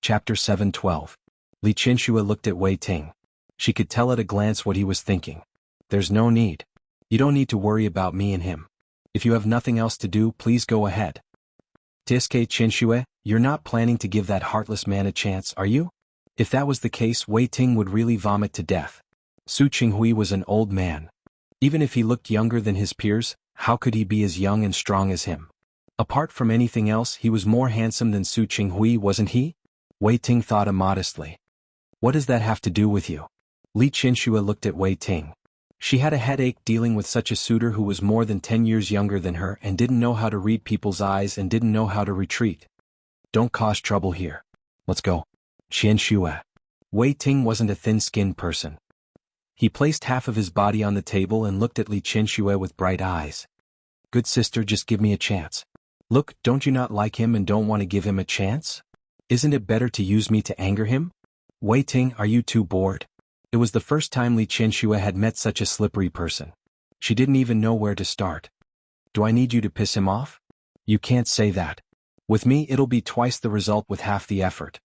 Chapter 7:12. Li Qianxue looked at Wei Ting. She could tell at a glance what he was thinking. There's no need. You don't need to worry about me and him. If you have nothing else to do, please go ahead. Tsk Qianxue, you're not planning to give that heartless man a chance, are you? If that was the case, Wei Ting would really vomit to death. Su Qinghui was an old man. Even if he looked younger than his peers, how could he be as young and strong as him? Apart from anything else, he was more handsome than Su Qinghui, wasn't he? Wei Ting thought immodestly. What does that have to do with you? Li Qianxue looked at Wei Ting. She had a headache dealing with such a suitor who was more than 10 years younger than her and didn't know how to read people's eyes and didn't know how to retreat. Don't cause trouble here. Let's go. Qianxue. Wei Ting wasn't a thin-skinned person. He placed half of his body on the table and looked at Li Qianxue with bright eyes. Good sister, just give me a chance. Look, don't you not like him and don't want to give him a chance? Isn't it better to use me to anger him? Wei Ting, are you too bored? It was the first time Li Qianxue had met such a slippery person. She didn't even know where to start. Do I need you to piss him off? You can't say that. With me it'll be twice the result with half the effort.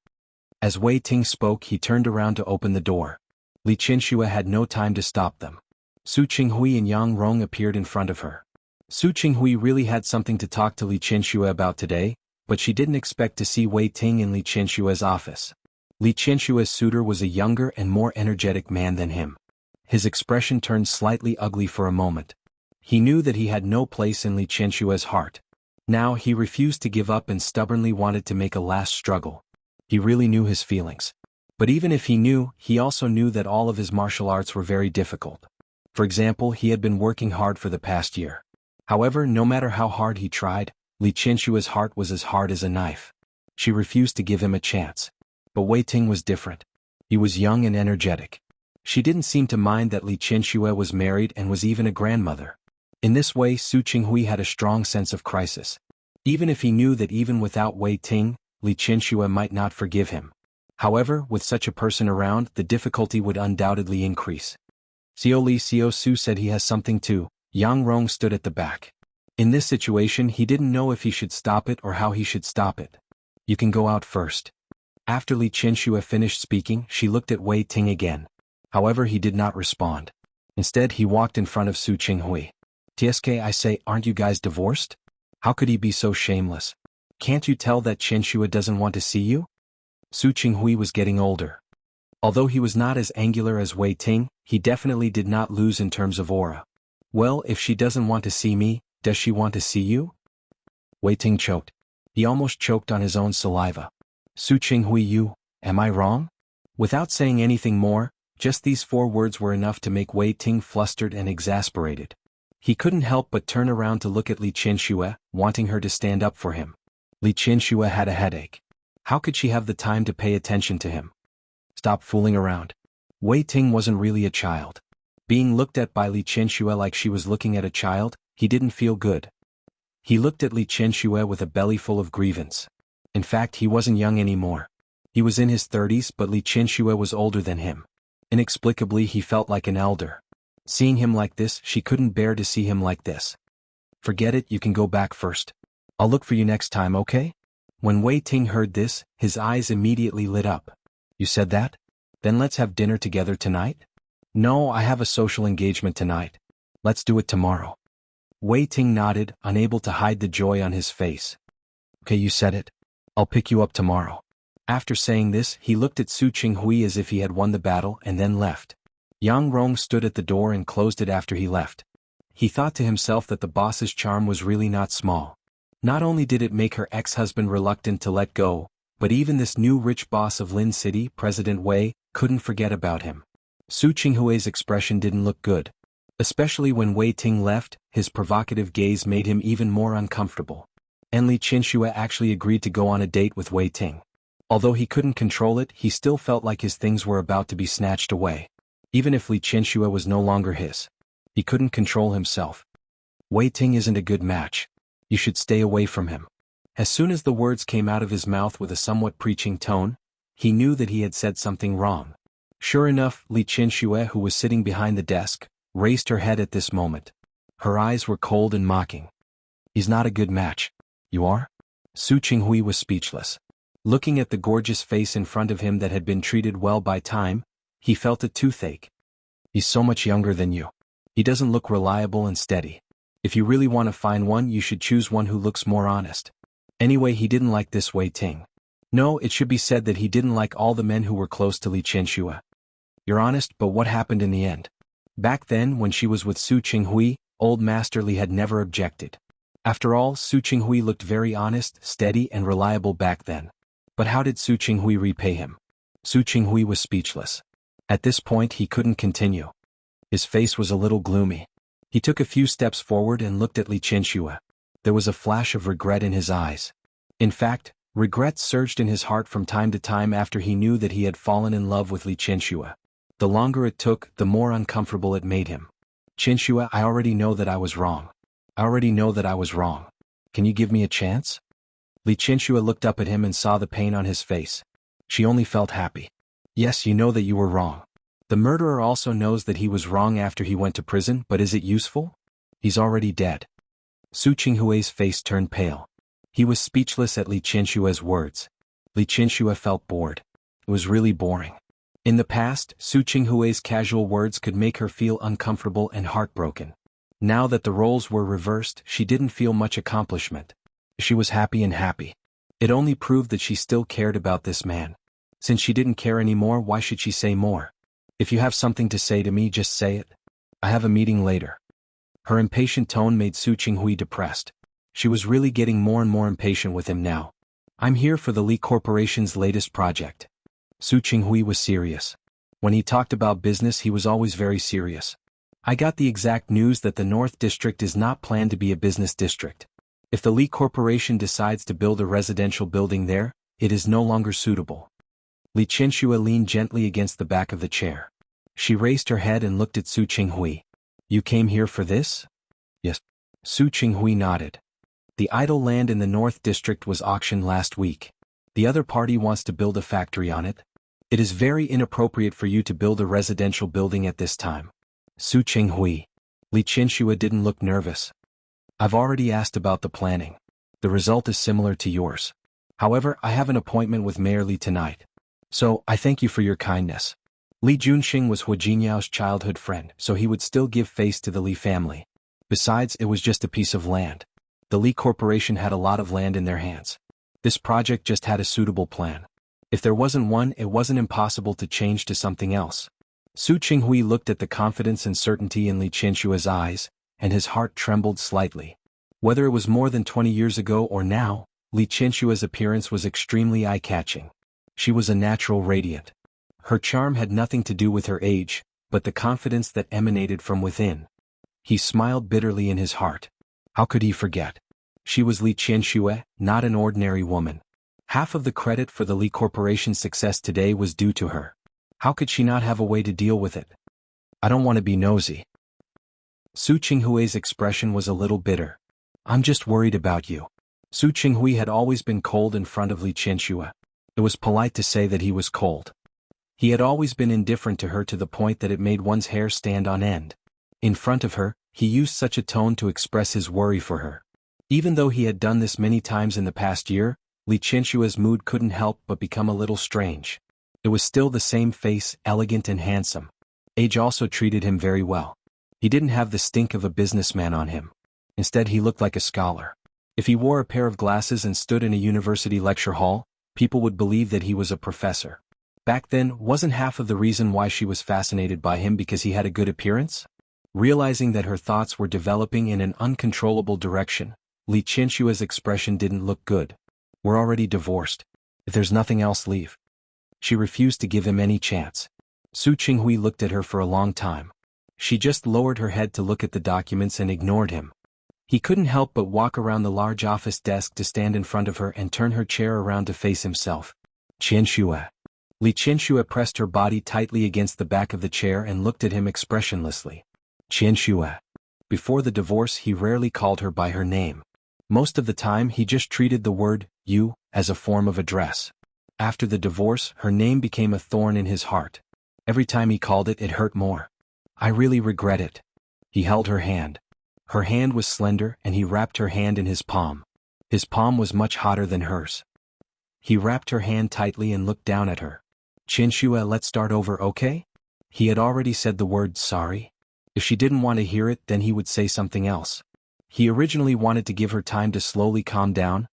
As Wei Ting spoke, he turned around to open the door. Li Qianxue had no time to stop them. Su Qinghui and Yang Rong appeared in front of her. Su Qinghui really had something to talk to Li Qianxue about today, but she didn't expect to see Wei Ting in Li Qianxue's office. Li Qianxue's suitor was a younger and more energetic man than him. His expression turned slightly ugly for a moment. He knew that he had no place in Li Qianxue's heart. Now he refused to give up and stubbornly wanted to make a last struggle. He really knew his feelings. But even if he knew, he also knew that all of his martial arts were very difficult. For example, he had been working hard for the past year. However, no matter how hard he tried, Li Qianxue's heart was as hard as a knife. She refused to give him a chance. But Wei Ting was different. He was young and energetic. She didn't seem to mind that Li Qianxue was married and was even a grandmother. In this way, Su Qinghui had a strong sense of crisis. Even if he knew that even without Wei Ting, Li Qianxue might not forgive him. However, with such a person around, the difficulty would undoubtedly increase. Xiao Li Xiao Su said he has something too. Yang Rong stood at the back. In this situation, he didn't know if he should stop it or how he should stop it. You can go out first. After Li Qianxue finished speaking, she looked at Wei Ting again. However, he did not respond. Instead, he walked in front of Su Qinghui. Tsk, I say, aren't you guys divorced? How could he be so shameless? Can't you tell that Qianxue doesn't want to see you? Su Qinghui was getting older. Although he was not as angular as Wei Ting, he definitely did not lose in terms of aura. Well, if she doesn't want to see me, does she want to see you? Wei Ting choked. He almost choked on his own saliva. Su Qinghui, you, am I wrong? Without saying anything more, just these 4 words were enough to make Wei Ting flustered and exasperated. He couldn't help but turn around to look at Li Qianxue, wanting her to stand up for him. Li Qianxue had a headache. How could she have the time to pay attention to him? Stop fooling around. Wei Ting wasn't really a child. Being looked at by Li Qianxue like she was looking at a child, he didn't feel good. He looked at Li Qianxue with a belly full of grievance. In fact, he wasn't young anymore. He was in his 30s, but Li Qianxue was older than him. Inexplicably, he felt like an elder. Seeing him like this, she couldn't bear to see him like this. Forget it, you can go back first. I'll look for you next time, okay? When Wei Ting heard this, his eyes immediately lit up. You said that? Then let's have dinner together tonight? No, I have a social engagement tonight. Let's do it tomorrow. Wei Ting nodded, unable to hide the joy on his face. Okay, you said it. I'll pick you up tomorrow. After saying this, he looked at Su Qinghui as if he had won the battle and then left. Yang Rong stood at the door and closed it after he left. He thought to himself that the boss's charm was really not small. Not only did it make her ex-husband reluctant to let go, but even this new rich boss of Lin City, President Wei, couldn't forget about him. Su Qinghui's expression didn't look good. Especially when Wei Ting left, his provocative gaze made him even more uncomfortable. And Li Qianxue actually agreed to go on a date with Wei Ting. Although he couldn't control it, he still felt like his things were about to be snatched away. Even if Li Qianxue was no longer his. He couldn't control himself. Wei Ting isn't a good match. You should stay away from him. As soon as the words came out of his mouth with a somewhat preaching tone, he knew that he had said something wrong. Sure enough, Li Qianxue, who was sitting behind the desk, raised her head at this moment. Her eyes were cold and mocking. He's not a good match. You are? Su Qinghui was speechless. Looking at the gorgeous face in front of him that had been treated well by time, he felt a toothache. He's so much younger than you. He doesn't look reliable and steady. If you really want to find one, you should choose one who looks more honest. Anyway, he didn't like this Wei Ting. No, it should be said that he didn't like all the men who were close to Li Qianxue. You're honest, but what happened in the end? Back then, when she was with Su Qinghui, old Master Li had never objected. After all, Su Qinghui looked very honest, steady, and reliable back then. But how did Su Qinghui repay him? Su Qinghui was speechless. At this point, he couldn't continue. His face was a little gloomy. He took a few steps forward and looked at Li Qianxue. There was a flash of regret in his eyes. In fact, regret surged in his heart from time to time after he knew that he had fallen in love with Li Qianxue. The longer it took, the more uncomfortable it made him. Qianxue, I already know that I was wrong. I already know that I was wrong. Can you give me a chance? Li Qianxue looked up at him and saw the pain on his face. She only felt happy. Yes, you know that you were wrong. The murderer also knows that he was wrong after he went to prison, but is it useful? He's already dead. Su Qinghui's face turned pale. He was speechless at Li Qianxue's words. Li Qianxue felt bored. It was really boring. In the past, Su Qinghui's casual words could make her feel uncomfortable and heartbroken. Now that the roles were reversed, she didn't feel much accomplishment. She was happy and happy. It only proved that she still cared about this man. Since she didn't care anymore, why should she say more? If you have something to say to me, just say it. I have a meeting later. Her impatient tone made Su Qinghui depressed. She was really getting more and more impatient with him now. I'm here for the Li Corporation's latest project. Su Qinghui was serious. When he talked about business, he was always very serious. I got the exact news that the North District is not planned to be a business district. If the Li Corporation decides to build a residential building there, it is no longer suitable. Li Qianxue leaned gently against the back of the chair. She raised her head and looked at Su Qinghui. You came here for this? Yes. Su Qinghui nodded. The idle land in the North District was auctioned last week. The other party wants to build a factory on it. It is very inappropriate for you to build a residential building at this time. Su Qinghui. Li Qianxue didn't look nervous. I've already asked about the planning. The result is similar to yours. However, I have an appointment with Mayor Li tonight. So, I thank you for your kindness. Li Junxing was Hu Jinyao's childhood friend, so he would still give face to the Li family. Besides, it was just a piece of land. The Li Corporation had a lot of land in their hands. This project just had a suitable plan. If there wasn't one, it wasn't impossible to change to something else. Su Qinghui looked at the confidence and certainty in Li Qianxue's eyes, and his heart trembled slightly. Whether it was more than 20 years ago or now, Li Qianxue's appearance was extremely eye-catching. She was a natural radiant. Her charm had nothing to do with her age, but the confidence that emanated from within. He smiled bitterly in his heart. How could he forget? She was Li Qianxue, not an ordinary woman. Half of the credit for the Li Corporation's success today was due to her. How could she not have a way to deal with it? I don't want to be nosy. Su Qinghui's expression was a little bitter. I'm just worried about you. Su Qinghui had always been cold in front of Li Qianxue. It was polite to say that he was cold. He had always been indifferent to her to the point that it made one's hair stand on end. In front of her, he used such a tone to express his worry for her. Even though he had done this many times in the past year, Li Qianxue's mood couldn't help but become a little strange. It was still the same face, elegant and handsome. Age also treated him very well. He didn't have the stink of a businessman on him. Instead, he looked like a scholar. If he wore a pair of glasses and stood in a university lecture hall, people would believe that he was a professor. Back then, wasn't half of the reason why she was fascinated by him because he had a good appearance? Realizing that her thoughts were developing in an uncontrollable direction, Li Qianxue's expression didn't look good. We're already divorced. If there's nothing else, leave. She refused to give him any chance. Su Qinghui looked at her for a long time. She just lowered her head to look at the documents and ignored him. He couldn't help but walk around the large office desk to stand in front of her and turn her chair around to face himself. Qianxue. Li Qianxue pressed her body tightly against the back of the chair and looked at him expressionlessly. Qianxue. Before the divorce, he rarely called her by her name. Most of the time, he just treated the word, you, as a form of address. After the divorce, her name became a thorn in his heart. Every time he called it, it hurt more. I really regret it. He held her hand. Her hand was slender, and he wrapped her hand in his palm. His palm was much hotter than hers. He wrapped her hand tightly and looked down at her. Qianxue, let's start over, okay? He had already said the word sorry. If she didn't want to hear it, then he would say something else. He originally wanted to give her time to slowly calm down,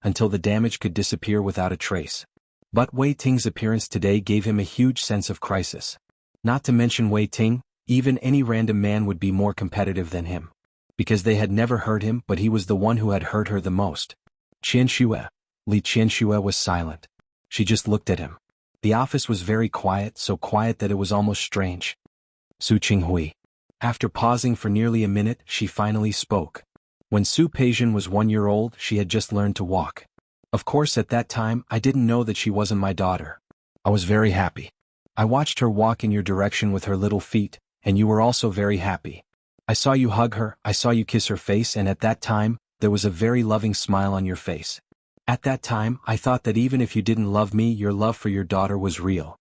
until the damage could disappear without a trace. But Wei Ting's appearance today gave him a huge sense of crisis. Not to mention Wei Ting, even any random man would be more competitive than him. Because they had never hurt him, but he was the one who had hurt her the most. Qianxue. Li Qianxue was silent. She just looked at him. The office was very quiet, so quiet that it was almost strange. Su Qinghui. After pausing for nearly a minute, she finally spoke. When Su Peijian was 1 year old, she had just learned to walk. Of course, at that time, I didn't know that she wasn't my daughter. I was very happy. I watched her walk in your direction with her little feet, and you were also very happy. I saw you hug her, I saw you kiss her face, and at that time, there was a very loving smile on your face. At that time, I thought that even if you didn't love me, your love for your daughter was real.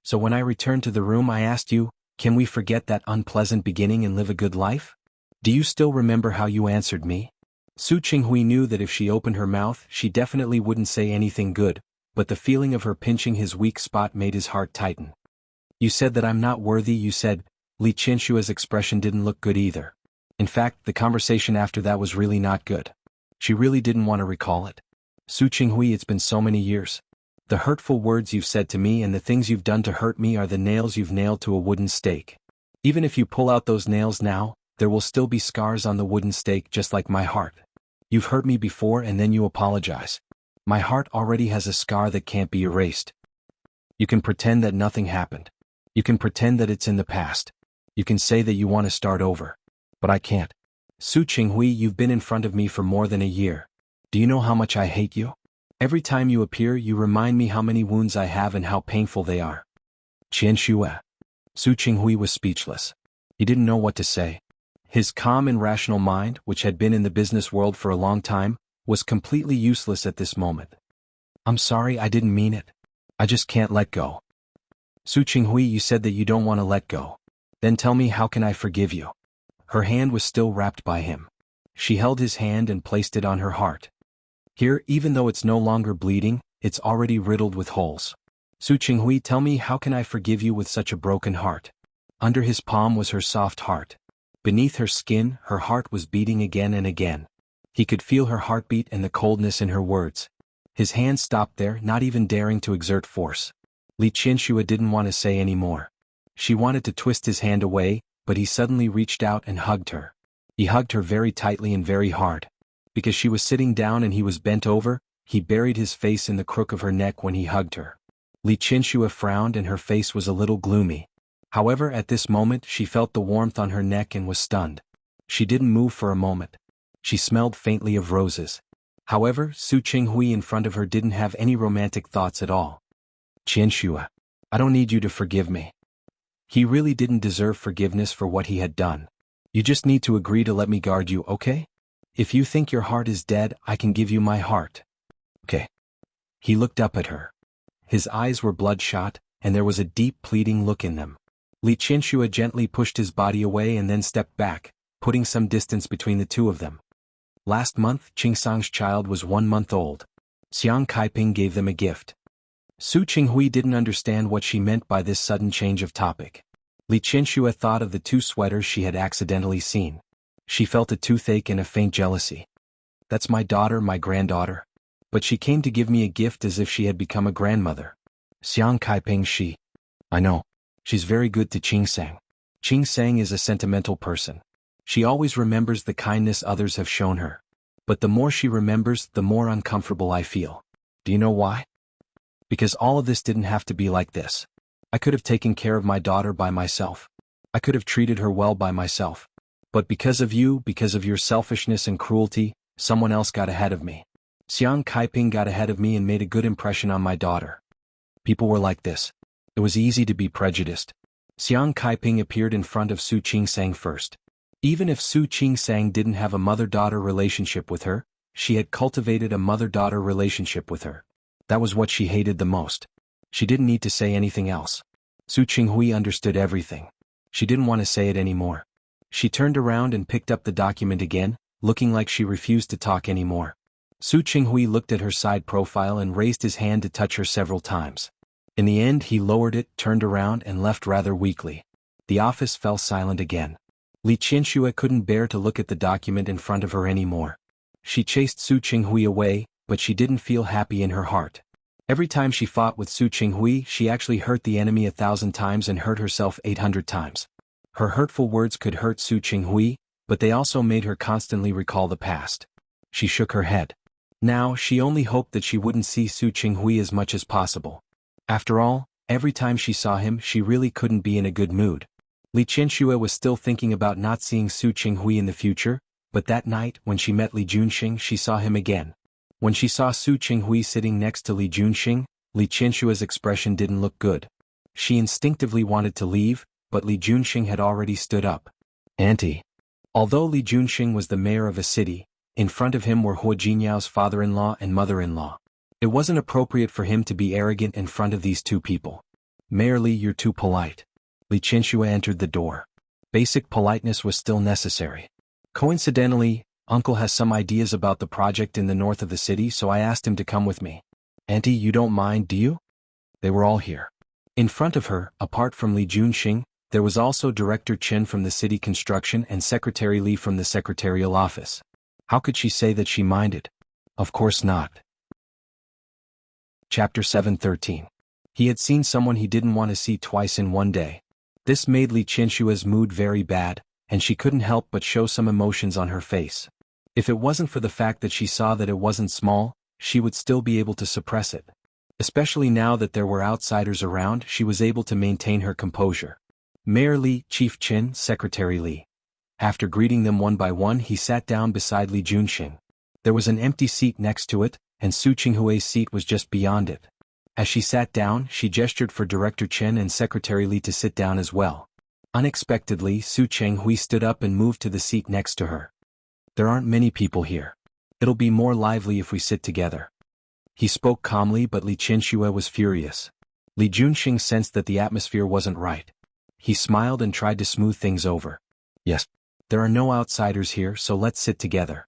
So when I returned to the room, I asked you, can we forget that unpleasant beginning and live a good life? Do you still remember how you answered me? Su Qinghui knew that if she opened her mouth, she definitely wouldn't say anything good, but the feeling of her pinching his weak spot made his heart tighten. You said that I'm not worthy, you said. Li Qianshua's expression didn't look good either. In fact, the conversation after that was really not good. She really didn't want to recall it. Su Qinghui, it's been so many years. The hurtful words you've said to me and the things you've done to hurt me are the nails you've nailed to a wooden stake. Even if you pull out those nails now, there will still be scars on the wooden stake just like my heart. You've hurt me before and then you apologize. My heart already has a scar that can't be erased. You can pretend that nothing happened. You can pretend that it's in the past. You can say that you want to start over. But I can't. Su Qinghui, you've been in front of me for more than a year. Do you know how much I hate you? Every time you appear, you remind me how many wounds I have and how painful they are. Qianxue. Su Qinghui was speechless. He didn't know what to say. His calm and rational mind, which had been in the business world for a long time, was completely useless at this moment. I'm sorry, I didn't mean it. I just can't let go. Su Qinghui, you said that you don't want to let go. Then tell me, how can I forgive you? Her hand was still wrapped by him. She held his hand and placed it on her heart. Here, even though it's no longer bleeding, it's already riddled with holes. Su Qinghui, tell me, how can I forgive you with such a broken heart? Under his palm was her soft heart. Beneath her skin, her heart was beating again and again. He could feel her heartbeat and the coldness in her words. His hand stopped there, not even daring to exert force. Li Qianxue didn't want to say any more. She wanted to twist his hand away, but he suddenly reached out and hugged her. He hugged her very tightly and very hard. Because she was sitting down and he was bent over, he buried his face in the crook of her neck when he hugged her. Li Qianxue frowned and her face was a little gloomy. However, at this moment she felt the warmth on her neck and was stunned. She didn't move for a moment. She smelled faintly of roses. However, Su Qinghui in front of her didn't have any romantic thoughts at all. Qianxue, I don't need you to forgive me. He really didn't deserve forgiveness for what he had done. You just need to agree to let me guard you, okay? If you think your heart is dead, I can give you my heart. Okay. He looked up at her. His eyes were bloodshot, and there was a deep pleading look in them. Li Qianxue gently pushed his body away and then stepped back, putting some distance between the two of them. Last month, Qingsang's child was 1 month old. Xiang Kaiping gave them a gift. Su Qinghui didn't understand what she meant by this sudden change of topic. Li Qianxue thought of the 2 sweaters she had accidentally seen. She felt a toothache and a faint jealousy. That's my daughter, my granddaughter. But she came to give me a gift as if she had become a grandmother. Xiang Kaiping, I know. She's very good to Qingsang. Qingsang is a sentimental person. She always remembers the kindness others have shown her. But the more she remembers, the more uncomfortable I feel. Do you know why? Because all of this didn't have to be like this. I could have taken care of my daughter by myself. I could have treated her well by myself. But because of you, because of your selfishness and cruelty, someone else got ahead of me. Xiang Kaiping got ahead of me and made a good impression on my daughter. People were like this. It was easy to be prejudiced. Xiang Kaiping appeared in front of Su Qingsang first. Even if Su Qingsang didn't have a mother-daughter relationship with her, she had cultivated a mother-daughter relationship with her. That was what she hated the most. She didn't need to say anything else. Su Qinghui understood everything. She didn't want to say it anymore. She turned around and picked up the document again, looking like she refused to talk anymore. Su Qinghui looked at her side profile and raised his hand to touch her several times. In the end he lowered it, turned around and left rather weakly. The office fell silent again. Li Qianxue couldn't bear to look at the document in front of her anymore. She chased Su Qinghui away, but she didn't feel happy in her heart. Every time she fought with Su Qinghui, she actually hurt the enemy 1,000 times and hurt herself 800 times. Her hurtful words could hurt Su Qinghui, but they also made her constantly recall the past. She shook her head. Now, she only hoped that she wouldn't see Su Qinghui as much as possible. After all, every time she saw him, she really couldn't be in a good mood. Li Qianxue was still thinking about not seeing Su Qinghui in the future, but that night, when she met Li Junxing, she saw him again. When she saw Su Qinghui sitting next to Li Junxing, Li Qianshue's expression didn't look good. She instinctively wanted to leave, but Li Junxing had already stood up. Auntie. Although Li Junxing was the mayor of a city, in front of him were Hua Jinyao's father-in-law and mother-in-law. It wasn't appropriate for him to be arrogant in front of these two people. Mayor Li, you're too polite. Li Qianxue entered the door. Basic politeness was still necessary. Coincidentally, Uncle has some ideas about the project in the north of the city, so I asked him to come with me. Auntie, you don't mind, do you? They were all here. In front of her, apart from Li Junxing, there was also Director Chen from the city construction and Secretary Li from the secretarial office. How could she say that she minded? Of course not. Chapter 7:13. He had seen someone he didn't want to see twice in one day. This made Li Qianshue's mood very bad, and she couldn't help but show some emotions on her face. If it wasn't for the fact that she saw that it wasn't small, she would still be able to suppress it. Especially now that there were outsiders around, she was able to maintain her composure. Mayor Li, Chief Chen, Secretary Li. After greeting them one by one, he sat down beside Li Junxing. There was an empty seat next to it, and Su Qinghui's seat was just beyond it. As she sat down, she gestured for Director Chen and Secretary Li to sit down as well. Unexpectedly, Su Qinghui stood up and moved to the seat next to her. There aren't many people here. It'll be more lively if we sit together. He spoke calmly, but Li Qianxue was furious. Li Junxing sensed that the atmosphere wasn't right. He smiled and tried to smooth things over. Yes. There are no outsiders here, so let's sit together.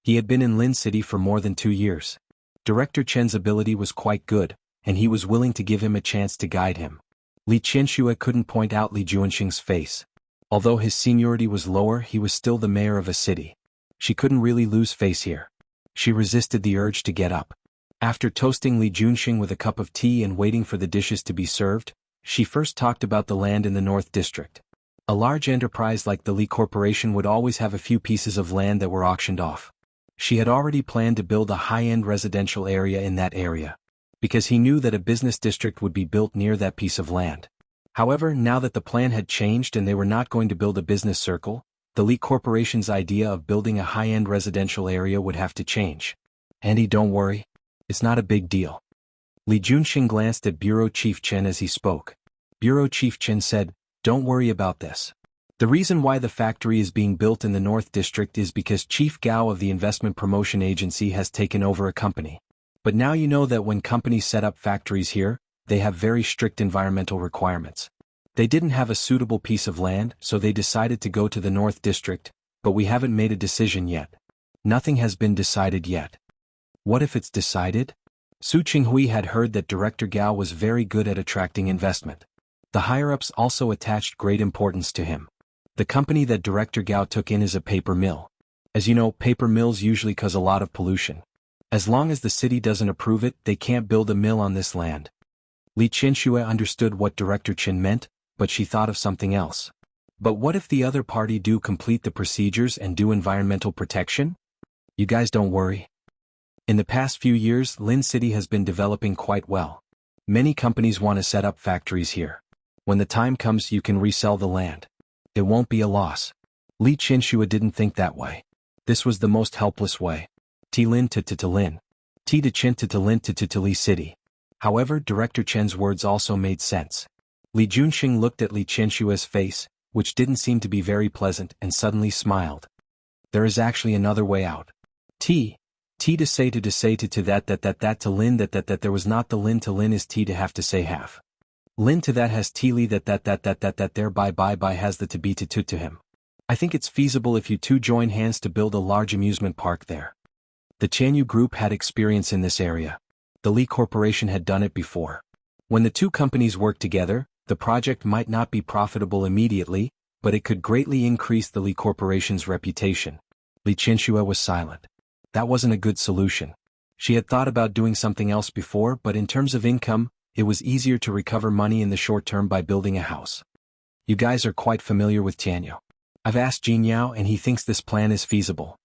He had been in Lin City for more than 2 years. Director Chen's ability was quite good, and he was willing to give him a chance to guide him. Li Qianxue couldn't point out Li Junxing's face. Although his seniority was lower, he was still the mayor of a city. She couldn't really lose face here. She resisted the urge to get up. After toasting Li Junxing with a cup of tea and waiting for the dishes to be served, she first talked about the land in the North District. A large enterprise like the Li Corporation would always have a few pieces of land that were auctioned off. She had already planned to build a high-end residential area in that area, because he knew that a business district would be built near that piece of land. However, now that the plan had changed and they were not going to build a business circle, the Li Corporation's idea of building a high-end residential area would have to change. Andy, don't worry. It's not a big deal. Li Junxing glanced at Bureau Chief Chen as he spoke. Bureau Chief Chen said, "Don't worry about this. The reason why the factory is being built in the North District is because Chief Gao of the Investment Promotion Agency has taken over a company. But now you know that when companies set up factories here, they have very strict environmental requirements. They didn't have a suitable piece of land, so they decided to go to the North District, but we haven't made a decision yet. Nothing has been decided yet." What if it's decided? Su Qinghui had heard that Director Gao was very good at attracting investment. The higher-ups also attached great importance to him. The company that Director Gao took in is a paper mill. As you know, paper mills usually cause a lot of pollution. As long as the city doesn't approve it, they can't build a mill on this land. Li Qianxue understood what Director Chen meant, but she thought of something else. But what if the other party do complete the procedures and do environmental protection? You guys don't worry. In the past few years, Lin City has been developing quite well. Many companies want to set up factories here. When the time comes, you can resell the land. It won't be a loss. Li Qianxue didn't think that way. This was the most helpless way. Lin to Lin. T to Chen to Lin to Li City. However, Director Chen's words also made sense. Li Junxing looked at Li Qianshue's face, which didn't seem to be very pleasant, and suddenly smiled. There is actually another way out. T to say to that to Lin that there was not the Lin to Lin is T to have to say have. Lin to that has T Li that there by has the to be to him. I think it's feasible if you two join hands to build a large amusement park there. The Chanyu Group had experience in this area. The Li Corporation had done it before. When the two companies worked together, the project might not be profitable immediately, but it could greatly increase the Li Corporation's reputation. Li Qianxue was silent. That wasn't a good solution. She had thought about doing something else before, but in terms of income, it was easier to recover money in the short term by building a house. You guys are quite familiar with Tianyu. I've asked Jin Yao and he thinks this plan is feasible.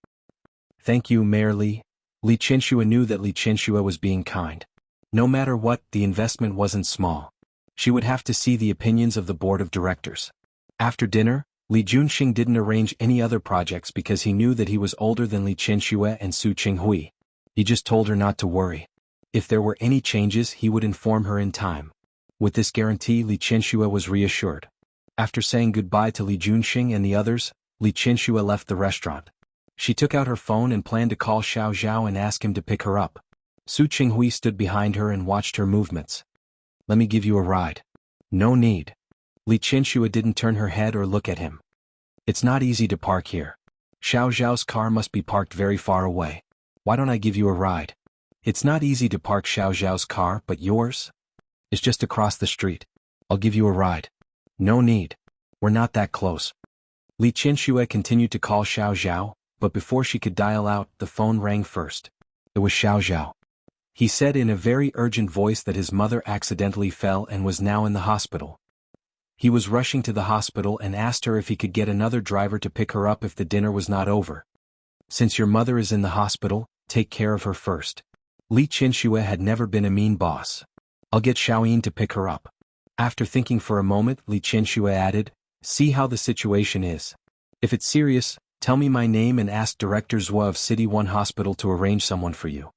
Thank you, Mayor Li. Li Qianxue knew that Li Qianxue was being kind. No matter what, the investment wasn't small. She would have to see the opinions of the board of directors. After dinner, Li Junxing didn't arrange any other projects because he knew that he was older than Li Qianxue and Su Qinghui. He just told her not to worry. If there were any changes, he would inform her in time. With this guarantee, Li Qianxue was reassured. After saying goodbye to Li Junxing and the others, Li Qianxue left the restaurant. She took out her phone and planned to call Xiao Zhao and ask him to pick her up. Su Qinghui stood behind her and watched her movements. Let me give you a ride. No need. Li Qianxue didn't turn her head or look at him. It's not easy to park here. Xiao Zhao's car must be parked very far away. Why don't I give you a ride? It's not easy to park Xiao Zhao's car, but yours? It's just across the street. I'll give you a ride. No need. We're not that close. Li Qianxue continued to call Xiao Zhao, but before she could dial out, the phone rang first. It was Xiao Zhao. He said in a very urgent voice that his mother accidentally fell and was now in the hospital. He was rushing to the hospital and asked her if he could get another driver to pick her up if the dinner was not over. Since your mother is in the hospital, take care of her first. Li Qianxue had never been a mean boss. I'll get Xiaoyin to pick her up. After thinking for a moment, Li Qianxue added, see how the situation is. If it's serious, tell me my name and ask Director Zhua of City 1 Hospital to arrange someone for you.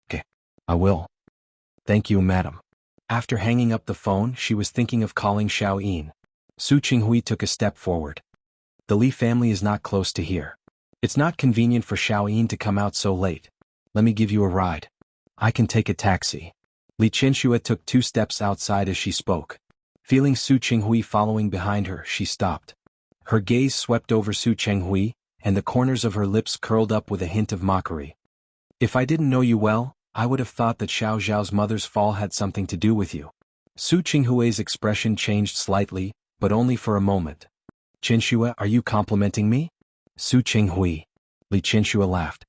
Okay, I will. Thank you, madam. After hanging up the phone, she was thinking of calling Xiaoyin. Su Qinghui took a step forward. The Li family is not close to here. It's not convenient for Xiaoyin to come out so late. Let me give you a ride. I can take a taxi. Li Qianxue took 2 steps outside as she spoke. Feeling Su Qinghui following behind her, she stopped. Her gaze swept over Su Qinghui, and the corners of her lips curled up with a hint of mockery. If I didn't know you well, I would have thought that Xiao Zhao's mother's fall had something to do with you. Su Qinghui's expression changed slightly, but only for a moment. Qianxue, are you complimenting me? Su Qinghui. Li Qianxue laughed.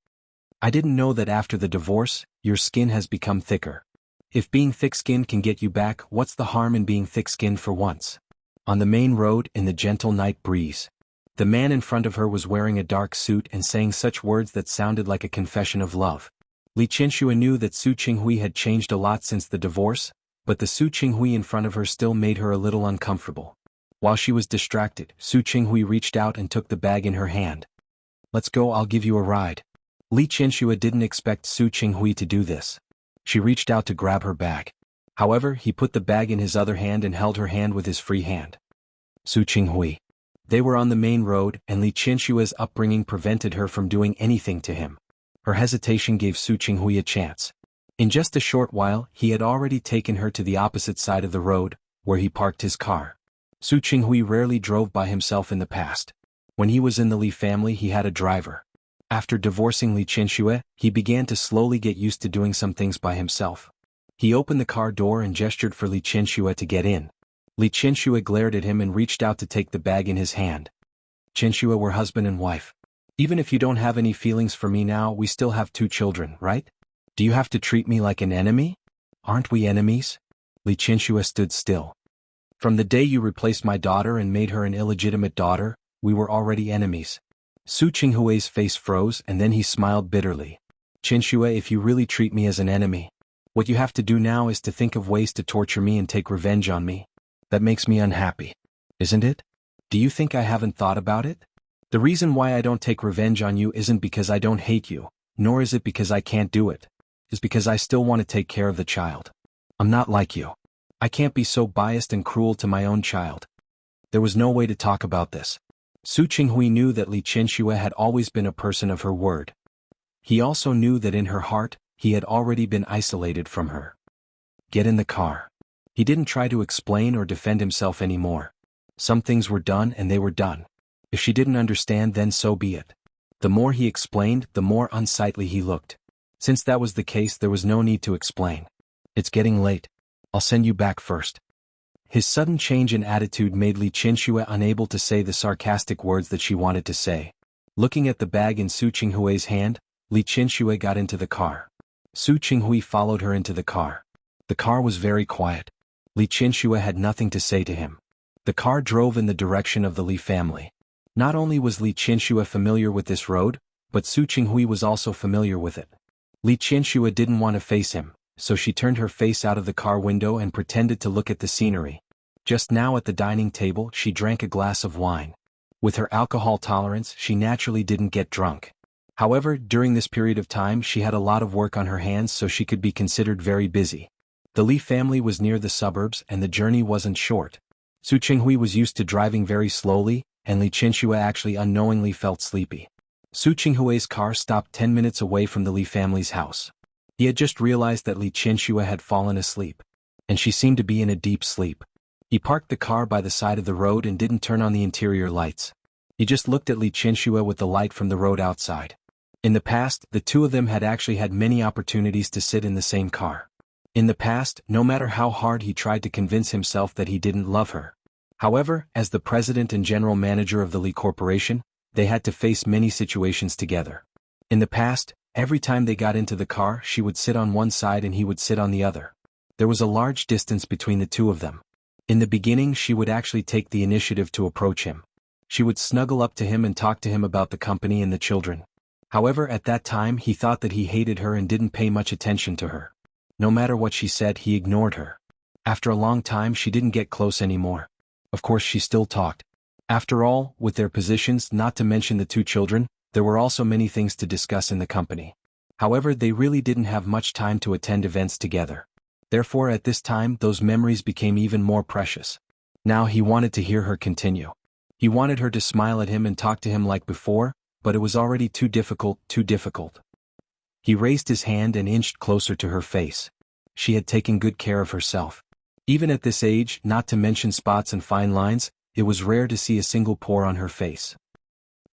I didn't know that after the divorce, your skin has become thicker. If being thick-skinned can get you back, what's the harm in being thick-skinned for once? On the main road, in the gentle night breeze, the man in front of her was wearing a dark suit and saying such words that sounded like a confession of love. Li Qianxue knew that Su Qinghui had changed a lot since the divorce, but the Su Qinghui in front of her still made her a little uncomfortable. While she was distracted, Su Qinghui reached out and took the bag in her hand. Let's go, I'll give you a ride. Li Qianxue didn't expect Su Qinghui to do this. She reached out to grab her bag. However, he put the bag in his other hand and held her hand with his free hand. Su Qinghui. They were on the main road, and Li Qianxue's upbringing prevented her from doing anything to him. Her hesitation gave Su Qinghui a chance. In just a short while, he had already taken her to the opposite side of the road, where he parked his car. Su Qinghui rarely drove by himself in the past. When he was in the Li family, he had a driver. After divorcing Li Qianxue, he began to slowly get used to doing some things by himself. He opened the car door and gestured for Li Qianxue to get in. Li Qianxue glared at him and reached out to take the bag in his hand. Qianxue, we're husband and wife. Even if you don't have any feelings for me now, we still have 2 children, right? Do you have to treat me like an enemy? Aren't we enemies? Li Qianxue stood still. From the day you replaced my daughter and made her an illegitimate daughter, we were already enemies. Su Qinghui's face froze and then he smiled bitterly. Qianxue, if you really treat me as an enemy, what you have to do now is to think of ways to torture me and take revenge on me. That makes me unhappy. Isn't it? Do you think I haven't thought about it? The reason why I don't take revenge on you isn't because I don't hate you, nor is it because I can't do it. It's because I still want to take care of the child. I'm not like you. I can't be so biased and cruel to my own child. There was no way to talk about this. Su Qinghui knew that Li Qianxue had always been a person of her word. He also knew that in her heart, he had already been isolated from her. Get in the car. He didn't try to explain or defend himself anymore. Some things were done and they were done. If she didn't understand, then so be it. The more he explained, the more unsightly he looked. Since that was the case, there was no need to explain. It's getting late. I'll send you back first. His sudden change in attitude made Li Qianxue unable to say the sarcastic words that she wanted to say. Looking at the bag in Su Qinghui's hand, Li Qianxue got into the car. Su Qinghui followed her into the car. The car was very quiet. Li Qianxue had nothing to say to him. The car drove in the direction of the Li family. Not only was Li Qianxue familiar with this road, but Su Qinghui was also familiar with it. Li Qianxue didn't want to face him, so she turned her face out of the car window and pretended to look at the scenery. Just now at the dining table, she drank a glass of wine. With her alcohol tolerance, she naturally didn't get drunk. However, during this period of time she had a lot of work on her hands, so she could be considered very busy. The Li family was near the suburbs and the journey wasn't short. Su Qinghui was used to driving very slowly, and Li Qianxue actually unknowingly felt sleepy. Su Qinghui's car stopped 10 minutes away from the Li family's house. He had just realized that Li Qianxue had fallen asleep, and she seemed to be in a deep sleep. He parked the car by the side of the road and didn't turn on the interior lights. He just looked at Li Qianxue with the light from the road outside. In the past, the two of them had actually had many opportunities to sit in the same car. In the past, no matter how hard he tried to convince himself that he didn't love her. However, as the president and general manager of the Li Corporation, they had to face many situations together. In the past, every time they got into the car, she would sit on one side and he would sit on the other. There was a large distance between the two of them. In the beginning, she would actually take the initiative to approach him. She would snuggle up to him and talk to him about the company and the children. However, at that time he thought that he hated her and didn't pay much attention to her. No matter what she said, he ignored her. After a long time she didn't get close anymore. Of course she still talked. After all, with their positions, not to mention the two children, there were also many things to discuss in the company. However, they really didn't have much time to attend events together. Therefore, at this time, those memories became even more precious. Now he wanted to hear her continue. He wanted her to smile at him and talk to him like before, but it was already too difficult. He raised his hand and inched closer to her face. She had taken good care of herself. Even at this age, not to mention spots and fine lines, it was rare to see a single pore on her face.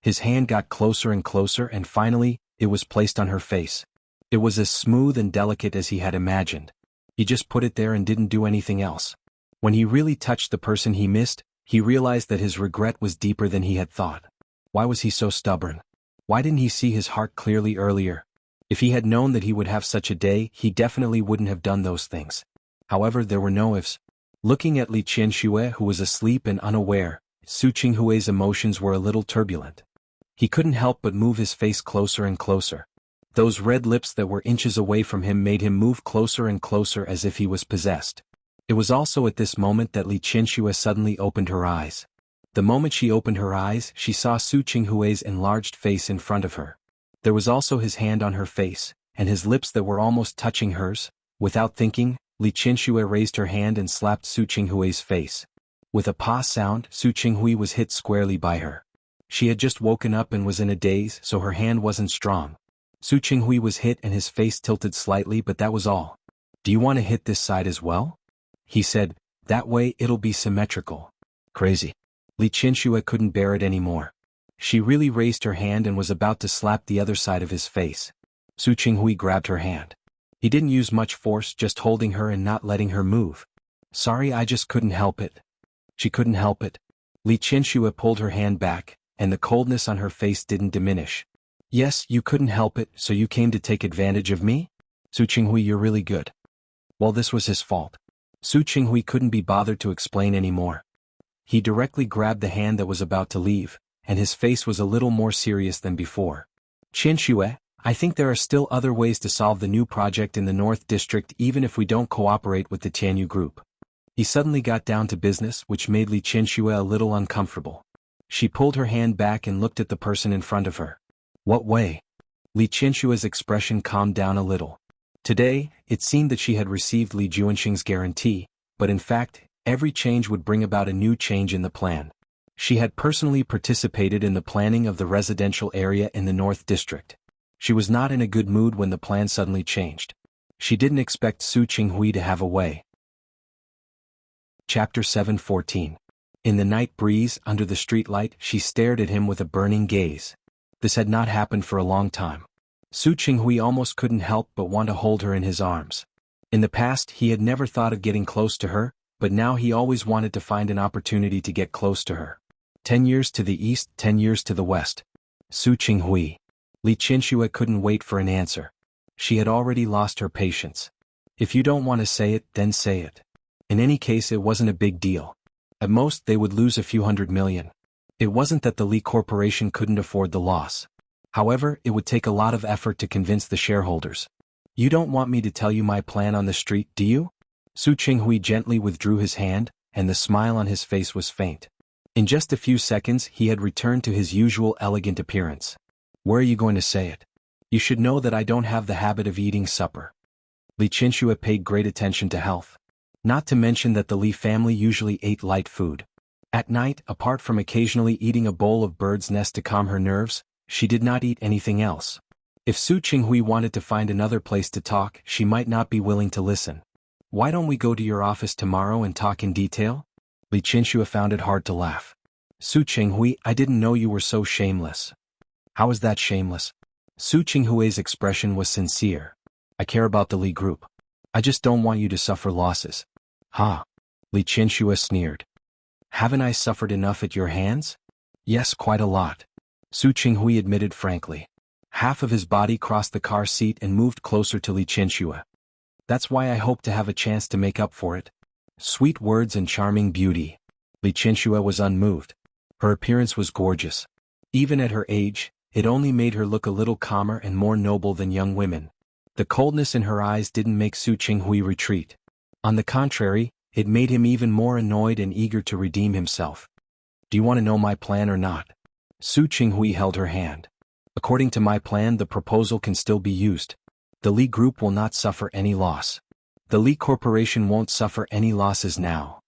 His hand got closer and closer and finally, it was placed on her face. It was as smooth and delicate as he had imagined. He just put it there and didn't do anything else. When he really touched the person he missed, he realized that his regret was deeper than he had thought. Why was he so stubborn? Why didn't he see his heart clearly earlier? If he had known that he would have such a day, he definitely wouldn't have done those things. However, there were no ifs. Looking at Li Qianxue, who was asleep and unaware, Su Qinghui's emotions were a little turbulent. He couldn't help but move his face closer and closer. Those red lips that were inches away from him made him move closer and closer as if he was possessed. It was also at this moment that Li Qianxue suddenly opened her eyes. The moment she opened her eyes, she saw Su Qinghui's enlarged face in front of her. There was also his hand on her face, and his lips that were almost touching hers. Without thinking, Li Qianxue raised her hand and slapped Su Qinghui's face. With a pa sound, Su Qinghui was hit squarely by her. She had just woken up and was in a daze, so her hand wasn't strong. Su Qinghui was hit and his face tilted slightly, but that was all. "Do you want to hit this side as well?" he said. "That way it'll be symmetrical." Crazy. Li Qianxue couldn't bear it anymore. She really raised her hand and was about to slap the other side of his face. Su Qinghui grabbed her hand. He didn't use much force, just holding her and not letting her move. "Sorry, I just couldn't help it." She couldn't help it. Li Qianxue pulled her hand back, and the coldness on her face didn't diminish. "Yes, you couldn't help it, so you came to take advantage of me? Su Qinghui, you're really good." Well, this was his fault. Su Qinghui couldn't be bothered to explain anymore. He directly grabbed the hand that was about to leave, and his face was a little more serious than before. "Qianxue, I think there are still other ways to solve the new project in the North District even if we don't cooperate with the Tianyu Group." He suddenly got down to business, which made Li Qianxue a little uncomfortable. She pulled her hand back and looked at the person in front of her. "What way?" Li Qianxue's expression calmed down a little. Today, it seemed that she had received Li Juanxing's guarantee, but in fact, every change would bring about a new change in the plan. She had personally participated in the planning of the residential area in the North District. She was not in a good mood when the plan suddenly changed. She didn't expect Su Qinghui to have a way. Chapter 7:14. In the night breeze, under the streetlight, she stared at him with a burning gaze. This had not happened for a long time. Su Qinghui almost couldn't help but want to hold her in his arms. In the past he had never thought of getting close to her, but now he always wanted to find an opportunity to get close to her. 10 years to the east, 10 years to the west. Su Qinghui. Li Qianxue couldn't wait for an answer. She had already lost her patience. If you don't want to say it, then say it. In any case, it wasn't a big deal. At most, they would lose a few $100 million. It wasn't that the Li Corporation couldn't afford the loss. However, it would take a lot of effort to convince the shareholders. You don't want me to tell you my plan on the street, do you? Su Qinghui gently withdrew his hand, and the smile on his face was faint. In just a few seconds, he had returned to his usual elegant appearance. Where are you going to say it? You should know that I don't have the habit of eating supper. Li Qianxue paid great attention to health. Not to mention that the Li family usually ate light food. At night, apart from occasionally eating a bowl of bird's nest to calm her nerves, she did not eat anything else. If Su Qinghui wanted to find another place to talk, she might not be willing to listen. Why don't we go to your office tomorrow and talk in detail? Li Qianxue found it hard to laugh. Su Qinghui, I didn't know you were so shameless. How is that shameless? Su Qinghui's expression was sincere. I care about the Li Group. I just don't want you to suffer losses. Ha! Li Qianxue sneered. Haven't I suffered enough at your hands? Yes, quite a lot. Su Qinghui admitted frankly. Half of his body crossed the car seat and moved closer to Li Qianxue. That's why I hope to have a chance to make up for it. Sweet words and charming beauty. Li Qianxue was unmoved. Her appearance was gorgeous. Even at her age, it only made her look a little calmer and more noble than young women. The coldness in her eyes didn't make Su Qinghui retreat. On the contrary, it made him even more annoyed and eager to redeem himself. Do you want to know my plan or not? Su Qinghui held her hand. According to my plan, the proposal can still be used. The Li Group will not suffer any loss. The Li Corporation won't suffer any losses now.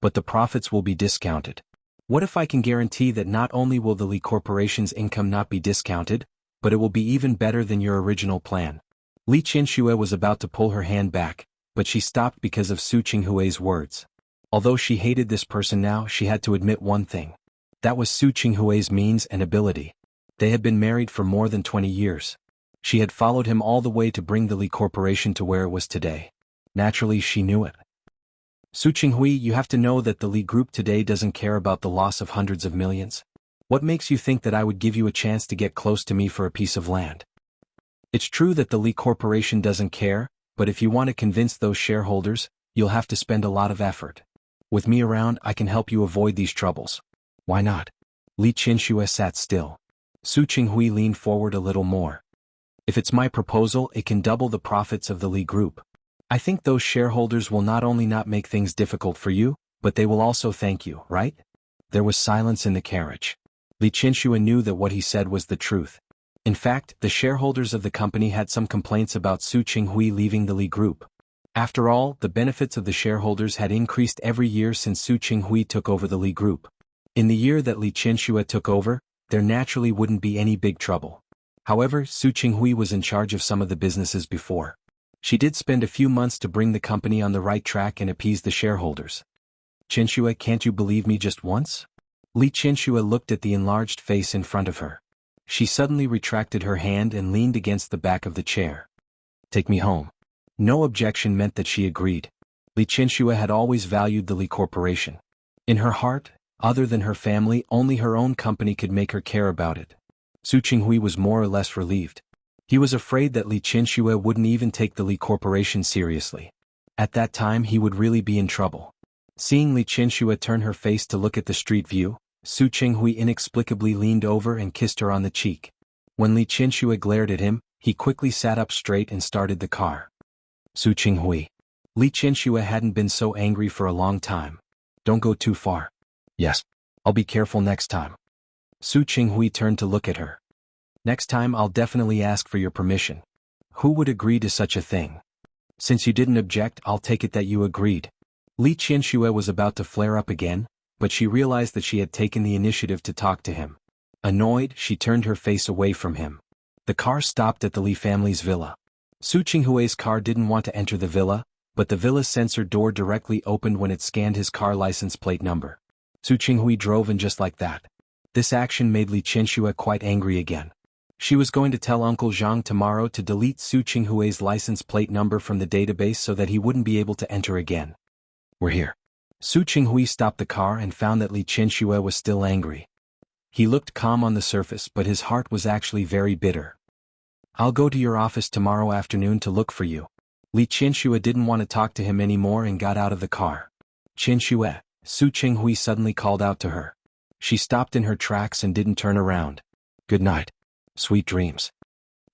But the profits will be discounted. What if I can guarantee that not only will the Li Corporation's income not be discounted, but it will be even better than your original plan? Li Qianxue was about to pull her hand back, but she stopped because of Su Qinghui's words. Although she hated this person now, she had to admit one thing. That was Su Qinghui's means and ability. They had been married for more than 20 years. She had followed him all the way to bring the Li Corporation to where it was today. Naturally, she knew it. Su Qinghui, you have to know that the Li Group today doesn't care about the loss of hundreds of millions. What makes you think that I would give you a chance to get close to me for a piece of land? It's true that the Li Corporation doesn't care, but if you want to convince those shareholders, you'll have to spend a lot of effort. With me around, I can help you avoid these troubles. Why not? Li Qianxue sat still. Su Qinghui leaned forward a little more. If it's my proposal, it can double the profits of the Li Group. I think those shareholders will not only not make things difficult for you, but they will also thank you, right? There was silence in the carriage. Li Qianxue knew that what he said was the truth. In fact, the shareholders of the company had some complaints about Su Qinghui leaving the Li Group. After all, the benefits of the shareholders had increased every year since Su Qinghui took over the Li Group. In the year that Li Qianxue took over, there naturally wouldn't be any big trouble. However, Su Qinghui was in charge of some of the businesses before. She did spend a few months to bring the company on the right track and appease the shareholders. Qianxue, can't you believe me just once? Li Qianxue looked at the enlarged face in front of her. She suddenly retracted her hand and leaned against the back of the chair. Take me home. No objection meant that she agreed. Li Qianxue had always valued the Li Corporation. In her heart, other than her family, only her own company could make her care about it. Su Qinghui was more or less relieved. He was afraid that Li Qianxue wouldn't even take the Li Corporation seriously. At that time he would really be in trouble. Seeing Li Qianxue turn her face to look at the street view, Su Qinghui inexplicably leaned over and kissed her on the cheek. When Li Qianxue glared at him, he quickly sat up straight and started the car. Su Qinghui. Li Qianxue hadn't been so angry for a long time. Don't go too far. Yes. I'll be careful next time. Su Qinghui turned to look at her. Next time I'll definitely ask for your permission. Who would agree to such a thing? Since you didn't object, I'll take it that you agreed. Li Qianxue was about to flare up again, but she realized that she had taken the initiative to talk to him. Annoyed, she turned her face away from him. The car stopped at the Li family's villa. Su Qinghui's car didn't want to enter the villa, but the villa's sensor door directly opened when it scanned his car license plate number. Su Qinghui drove in just like that. This action made Li Qianxue quite angry again. She was going to tell Uncle Zhang tomorrow to delete Su Qinghui's license plate number from the database so that he wouldn't be able to enter again. We're here. Su Qinghui stopped the car and found that Li Qianxue was still angry. He looked calm on the surface, but his heart was actually very bitter. I'll go to your office tomorrow afternoon to look for you. Li Qianxue didn't want to talk to him anymore and got out of the car. Qianxue, Su Qinghui suddenly called out to her. She stopped in her tracks and didn't turn around. Good night. Sweet dreams.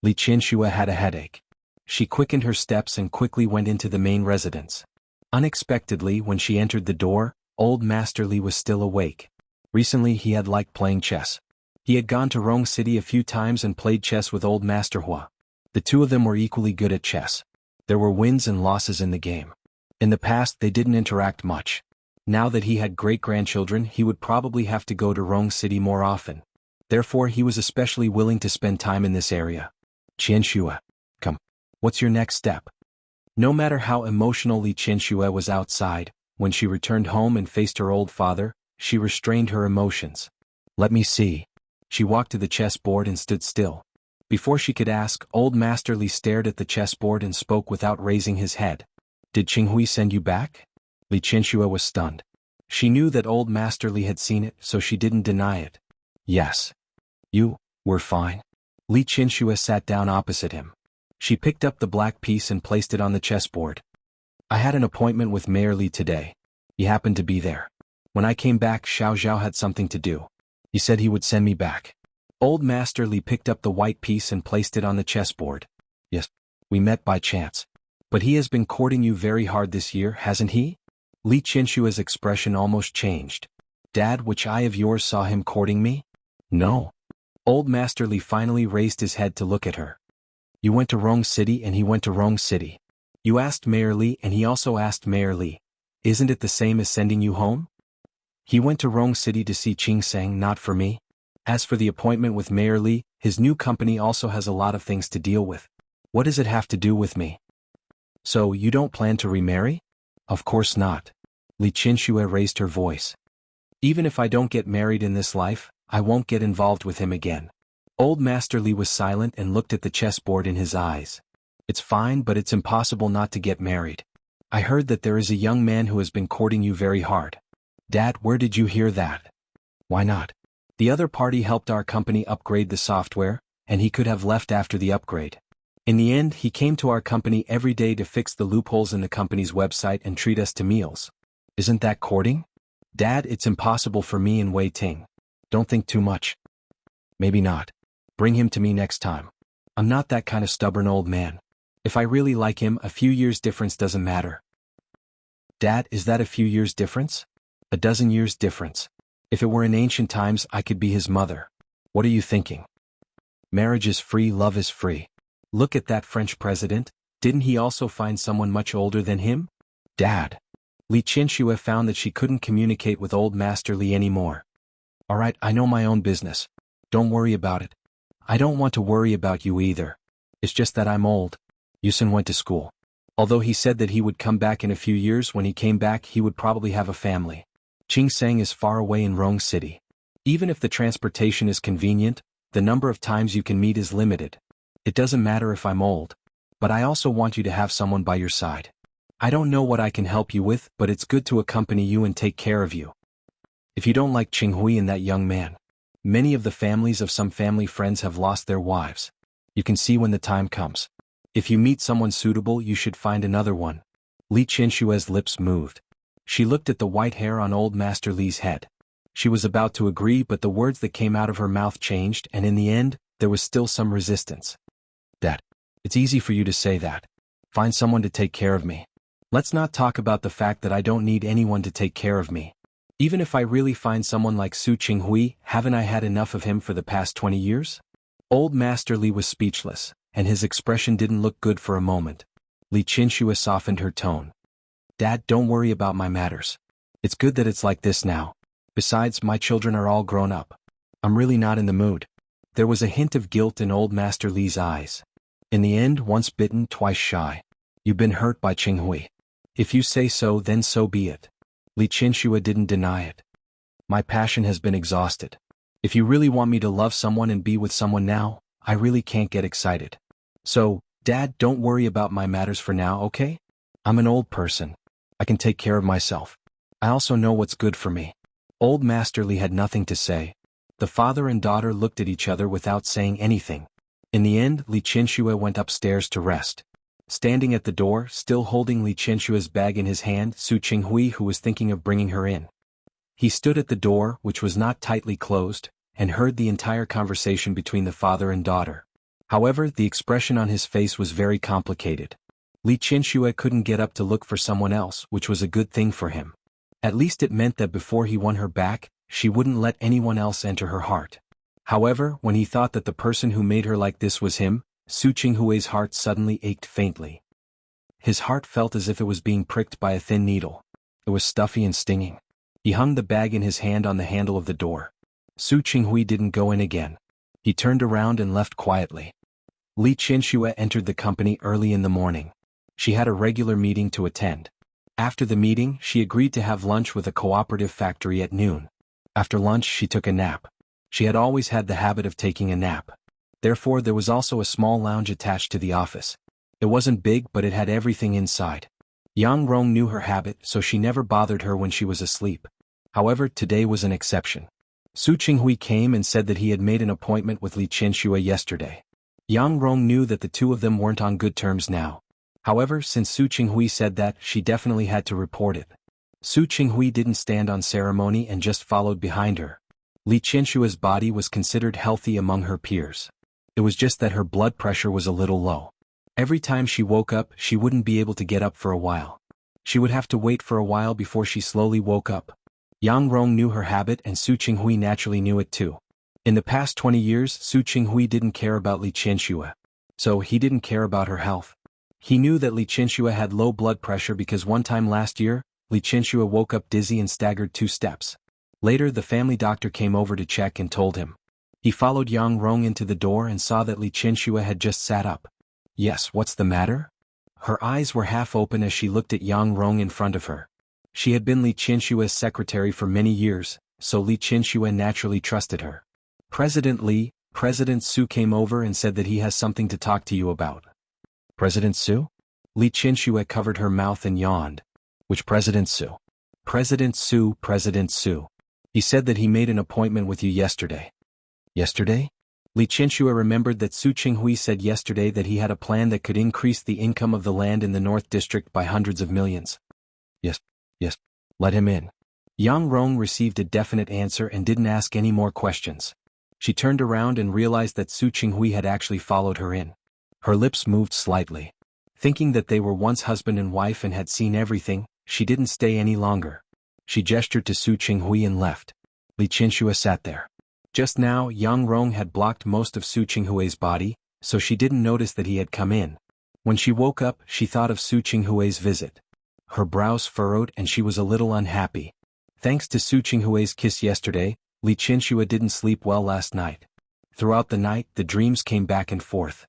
Li Qianxue had a headache. She quickened her steps and quickly went into the main residence. Unexpectedly, when she entered the door, old Master Li was still awake. Recently he had liked playing chess. He had gone to Rong City a few times and played chess with old Master Hua. The two of them were equally good at chess. There were wins and losses in the game. In the past they didn't interact much. Now that he had great-grandchildren, he would probably have to go to Rong City more often. Therefore he was especially willing to spend time in this area. Qianxue, come. What's your next step? No matter how emotional Li Qianxue was outside, when she returned home and faced her old father, she restrained her emotions. Let me see. She walked to the chessboard and stood still. Before she could ask, old Master Li stared at the chessboard and spoke without raising his head. Did Qinghui send you back? Li Qianxue was stunned. She knew that old Master Li had seen it, so she didn't deny it. Yes. We're fine. Li Qianxue sat down opposite him. She picked up the black piece and placed it on the chessboard. I had an appointment with Mayor Li today. He happened to be there. When I came back, Xiao Zhao had something to do. He said he would send me back. Old Master Li picked up the white piece and placed it on the chessboard. Yes, we met by chance. But he has been courting you very hard this year, hasn't he? Li Qianxue's expression almost changed. Dad, which eye of yours saw him courting me? No. Old Master Li finally raised his head to look at her. You went to Rong City and he went to Rong City. You asked Mayor Li and he also asked Mayor Li. Isn't it the same as sending you home? He went to Rong City to see Qing Sang, not for me. As for the appointment with Mayor Li, his new company also has a lot of things to deal with. What does it have to do with me? So, you don't plan to remarry? Of course not. Li Qianxue raised her voice. Even if I don't get married in this life, I won't get involved with him again. Old Master Li was silent and looked at the chessboard in his eyes. It's fine, but it's impossible not to get married. I heard that there is a young man who has been courting you very hard. Dad, where did you hear that? Why not? The other party helped our company upgrade the software, and he could have left after the upgrade. In the end, he came to our company every day to fix the loopholes in the company's website and treat us to meals. Isn't that courting? Dad, it's impossible for me and Wei Ting. Don't think too much. Maybe not. Bring him to me next time. I'm not that kind of stubborn old man. If I really like him, a few years difference doesn't matter. Dad, is that a few years difference? A dozen years difference. If it were in ancient times, I could be his mother. What are you thinking? Marriage is free, love is free. Look at that French president. Didn't he also find someone much older than him? Dad. Li Qianxue found that she couldn't communicate with old Master Li anymore. All right, I know my own business. Don't worry about it. I don't want to worry about you either. It's just that I'm old. Yusen went to school. Although he said that he would come back in a few years, when he came back he would probably have a family. Qing Sang is far away in Rong City. Even if the transportation is convenient, the number of times you can meet is limited. It doesn't matter if I'm old. But I also want you to have someone by your side. I don't know what I can help you with, but it's good to accompany you and take care of you. If you don't like Qinghui and that young man, many of the families of some family friends have lost their wives. You can see when the time comes. If you meet someone suitable, you should find another one. Li Qianxue's lips moved. She looked at the white hair on old Master Li's head. She was about to agree, but the words that came out of her mouth changed, and in the end, there was still some resistance. Dad, it's easy for you to say that. Find someone to take care of me. Let's not talk about the fact that I don't need anyone to take care of me. Even if I really find someone like Su Qinghui, haven't I had enough of him for the past 20 years? Old Master Li was speechless, and his expression didn't look good for a moment. Li Qianxue softened her tone. Dad, don't worry about my matters. It's good that it's like this now. Besides, my children are all grown up. I'm really not in the mood. There was a hint of guilt in old Master Li's eyes. In the end, once bitten, twice shy. You've been hurt by Qinghui. If you say so, then so be it. Li Qianxue didn't deny it. My passion has been exhausted. If you really want me to love someone and be with someone now, I really can't get excited. So, Dad, don't worry about my matters for now, okay? I'm an old person. I can take care of myself. I also know what's good for me. Old Masterly had nothing to say. The father and daughter looked at each other without saying anything. In the end, Li Qianxue went upstairs to rest. Standing at the door, still holding Li Qianxue's bag in his hand, Su Qinghui, who was thinking of bringing her in. He stood at the door, which was not tightly closed, and heard the entire conversation between the father and daughter. However, the expression on his face was very complicated. Li Qianxue couldn't get up to look for someone else, which was a good thing for him. At least it meant that before he won her back, she wouldn't let anyone else enter her heart. However, when he thought that the person who made her like this was him, Su Qinghui's heart suddenly ached faintly. His heart felt as if it was being pricked by a thin needle. It was stuffy and stinging. He hung the bag in his hand on the handle of the door. Su Qinghui didn't go in again. He turned around and left quietly. Li Qianxue entered the company early in the morning. She had a regular meeting to attend. After the meeting, she agreed to have lunch with a cooperative factory at noon. After lunch, she took a nap. She had always had the habit of taking a nap. Therefore, there was also a small lounge attached to the office. It wasn't big, but it had everything inside. Yang Rong knew her habit, so she never bothered her when she was asleep. However, today was an exception. Su Qinghui came and said that he had made an appointment with Li Qianxue yesterday. Yang Rong knew that the two of them weren't on good terms now. However, since Su Qinghui said that, she definitely had to report it. Su Qinghui didn't stand on ceremony and just followed behind her. Li Qianxue's body was considered healthy among her peers. It was just that her blood pressure was a little low. Every time she woke up, she wouldn't be able to get up for a while. She would have to wait for a while before she slowly woke up. Yang Rong knew her habit and Su Qinghui naturally knew it too. In the past 20 years, Su Qinghui didn't care about Li Qianxue. So he didn't care about her health. He knew that Li Qianxue had low blood pressure because one time last year, Li Qianxue woke up dizzy and staggered 2 steps. Later, the family doctor came over to check and told him. He followed Yang Rong into the door and saw that Li Qianxue had just sat up. Yes, what's the matter? Her eyes were half open as she looked at Yang Rong in front of her. She had been Li Qianxue's secretary for many years, so Li Qianxue naturally trusted her. President Su came over and said that he has something to talk to you about. President Su? Li Qianxue covered her mouth and yawned. Which President Su? President Su. He said that he made an appointment with you yesterday. Yesterday? Li Qianxue remembered that Su Qinghui said yesterday that he had a plan that could increase the income of the land in the North District by hundreds of millions. Yes. Let him in. Yang Rong received a definite answer and didn't ask any more questions. She turned around and realized that Su Qinghui had actually followed her in. Her lips moved slightly. Thinking that they were once husband and wife and had seen everything, she didn't stay any longer. She gestured to Su Qinghui and left. Li Qianxue sat there. Just now, Yang Rong had blocked most of Su Qinghui's body, so she didn't notice that he had come in. When she woke up, she thought of Su Qinghui's visit. Her brows furrowed and she was a little unhappy. Thanks to Su Qinghui's kiss yesterday, Li Qianxue didn't sleep well last night. Throughout the night, the dreams came back and forth.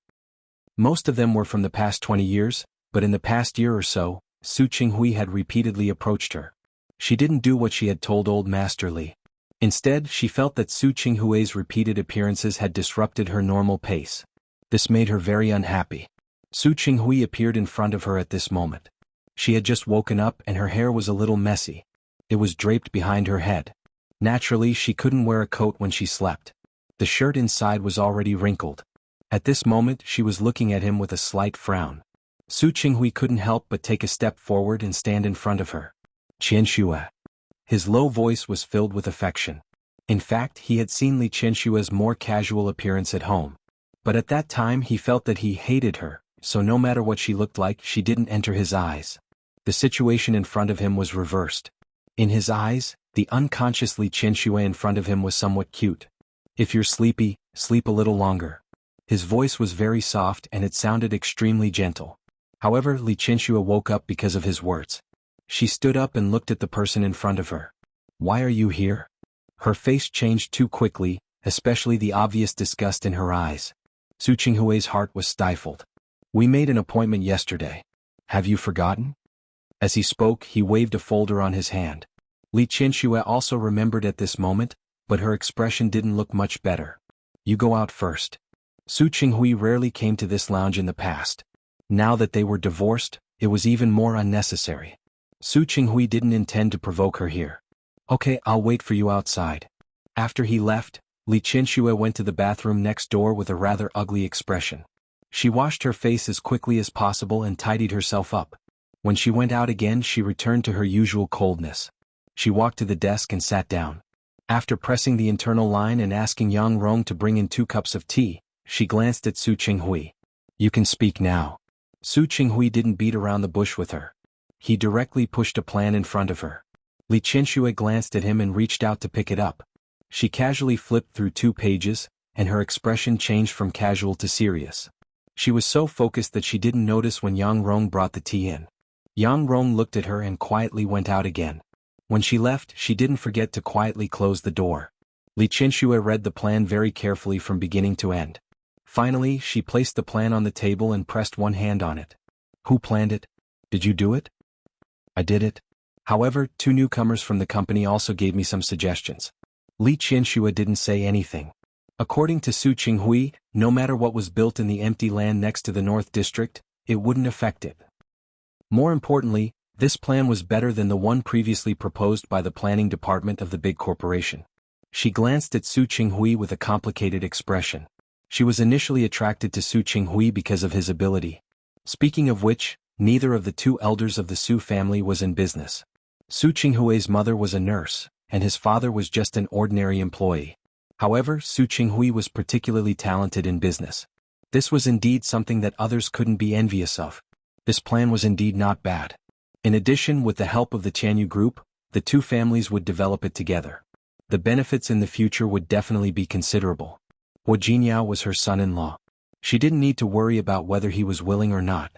Most of them were from the past 20 years, but in the past year or so, Su Qinghui had repeatedly approached her. She didn't do what she had told old Master Li. Instead, she felt that Su Qinghui's repeated appearances had disrupted her normal pace. This made her very unhappy. Su Qinghui appeared in front of her at this moment. She had just woken up and her hair was a little messy. It was draped behind her head. Naturally, she couldn't wear a coat when she slept. The shirt inside was already wrinkled. At this moment, she was looking at him with a slight frown. Su Qinghui couldn't help but take a step forward and stand in front of her. Qianxue. His low voice was filled with affection. In fact, he had seen Li Qianxue's more casual appearance at home. But at that time he felt that he hated her, so no matter what she looked like, she didn't enter his eyes. The situation in front of him was reversed. In his eyes, the unconscious Li Qianxue in front of him was somewhat cute. If you're sleepy, sleep a little longer. His voice was very soft and it sounded extremely gentle. However, Li Qianxue woke up because of his words. She stood up and looked at the person in front of her. Why are you here? Her face changed too quickly, especially the obvious disgust in her eyes. Su Qinghui's heart was stifled. We made an appointment yesterday. Have you forgotten? As he spoke, he waved a folder on his hand. Li Qianxue also remembered at this moment, but her expression didn't look much better. You go out first. Su Qinghui rarely came to this lounge in the past. Now that they were divorced, it was even more unnecessary. Su Qinghui didn't intend to provoke her here. Okay, I'll wait for you outside. After he left, Li Qianxue went to the bathroom next door with a rather ugly expression. She washed her face as quickly as possible and tidied herself up. When she went out again, she returned to her usual coldness. She walked to the desk and sat down. After pressing the internal line and asking Yang Rong to bring in 2 cups of tea, she glanced at Su Qinghui. You can speak now. Su Qinghui didn't beat around the bush with her. He directly pushed a plan in front of her. Li Qianxue glanced at him and reached out to pick it up. She casually flipped through 2 pages, and her expression changed from casual to serious. She was so focused that she didn't notice when Yang Rong brought the tea in. Yang Rong looked at her and quietly went out again. When she left, she didn't forget to quietly close the door. Li Qianxue read the plan very carefully from beginning to end. Finally, she placed the plan on the table and pressed one hand on it. Who planned it? Did you do it? I did it. However, 2 newcomers from the company also gave me some suggestions. Li Qianxue didn't say anything. According to Su Qinghui, no matter what was built in the empty land next to the North District, it wouldn't affect it. More importantly, this plan was better than the one previously proposed by the planning department of the big corporation. She glanced at Su Qinghui with a complicated expression. She was initially attracted to Su Qinghui because of his ability. Speaking of which, neither of the 2 elders of the Su family was in business. Su Qinghui's mother was a nurse, and his father was just an ordinary employee. However, Su Qinghui was particularly talented in business. This was indeed something that others couldn't be envious of. This plan was indeed not bad. In addition, with the help of the Tianyu group, the 2 families would develop it together. The benefits in the future would definitely be considerable. Wu Jinyao was her son-in-law. She didn't need to worry about whether he was willing or not.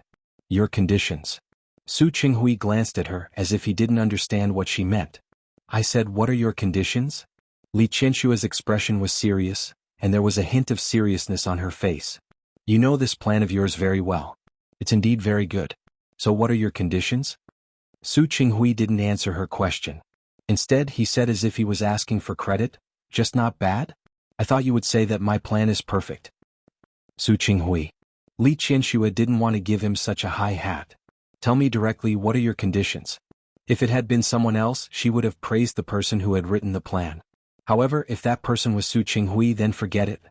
Your conditions. Su Qinghui glanced at her as if he didn't understand what she meant. I said, what are your conditions? Li Qianshua's expression was serious, and there was a hint of seriousness on her face. You know this plan of yours very well. It's indeed very good. So what are your conditions? Su Qinghui didn't answer her question. Instead, he said as if he was asking for credit, just not bad? I thought you would say that my plan is perfect. Su Qinghui. Li Qianxue didn't want to give him such a high hat. Tell me directly, what are your conditions? If it had been someone else, she would have praised the person who had written the plan. However, if that person was Su Qinghui, then forget it.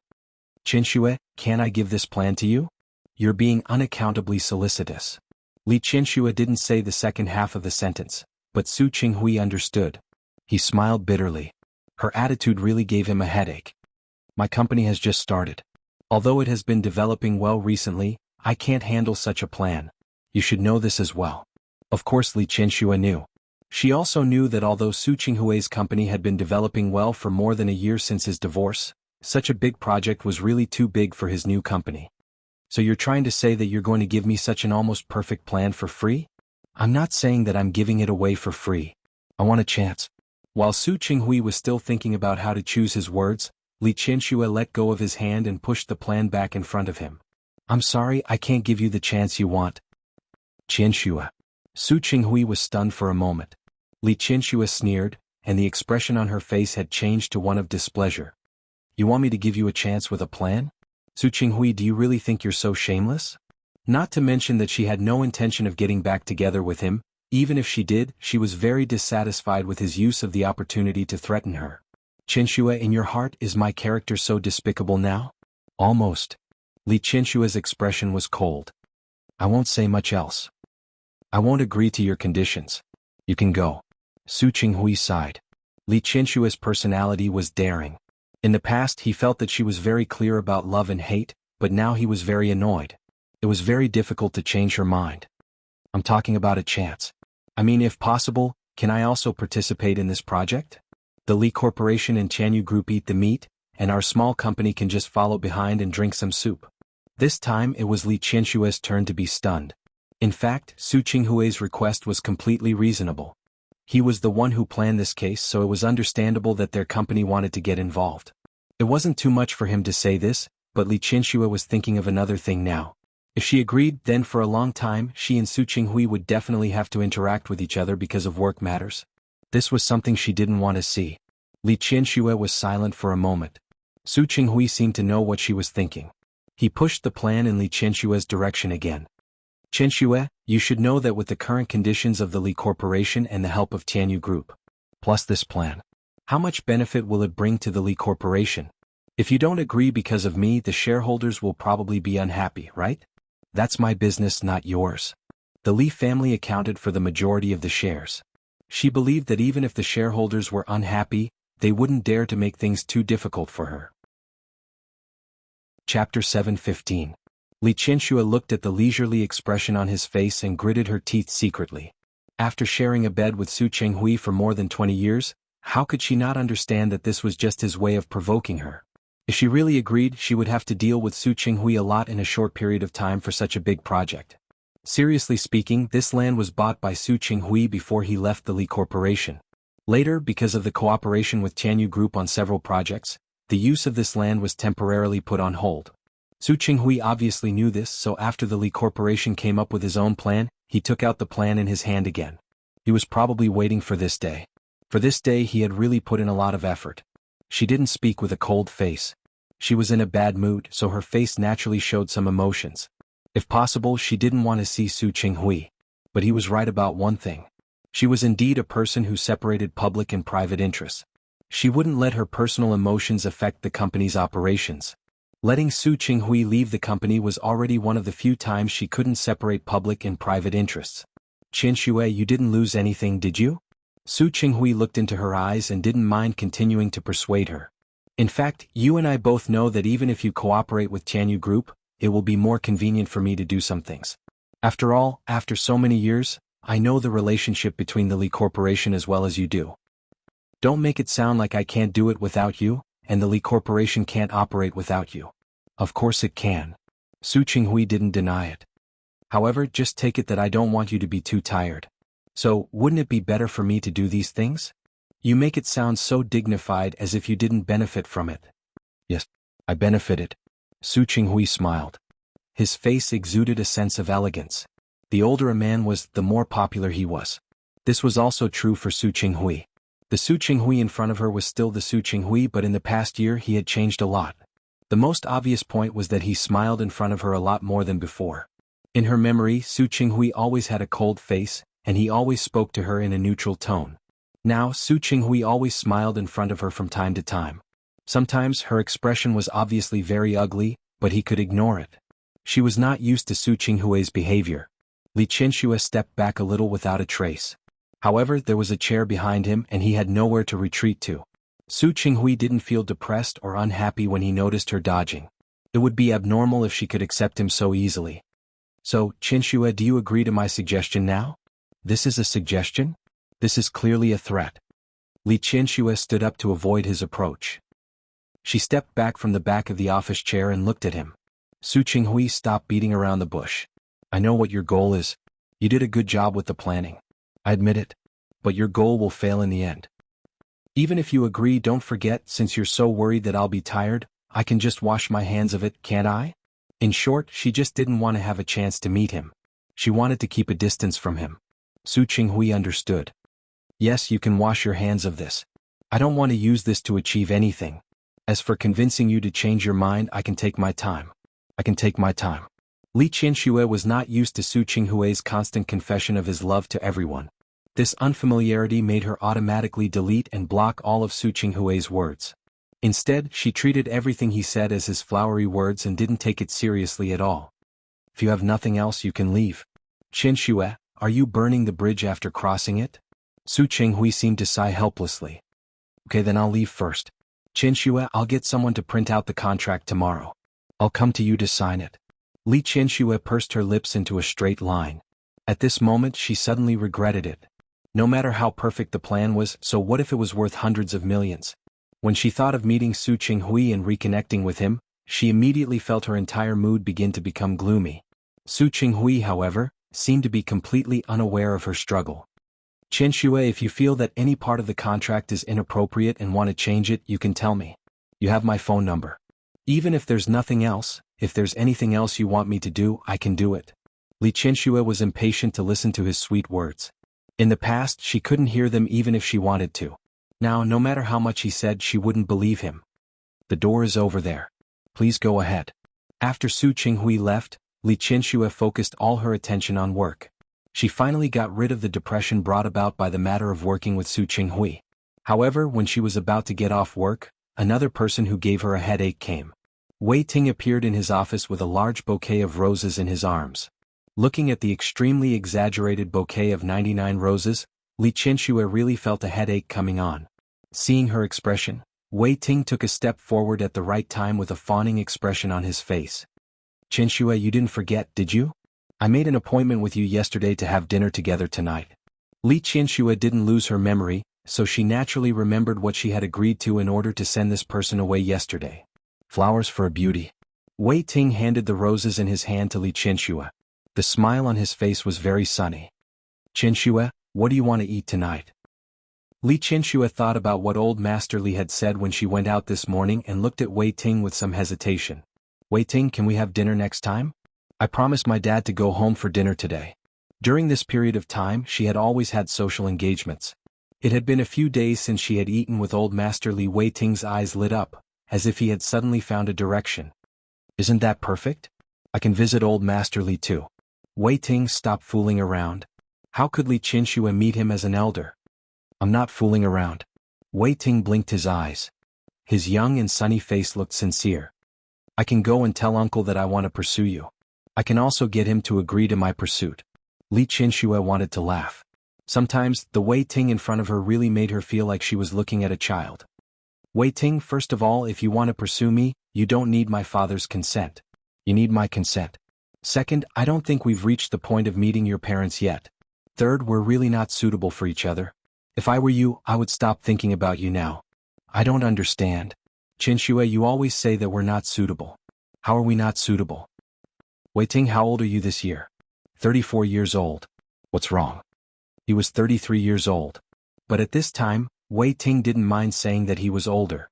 Qianxue, can I give this plan to you? You're being unaccountably solicitous. Li Qianxue didn't say the second half of the sentence, but Su Qinghui understood. He smiled bitterly. Her attitude really gave him a headache. My company has just started. Although it has been developing well recently, I can't handle such a plan. You should know this as well. Of course, Li Qianxue knew. She also knew that although Su Qinghui's company had been developing well for more than a year since his divorce, such a big project was really too big for his new company. So you're trying to say that you're going to give me such an almost perfect plan for free? I'm not saying that I'm giving it away for free. I want a chance. While Su Qinghui was still thinking about how to choose his words, Li Qianxue let go of his hand and pushed the plan back in front of him. I'm sorry, I can't give you the chance you want. Qianxue. Su Qinghui was stunned for a moment. Li Qianxue sneered, and the expression on her face had changed to one of displeasure. You want me to give you a chance with a plan? Su Qinghui, do you really think you're so shameless? Not to mention that she had no intention of getting back together with him. Even if she did, she was very dissatisfied with his use of the opportunity to threaten her. Qianxue, in your heart, is my character so despicable now? Almost. Li Qianshue's expression was cold. I won't say much else. I won't agree to your conditions. You can go. Su Qinghui sighed. Li Qianshue's personality was daring. In the past, he felt that she was very clear about love and hate, but now he was very annoyed. It was very difficult to change her mind. I'm talking about a chance. I mean, if possible, can I also participate in this project? The Li Corporation and Tianyu Group eat the meat, and our small company can just follow behind and drink some soup. This time it was Li Qianshue's turn to be stunned. In fact, Su Qinghui's request was completely reasonable. He was the one who planned this case, so it was understandable that their company wanted to get involved. It wasn't too much for him to say this, but Li Qianxue was thinking of another thing now. If she agreed, then for a long time she and Su Qinghui would definitely have to interact with each other because of work matters. This was something she didn't want to see. Li Qianxue was silent for a moment. Su Qinghui seemed to know what she was thinking. He pushed the plan in Li Qianshue's direction again. Qianxue, you should know that with the current conditions of the Li Corporation and the help of Tianyu Group, plus this plan, how much benefit will it bring to the Li Corporation? If you don't agree because of me, the shareholders will probably be unhappy, right? That's my business, not yours. The Li family accounted for the majority of the shares. She believed that even if the shareholders were unhappy, they wouldn't dare to make things too difficult for her. Chapter 7:15. Li Qianxue looked at the leisurely expression on his face and gritted her teeth secretly. After sharing a bed with Su Chenghui for more than 20 years, how could she not understand that this was just his way of provoking her? If she really agreed, she would have to deal with Su Chenghui a lot in a short period of time for such a big project. Seriously speaking, this land was bought by Su Chenghui before he left the Li Corporation. Later, because of the cooperation with Tianyu Group on several projects, the use of this land was temporarily put on hold. Su Chenghui obviously knew this, so after the Li Corporation came up with his own plan, he took out the plan in his hand again. He was probably waiting for this day. For this day he had really put in a lot of effort. She didn't speak with a cold face. She was in a bad mood, so her face naturally showed some emotions. If possible, she didn't want to see Su Chenghui. But he was right about one thing. She was indeed a person who separated public and private interests. She wouldn't let her personal emotions affect the company's operations. Letting Su Chenghui leave the company was already one of the few times she couldn't separate public and private interests. Qianxue, you didn't lose anything, did you? Su Chenghui looked into her eyes and didn't mind continuing to persuade her. In fact, you and I both know that even if you cooperate with Tianyu Group, it will be more convenient for me to do some things. After all, after so many years, I know the relationship between the Li Corporation as well as you do. Don't make it sound like I can't do it without you, and the Li Corporation can't operate without you. Of course it can. Su Chenghui didn't deny it. However, just take it that I don't want you to be too tired. So, wouldn't it be better for me to do these things? You make it sound so dignified as if you didn't benefit from it. Yes, I benefited. Su Chenghui smiled. His face exuded a sense of elegance. The older a man was, the more popular he was. This was also true for Su Chenghui. The Su Chenghui in front of her was still the Su Chenghui, but in the past year he had changed a lot. The most obvious point was that he smiled in front of her a lot more than before. In her memory, Su Chenghui always had a cold face, and he always spoke to her in a neutral tone. Now, Su Chenghui always smiled in front of her from time to time. Sometimes her expression was obviously very ugly, but he could ignore it. She was not used to Su Chenghui's behavior. Li Qianxue stepped back a little without a trace. However, there was a chair behind him and he had nowhere to retreat to. Su Chenghui didn't feel depressed or unhappy when he noticed her dodging. It would be abnormal if she could accept him so easily. So, Qianxue, do you agree to my suggestion now? This is a suggestion? This is clearly a threat. Li Qianxue stood up to avoid his approach. She stepped back from the back of the office chair and looked at him. Su Chenghui, stop beating around the bush. I know what your goal is. You did a good job with the planning. I admit it. But your goal will fail in the end. Even if you agree, don't forget, since you're so worried that I'll be tired, I can just wash my hands of it, can't I? In short, she just didn't want to have a chance to meet him. She wanted to keep a distance from him. Su Chenghui understood. Yes, you can wash your hands of this. I don't want to use this to achieve anything. As for convincing you to change your mind, I can take my time. I can take my time. Li Qianxue was not used to Su Chenghui's constant confession of his love to everyone. This unfamiliarity made her automatically delete and block all of Su Chenghui's words. Instead, she treated everything he said as his flowery words and didn't take it seriously at all. If you have nothing else, you can leave. Qianxue, are you burning the bridge after crossing it? Su Chenghui seemed to sigh helplessly. Okay, then I'll leave first. Qianxue, I'll get someone to print out the contract tomorrow. I'll come to you to sign it. Li Qianxue pursed her lips into a straight line. At this moment she suddenly regretted it. No matter how perfect the plan was, so what if it was worth hundreds of millions? When she thought of meeting Su Chenghui and reconnecting with him, she immediately felt her entire mood begin to become gloomy. Su Chenghui, however, seemed to be completely unaware of her struggle. Qianxue, if you feel that any part of the contract is inappropriate and want to change it, you can tell me. You have my phone number. Even if there's nothing else, if there's anything else you want me to do, I can do it. Li Qianxue was impatient to listen to his sweet words. In the past, she couldn't hear them even if she wanted to. Now, no matter how much he said, she wouldn't believe him. The door is over there. Please go ahead. After Su Qinghui left, Li Qianxue focused all her attention on work. She finally got rid of the depression brought about by the matter of working with Su Qinghui. However, when she was about to get off work, another person who gave her a headache came. Wei Ting appeared in his office with a large bouquet of roses in his arms. Looking at the extremely exaggerated bouquet of 99 roses, Li Qianxue really felt a headache coming on. Seeing her expression, Wei Ting took a step forward at the right time with a fawning expression on his face. "Qianxue, you didn't forget, did you? I made an appointment with you yesterday to have dinner together tonight." Li Qianxue didn't lose her memory, so she naturally remembered what she had agreed to in order to send this person away yesterday. "Flowers for a beauty." Wei Ting handed the roses in his hand to Li Qianxue. The smile on his face was very sunny. "Qianxue, what do you want to eat tonight?" Li Qianxue thought about what old Master Li had said when she went out this morning and looked at Wei Ting with some hesitation. "Wei Ting, can we have dinner next time? I promised my dad to go home for dinner today." During this period of time, she had always had social engagements. It had been a few days since she had eaten with old Master Li. Wei Ting's eyes lit up, as if he had suddenly found a direction. "Isn't that perfect? I can visit old Master Li too." Wei Ting stopped fooling around. How could Li Qianxue meet him as an elder? "I'm not fooling around." Wei Ting blinked his eyes. His young and sunny face looked sincere. "I can go and tell uncle that I want to pursue you. I can also get him to agree to my pursuit." Li Qianxue wanted to laugh. Sometimes, the Wei Ting in front of her really made her feel like she was looking at a child. "Wei Ting, first of all, if you want to pursue me, you don't need my father's consent. You need my consent. Second, I don't think we've reached the point of meeting your parents yet. Third, we're really not suitable for each other. If I were you, I would stop thinking about you now." "I don't understand. Qianxue, you always say that we're not suitable. How are we not suitable?" "Wei Ting, how old are you this year?" 34 years old. "What's wrong?" He was 33 years old. But at this time, Wei Ting didn't mind saying that he was older.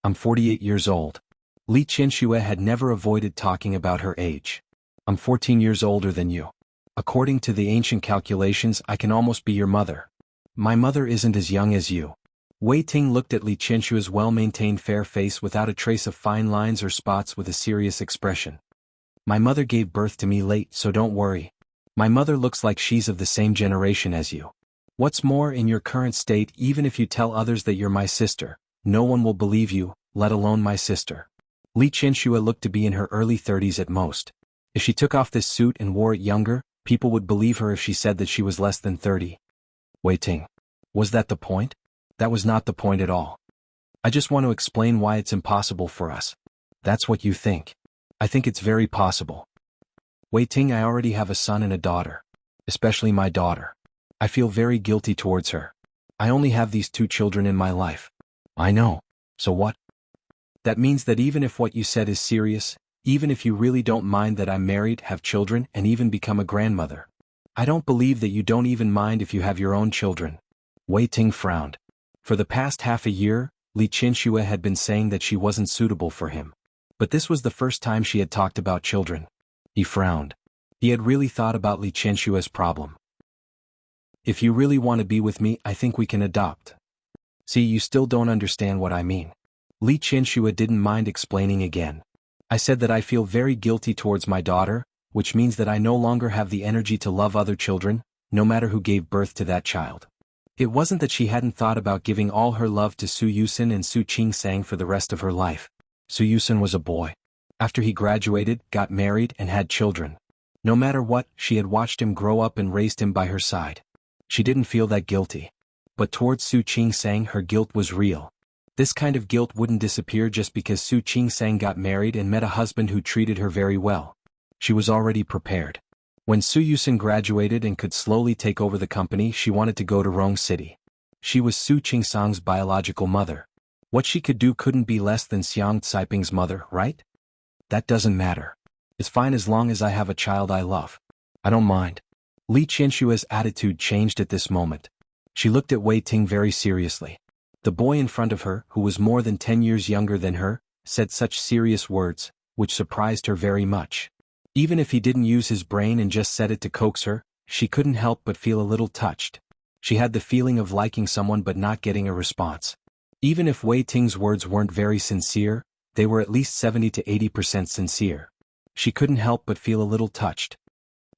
"I'm 48 years old." Li Qianxue had never avoided talking about her age. "I'm 14 years older than you. According to the ancient calculations, I can almost be your mother. My mother isn't as young as you." Wei Ting looked at Li Qianxue's well-maintained fair face without a trace of fine lines or spots with a serious expression. "My mother gave birth to me late, so don't worry. My mother looks like she's of the same generation as you. What's more, in your current state, even if you tell others that you're my sister, no one will believe you, let alone my sister." Li Qianxue looked to be in her early 30s at most. If she took off this suit and wore it younger, people would believe her if she said that she was less than 30. "Wei Ting. Was that the point?" "That was not the point at all. I just want to explain why it's impossible for us." "That's what you think." "I think it's very possible." "Wei Ting, I already have a son and a daughter. Especially my daughter. I feel very guilty towards her. I only have these 2 children in my life." "I know. So what?" "That means that even if what you said is serious, even if you really don't mind that I'm married, have children, and even become a grandmother, I don't believe that you don't even mind if you have your own children." Wei Ting frowned. For the past half a year, Li Qianxue had been saying that she wasn't suitable for him. But this was the first time she had talked about children. He frowned. He had really thought about Li Qianxue's problem. "If you really want to be with me, I think we can adopt." "See, you still don't understand what I mean." Li Qianxue didn't mind explaining again. "I said that I feel very guilty towards my daughter, which means that I no longer have the energy to love other children, no matter who gave birth to that child." It wasn't that she hadn't thought about giving all her love to Su Yusen and Su Qingsang for the rest of her life. Su Yusen was a boy. After he graduated, got married, and had children. No matter what, she had watched him grow up and raised him by her side. She didn't feel that guilty. But towards Su Qingsang, her guilt was real. This kind of guilt wouldn't disappear just because Su Qingsang got married and met a husband who treated her very well. She was already prepared. When Su Yusen graduated and could slowly take over the company, she wanted to go to Rong City. She was Su Qingsang's biological mother. What she could do couldn't be less than Xiang Caiping's mother, right? "That doesn't matter. It's fine as long as I have a child I love. I don't mind." Li Qianxue's attitude changed at this moment. She looked at Wei Ting very seriously. The boy in front of her, who was more than 10 years younger than her, said such serious words, which surprised her very much. Even if he didn't use his brain and just said it to coax her, she couldn't help but feel a little touched. She had the feeling of liking someone but not getting a response. Even if Wei Ting's words weren't very sincere, they were at least 70 to 80% sincere. She couldn't help but feel a little touched.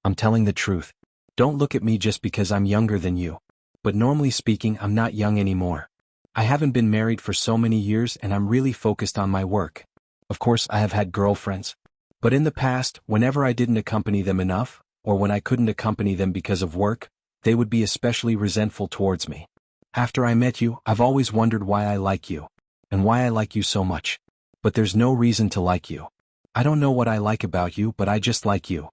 I'm telling the truth. Don't look at me just because I'm younger than you. But normally speaking, I'm not young anymore. I haven't been married for so many years and I'm really focused on my work. Of course, I have had girlfriends. But in the past, whenever I didn't accompany them enough, or when I couldn't accompany them because of work, they would be especially resentful towards me. After I met you, I've always wondered why I like you. And why I like you so much. But there's no reason to like you. I don't know what I like about you, but I just like you.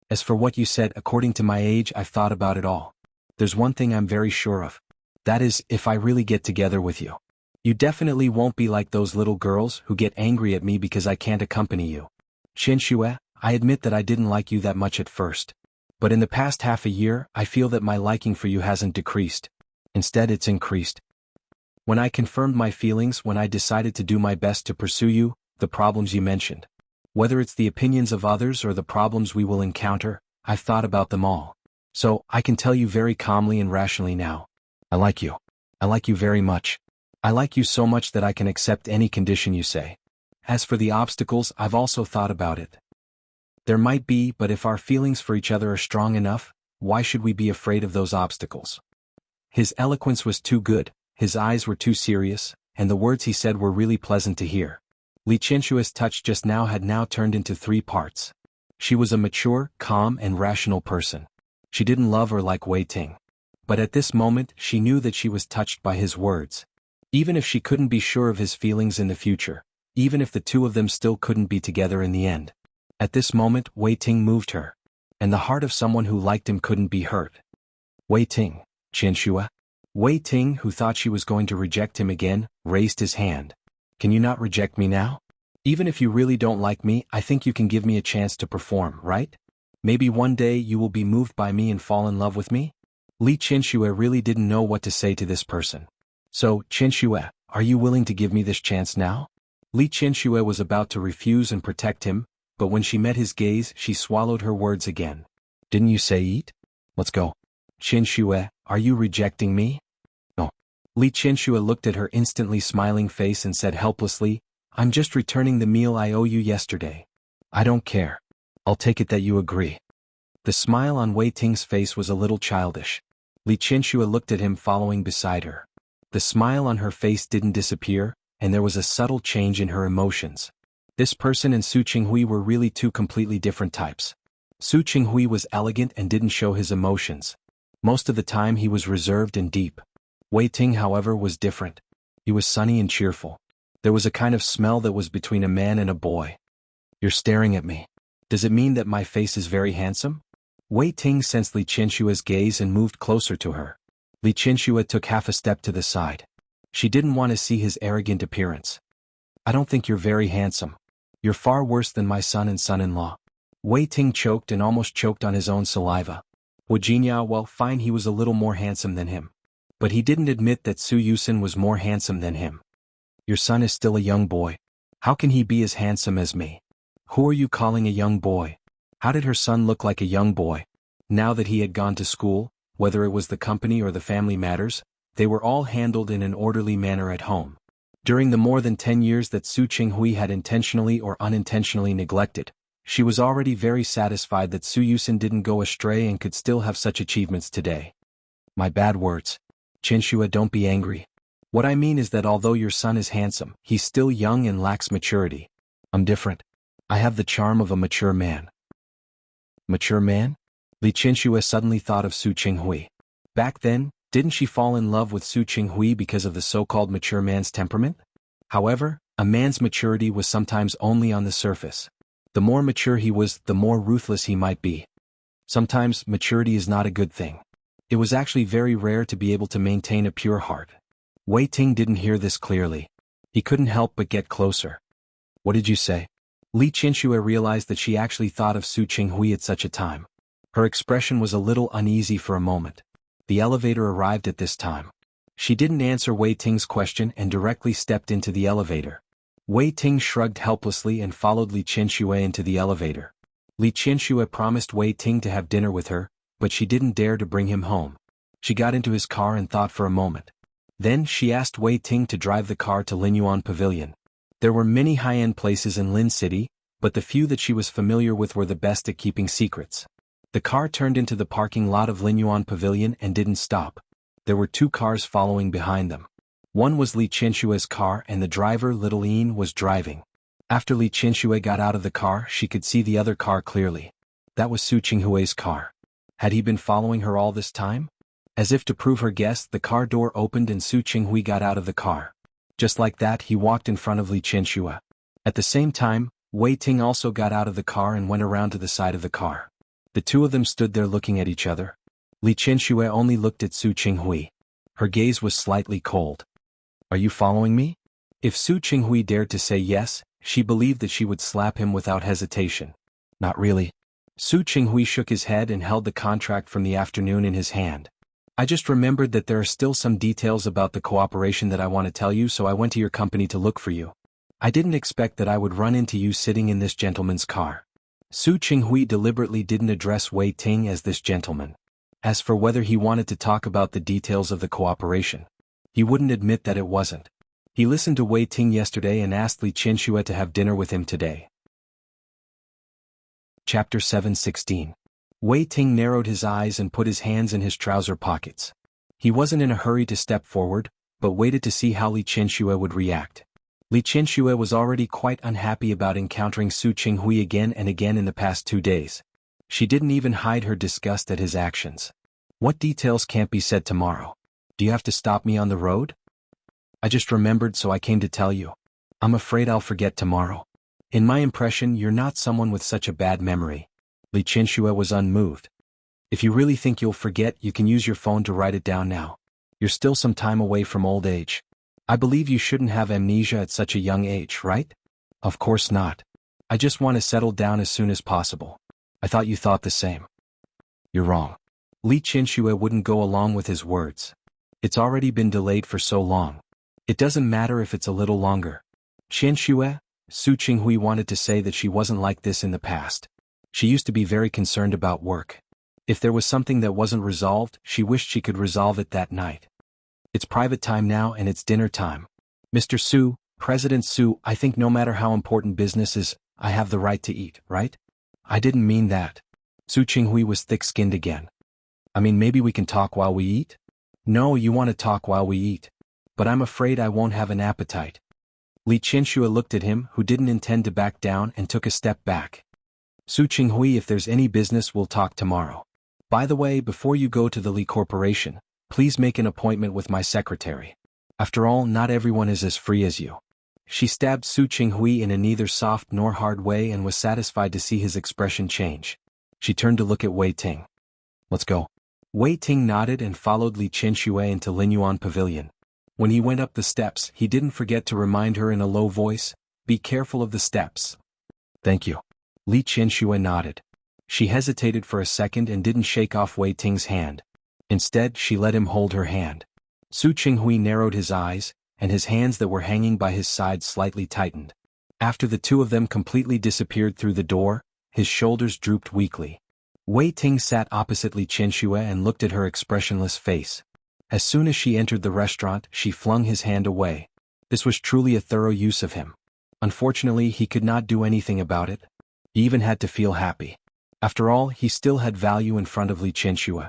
As for what you said, according to my age, I've thought about it all. There's one thing I'm very sure of. That is, if I really get together with you. You definitely won't be like those little girls who get angry at me because I can't accompany you. Qianxue, I admit that I didn't like you that much at first. But in the past half a year, I feel that my liking for you hasn't decreased. Instead, it's increased. When I confirmed my feelings, when I decided to do my best to pursue you, the problems you mentioned. Whether it's the opinions of others or the problems we will encounter, I've thought about them all. So, I can tell you very calmly and rationally now. I like you. I like you very much. I like you so much that I can accept any condition you say. As for the obstacles, I've also thought about it. There might be, but if our feelings for each other are strong enough, why should we be afraid of those obstacles? His eloquence was too good, his eyes were too serious, and the words he said were really pleasant to hear. Li Qianshui's touch just now had now turned into 3 parts. She was a mature, calm and rational person. She didn't love or like Wei Ting. But at this moment she knew that she was touched by his words. Even if she couldn't be sure of his feelings in the future, even if the two of them still couldn't be together in the end. At this moment Wei Ting moved her. And the heart of someone who liked him couldn't be hurt. Wei Ting, Qianxue. Wei Ting, who thought she was going to reject him again, raised his hand. Can you not reject me now? Even if you really don't like me, I think you can give me a chance to perform, right? Maybe one day you will be moved by me and fall in love with me? Li Qianxue really didn't know what to say to this person. So, Qianxue, are you willing to give me this chance now? Li Qianxue was about to refuse and protect him, but when she met his gaze, she swallowed her words again. Didn't you say eat? Let's go. Qianxue, are you rejecting me? No. Li Qianxue looked at her instantly smiling face and said helplessly, I'm just returning the meal I owe you yesterday. I don't care. I'll take it that you agree. The smile on Wei Ting's face was a little childish. Li Qianxue looked at him following beside her. The smile on her face didn't disappear, and there was a subtle change in her emotions. This person and Su Qinghui were really 2 completely different types. Su Qinghui was elegant and didn't show his emotions. Most of the time he was reserved and deep. Wei Ting, however, was different. He was sunny and cheerful. There was a kind of smell that was between a man and a boy. You're staring at me. Does it mean that my face is very handsome? Wei Ting sensed Li Qianshue's gaze and moved closer to her. Li Qianxue took half a step to the side. She didn't want to see his arrogant appearance. I don't think you're very handsome. You're far worse than my son and son-in-law. Wei Ting choked and almost choked on his own saliva. Wu Jinyao, well, fine, he was a little more handsome than him. But he didn't admit that Su Yusin was more handsome than him. Your son is still a young boy. How can he be as handsome as me? Who are you calling a young boy? How did her son look like a young boy? Now that he had gone to school, whether it was the company or the family matters, they were all handled in an orderly manner at home. During the more than 10 years that Su Qinghui had intentionally or unintentionally neglected, she was already very satisfied that Su Yusin didn't go astray and could still have such achievements today. My bad words. Qianxue, don't be angry. What I mean is that although your son is handsome, he's still young and lacks maturity. I'm different. I have the charm of a mature man. Mature man? Li Qianxue suddenly thought of Su Qinghui. Back then, didn't she fall in love with Su Qinghui because of the so-called mature man's temperament? However, a man's maturity was sometimes only on the surface. The more mature he was, the more ruthless he might be. Sometimes, maturity is not a good thing. It was actually very rare to be able to maintain a pure heart. Wei Ting didn't hear this clearly. He couldn't help but get closer. What did you say? Li Qianxue realized that she actually thought of Su Qinghui at such a time. Her expression was a little uneasy for a moment. The elevator arrived at this time. She didn't answer Wei Ting's question and directly stepped into the elevator. Wei Ting shrugged helplessly and followed Li Qianxue into the elevator. Li Qianxue promised Wei Ting to have dinner with her, but she didn't dare to bring him home. She got into his car and thought for a moment. Then she asked Wei Ting to drive the car to Linyuan Pavilion. There were many high-end places in Lin City, but the few that she was familiar with were the best at keeping secrets. The car turned into the parking lot of Linyuan Pavilion and didn't stop. There were 2 cars following behind them. One was Li Qinshue's car and the driver, Little Yin, was driving. After Li Qinshui got out of the car, she could see the other car clearly. That was Su Qinghui's car. Had he been following her all this time? As if to prove her guess, the car door opened and Su Qinghui got out of the car. Just like that, he walked in front of Li Qinshui. At the same time, Wei Ting also got out of the car and went around to the side of the car. The 2 of them stood there looking at each other. Li Qinshui only looked at Su Qinghui. Her gaze was slightly cold. "Are you following me?" If Su Qinghui dared to say yes, she believed that she would slap him without hesitation. "Not really." Su Qinghui shook his head and held the contract from the afternoon in his hand. "I just remembered that there are still some details about the cooperation that I want to tell you, so I went to your company to look for you. I didn't expect that I would run into you sitting in this gentleman's car." Su Qinghui deliberately didn't address Wei Ting as this gentleman. As for whether he wanted to talk about the details of the cooperation, he wouldn't admit that it wasn't. He listened to Wei Ting yesterday and asked Li Qinshui to have dinner with him today. Chapter 7:16. Wei Ting narrowed his eyes and put his hands in his trouser pockets. He wasn't in a hurry to step forward, but waited to see how Li Qinshui would react. Li Qinshui was already quite unhappy about encountering Su Qinghui again and again in the past 2 days. She didn't even hide her disgust at his actions. "What details can't be said tomorrow? Do you have to stop me on the road?" "I just remembered, so I came to tell you. I'm afraid I'll forget tomorrow." "In my impression, you're not someone with such a bad memory." Li Qinshui was unmoved. "If you really think you'll forget, you can use your phone to write it down now. You're still some time away from old age. I believe you shouldn't have amnesia at such a young age, right?" "Of course not. I just want to settle down as soon as possible." "I thought you thought the same." "You're wrong." Li Qinshui wouldn't go along with his words. "It's already been delayed for so long. It doesn't matter if it's a little longer." "Qinshui," Su Qinghui wanted to say that she wasn't like this in the past. She used to be very concerned about work. If there was something that wasn't resolved, she wished she could resolve it that night. "It's private time now and it's dinner time. Mr. Su, President Su, I think no matter how important business is, I have the right to eat, right?" "I didn't mean that." Su Qinghui was thick-skinned again. "I mean, maybe we can talk while we eat?" "No, you want to talk while we eat. But I'm afraid I won't have an appetite." Li Qinshui looked at him, who didn't intend to back down, and took a step back. "Su Qinghui, if there's any business, we'll talk tomorrow. By the way, before you go to the Li Corporation, please make an appointment with my secretary. After all, not everyone is as free as you." She stabbed Su Qinghui in a neither soft nor hard way and was satisfied to see his expression change. She turned to look at Wei Ting. "Let's go." Wei Ting nodded and followed Li Qinshui into Linyuan Pavilion. When he went up the steps, he didn't forget to remind her in a low voice, "Be careful of the steps." "Thank you." Li Qinshui nodded. She hesitated for a second and didn't shake off Wei Ting's hand. Instead, she let him hold her hand. Su Qinghui narrowed his eyes, and his hands that were hanging by his side slightly tightened. After the 2 of them completely disappeared through the door, his shoulders drooped weakly. Wei Ting sat opposite Li Qinshui and looked at her expressionless face. As soon as she entered the restaurant, she flung his hand away. This was truly a thorough use of him. Unfortunately, he could not do anything about it. He even had to feel happy. After all, he still had value in front of Li Qinshui.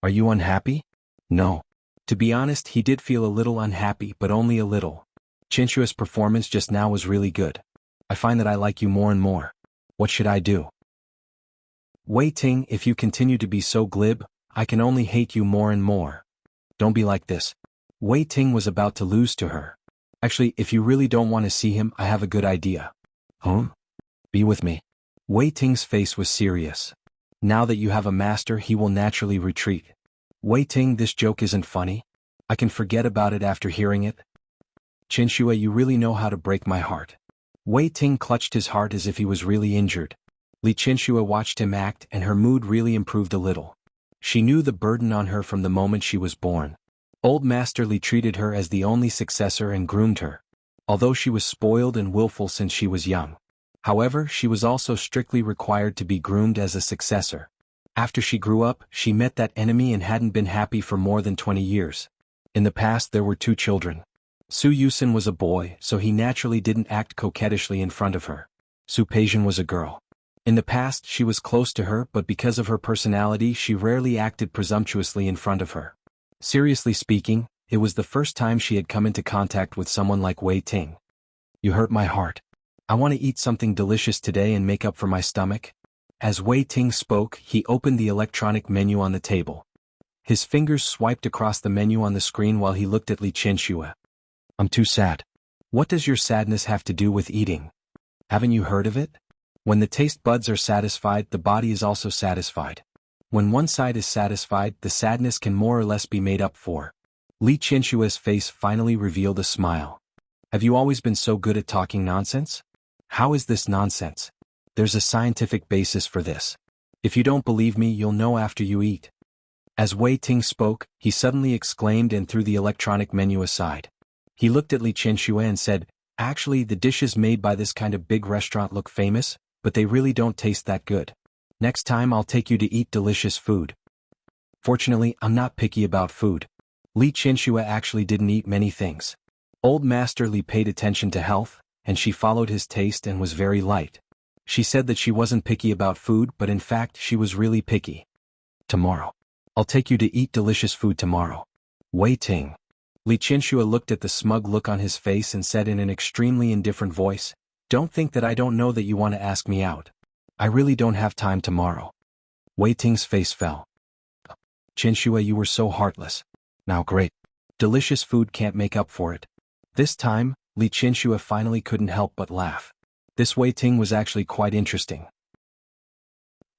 "Are you unhappy?" "No." To be honest, he did feel a little unhappy, but only a little. "Qinshui's performance just now was really good. I find that I like you more and more. What should I do?" "Wei Ting, if you continue to be so glib, I can only hate you more and more." "Don't be like this." Wei Ting was about to lose to her. "Actually, if you really don't want to see him, I have a good idea." "Huh?" "Be with me." Wei Ting's face was serious. "Now that you have a master, he will naturally retreat." "Wei Ting, this joke isn't funny. I can forget about it after hearing it." "Qinshui, you really know how to break my heart." Wei Ting clutched his heart as if he was really injured. Li Qinshui watched him act, and her mood really improved a little. She knew the burden on her from the moment she was born. Old Master Li treated her as the only successor and groomed her, although she was spoiled and willful since she was young. However, she was also strictly required to be groomed as a successor. After she grew up, she met that enemy and hadn't been happy for more than 20 years. In the past, there were 2 children. Su Yusin was a boy, so he naturally didn't act coquettishly in front of her. Su Peijian was a girl. In the past she was close to her, but because of her personality she rarely acted presumptuously in front of her. Seriously speaking, it was the first time she had come into contact with someone like Wei Ting. You hurt my heart. I want to eat something delicious today and make up for my stomach. As Wei Ting spoke, he opened the electronic menu on the table. His fingers swiped across the menu on the screen while he looked at Li Qianxue. I'm too sad. What does your sadness have to do with eating? Haven't you heard of it? When the taste buds are satisfied, the body is also satisfied. When one side is satisfied, the sadness can more or less be made up for. Li Qianxue's face finally revealed a smile. Have you always been so good at talking nonsense? How is this nonsense? There's a scientific basis for this. If you don't believe me, you'll know after you eat. As Wei Ting spoke, he suddenly exclaimed and threw the electronic menu aside. He looked at Li Qianxue and said, actually, the dishes made by this kind of big restaurant look famous, but they really don't taste that good. Next time I'll take you to eat delicious food. Fortunately, I'm not picky about food. Li Qianxue actually didn't eat many things. Old Master Li paid attention to health, and she followed his taste and was very light. She said that she wasn't picky about food, but in fact she was really picky. Tomorrow. I'll take you to eat delicious food tomorrow. Wei Ting. Li Qianxue looked at the smug look on his face and said in an extremely indifferent voice, don't think that I don't know that you want to ask me out. I really don't have time tomorrow. Wei Ting's face fell. Qianxue, you were so heartless. Now great. Delicious food can't make up for it. This time, Li Qianxue finally couldn't help but laugh. This Wei Ting was actually quite interesting.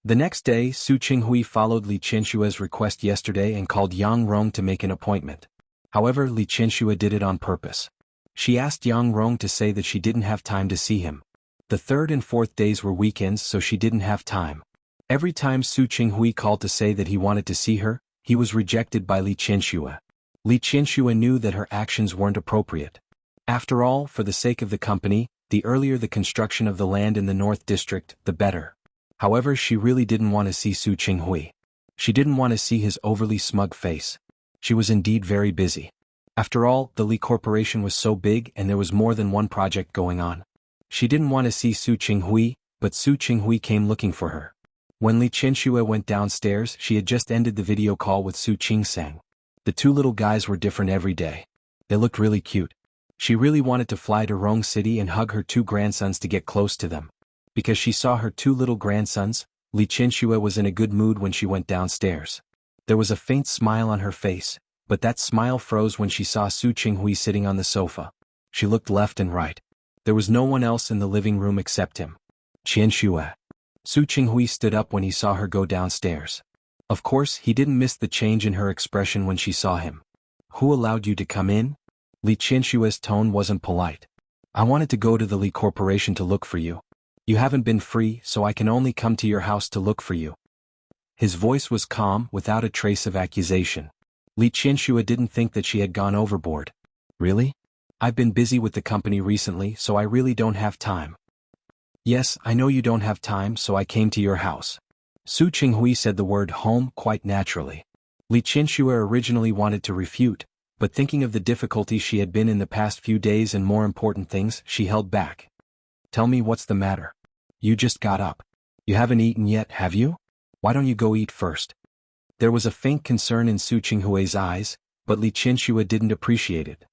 The next day, Su Qinghui followed Li Qianxue's request yesterday and called Yang Rong to make an appointment. However, Li Qianxue did it on purpose. She asked Yang Rong to say that she didn't have time to see him. The third and fourth days were weekends, so she didn't have time. Every time Su Qinghui called to say that he wanted to see her, he was rejected by Li Qianxue. Li Qianxue knew that her actions weren't appropriate. After all, for the sake of the company, the earlier the construction of the land in the North District, the better. However, she really didn't want to see Su Qinghui. She didn't want to see his overly smug face. She was indeed very busy. After all, the Li Corporation was so big and there was more than one project going on. She didn't want to see Su Qinghui, but Su Qinghui came looking for her. When Li Qianxue went downstairs, she had just ended the video call with Su Qingsang. The two little guys were different every day. They looked really cute. She really wanted to fly to Rong City and hug her two grandsons to get close to them. Because she saw her two little grandsons, Li Qianxue was in a good mood when she went downstairs. There was a faint smile on her face, but that smile froze when she saw Su Qinghui sitting on the sofa. She looked left and right. There was no one else in the living room except him. Qianxue. Su Qinghui stood up when he saw her go downstairs. Of course, he didn't miss the change in her expression when she saw him. Who allowed you to come in? Li Qianxue's tone wasn't polite. I wanted to go to the Li Corporation to look for you. You haven't been free, so I can only come to your house to look for you. His voice was calm, without a trace of accusation. Li Qianxue didn't think that she had gone overboard. Really? I've been busy with the company recently, so I really don't have time. Yes, I know you don't have time, so I came to your house. Su Qinghui said the word home quite naturally. Li Qianxue originally wanted to refute, but thinking of the difficulties she had been in the past few days and more important things, she held back. Tell me what's the matter. You just got up. You haven't eaten yet, have you? Why don't you go eat first? There was a faint concern in Su Qinghui's eyes, but Li Qianxue didn't appreciate it.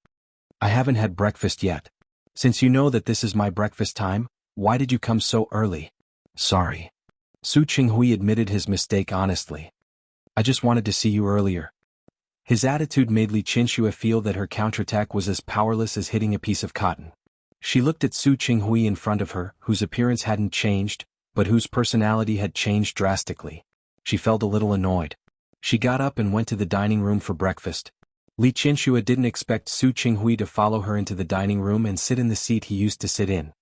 I haven't had breakfast yet. Since you know that this is my breakfast time, why did you come so early? Sorry. Su Qinghui admitted his mistake honestly. I just wanted to see you earlier. His attitude made Li Qianxue feel that her counterattack was as powerless as hitting a piece of cotton. She looked at Su Qinghui in front of her, whose appearance hadn't changed, but whose personality had changed drastically. She felt a little annoyed. She got up and went to the dining room for breakfast. Li Qianxue didn't expect Su Qinghui to follow her into the dining room and sit in the seat he used to sit in.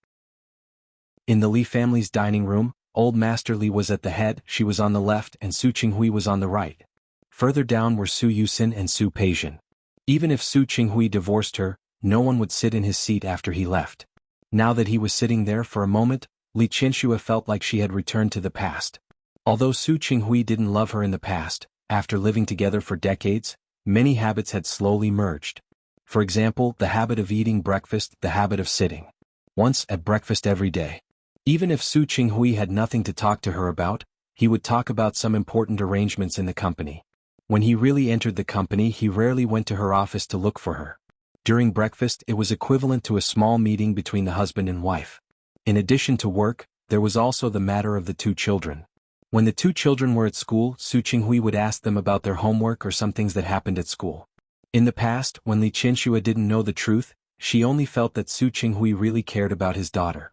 In the Li family's dining room, Old Master Li was at the head, she was on the left, and Su Qinghui was on the right. Further down were Su Yusin and Su Peijian. Even if Su Qinghui divorced her, no one would sit in his seat after he left. Now that he was sitting there for a moment, Li Qianxue felt like she had returned to the past. Although Su Qinghui didn't love her in the past, after living together for decades, many habits had slowly merged. For example, the habit of eating breakfast, the habit of sitting once at breakfast every day. Even if Su Qinghui had nothing to talk to her about, he would talk about some important arrangements in the company. When he really entered the company, he rarely went to her office to look for her. During breakfast, it was equivalent to a small meeting between the husband and wife. In addition to work, there was also the matter of the two children. When the two children were at school, Su Qinghui would ask them about their homework or some things that happened at school. In the past, when Li Qianxue didn't know the truth, she only felt that Su Qinghui really cared about his daughter.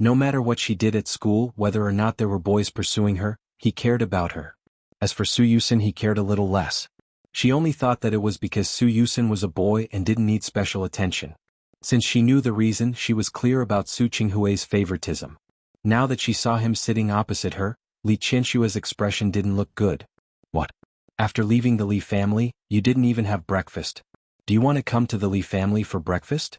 No matter what she did at school, whether or not there were boys pursuing her, he cared about her. As for Su Yusen, he cared a little less. She only thought that it was because Su Yusen was a boy and didn't need special attention. Since she knew the reason, she was clear about Su Qinghui's favoritism. Now that she saw him sitting opposite her, Li Qianshua's expression didn't look good. What? After leaving the Li family, you didn't even have breakfast. Do you want to come to the Li family for breakfast?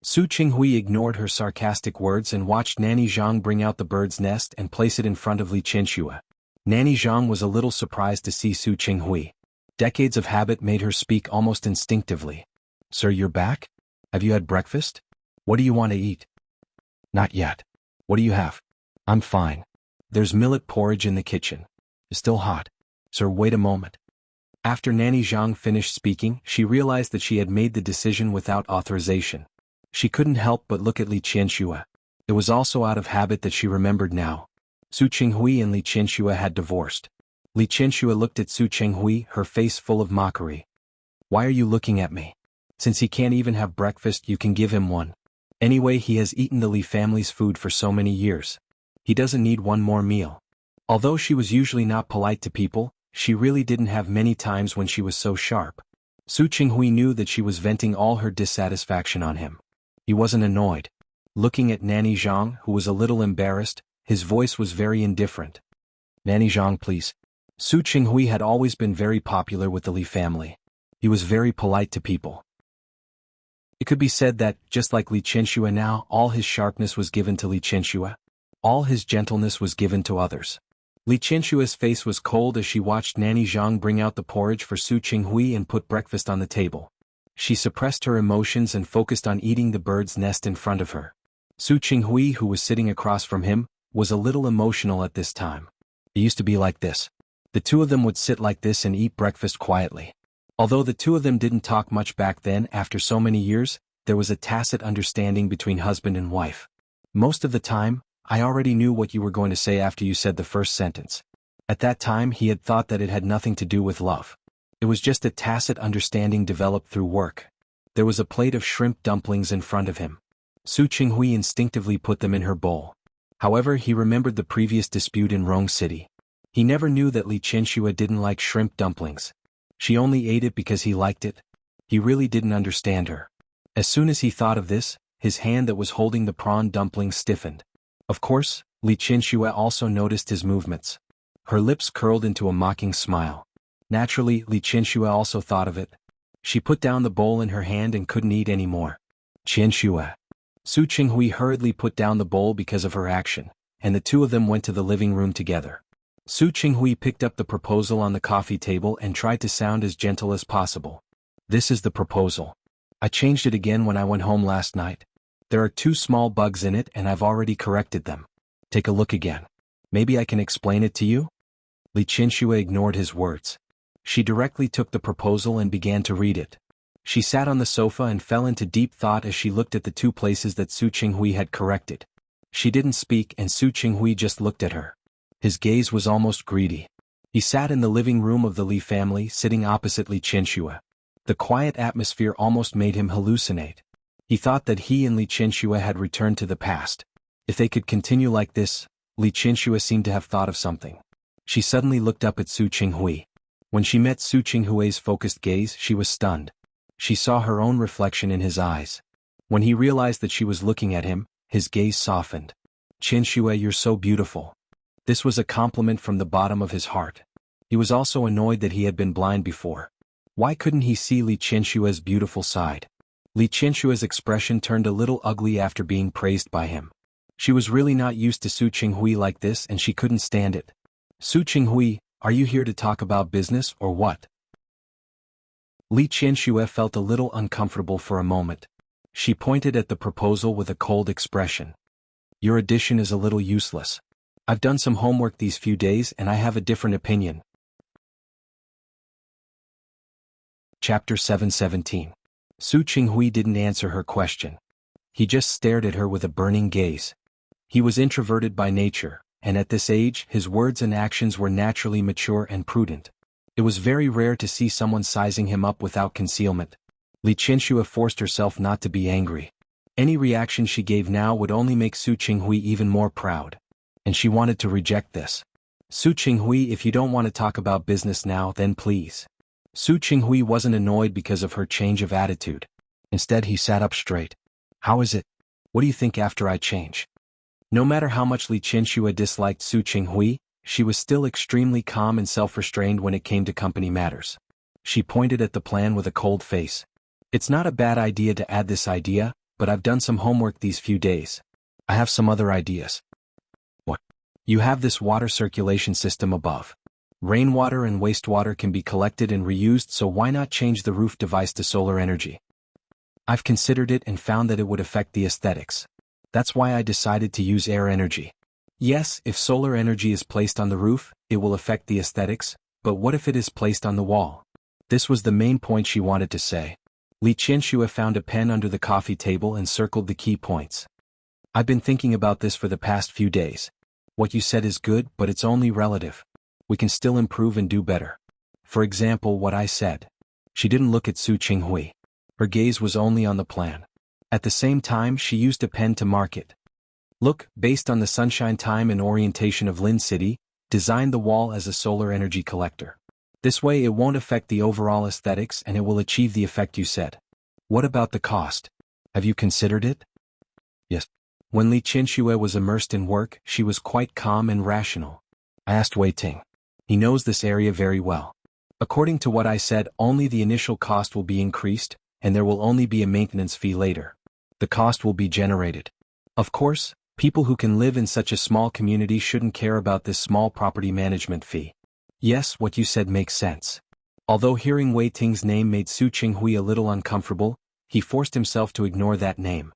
Su Qinghui ignored her sarcastic words and watched Nanny Zhang bring out the bird's nest and place it in front of Li Qianxue. Nanny Zhang was a little surprised to see Su Qinghui. Decades of habit made her speak almost instinctively. Sir, you're back? Have you had breakfast? What do you want to eat? Not yet. What do you have? I'm fine. There's millet porridge in the kitchen. It's still hot. Sir, wait a moment. After Nanny Zhang finished speaking, she realized that she had made the decision without authorization. She couldn't help but look at Li Qianxue. It was also out of habit that she remembered now. Su Qinghui and Li Qianxue had divorced. Li Qianxue looked at Su Qinghui, her face full of mockery. Why are you looking at me? Since he can't even have breakfast, you can give him one. Anyway, he has eaten the Li family's food for so many years. He doesn't need one more meal. Although she was usually not polite to people, she really didn't have many times when she was so sharp. Su Qinghui knew that she was venting all her dissatisfaction on him. He wasn't annoyed. Looking at Nanny Zhang, who was a little embarrassed, his voice was very indifferent. Nanny Zhang, please. Su Qinghui had always been very popular with the Li family. He was very polite to people. It could be said that, just like Li Qianxue now, all his sharpness was given to Li Qianxue. All his gentleness was given to others. Li Qianshue's face was cold as she watched Nanny Zhang bring out the porridge for Su Qinghui and put breakfast on the table. She suppressed her emotions and focused on eating the bird's nest in front of her. Su Qinghui, who was sitting across from him, was a little emotional at this time. It used to be like this. The two of them would sit like this and eat breakfast quietly. Although the two of them didn't talk much back then, after so many years, there was a tacit understanding between husband and wife. Most of the time, I already knew what you were going to say after you said the first sentence. At that time, he had thought that it had nothing to do with love. It was just a tacit understanding developed through work. There was a plate of shrimp dumplings in front of him. Su Qinghui instinctively put them in her bowl. However, he remembered the previous dispute in Rong City. He never knew that Li Qianxue didn't like shrimp dumplings. She only ate it because he liked it. He really didn't understand her. As soon as he thought of this, his hand that was holding the prawn dumplings stiffened. Of course, Li Qianxue also noticed his movements. Her lips curled into a mocking smile. Naturally, Li Qianxue also thought of it. She put down the bowl in her hand and couldn't eat any more. Qianxue. Su Qinghui hurriedly put down the bowl because of her action, and the two of them went to the living room together. Su Qinghui picked up the proposal on the coffee table and tried to sound as gentle as possible. This is the proposal. I changed it again when I went home last night. There are 2 small bugs in it and I've already corrected them. Take a look again. Maybe I can explain it to you? Li Qianxue ignored his words. She directly took the proposal and began to read it. She sat on the sofa and fell into deep thought as she looked at the 2 places that Su Qinghui had corrected. She didn't speak and Su Qinghui just looked at her. His gaze was almost greedy. He sat in the living room of the Li family, sitting opposite Li Qianxue. The quiet atmosphere almost made him hallucinate. He thought that he and Li Qianxue had returned to the past. If they could continue like this, Li Qianxue seemed to have thought of something. She suddenly looked up at Su Qinghui. When she met Su Qinghui's focused gaze, she was stunned. She saw her own reflection in his eyes. When he realized that she was looking at him, his gaze softened. Qianxue, you're so beautiful. This was a compliment from the bottom of his heart. He was also annoyed that he had been blind before. Why couldn't he see Li Qianshue's beautiful side? Li Qianshue's expression turned a little ugly after being praised by him. She was really not used to Su Qinghui like this and she couldn't stand it. Su Qinghui, are you here to talk about business or what? Li Qianxue felt a little uncomfortable for a moment. She pointed at the proposal with a cold expression. Your addition is a little useless. I've done some homework these few days and I have a different opinion. Chapter 717. Su Qinghui didn't answer her question. He just stared at her with a burning gaze. He was introverted by nature, and at this age his words and actions were naturally mature and prudent. It was very rare to see someone sizing him up without concealment. Li Qianxue forced herself not to be angry. Any reaction she gave now would only make Su Qinghui even more proud. And she wanted to reject this. Su Qinghui, if you don't want to talk about business now, then please. Su Qinghui wasn't annoyed because of her change of attitude. Instead he sat up straight. How is it? What do you think after I change? No matter how much Li Qianxue disliked Su Qinghui, she was still extremely calm and self-restrained when it came to company matters. She pointed at the plan with a cold face. It's not a bad idea to add this idea, but I've done some homework these few days. I have some other ideas. What? You have this water circulation system above. Rainwater and wastewater can be collected and reused, so why not change the roof device to solar energy? I've considered it and found that it would affect the aesthetics. That's why I decided to use air energy. Yes, if solar energy is placed on the roof, it will affect the aesthetics, but what if it is placed on the wall? This was the main point she wanted to say. Li Qianxue found a pen under the coffee table and circled the key points. I've been thinking about this for the past few days. What you said is good, but it's only relative. We can still improve and do better. For example, what I said. She didn't look at Su Qinghui. Her gaze was only on the plan. At the same time, she used a pen to mark it. Look, based on the sunshine time and orientation of Lin City, design the wall as a solar energy collector. This way it won't affect the overall aesthetics and it will achieve the effect you said. What about the cost? Have you considered it? Yes. When Li Qianxue was immersed in work, she was quite calm and rational. I asked Wei Ting. He knows this area very well. According to what I said, only the initial cost will be increased, and there will only be a maintenance fee later. The cost will be generated. Of course, people who can live in such a small community shouldn't care about this small property management fee. Yes, what you said makes sense. Although hearing Wei Ting's name made Su Qinghui a little uncomfortable, he forced himself to ignore that name.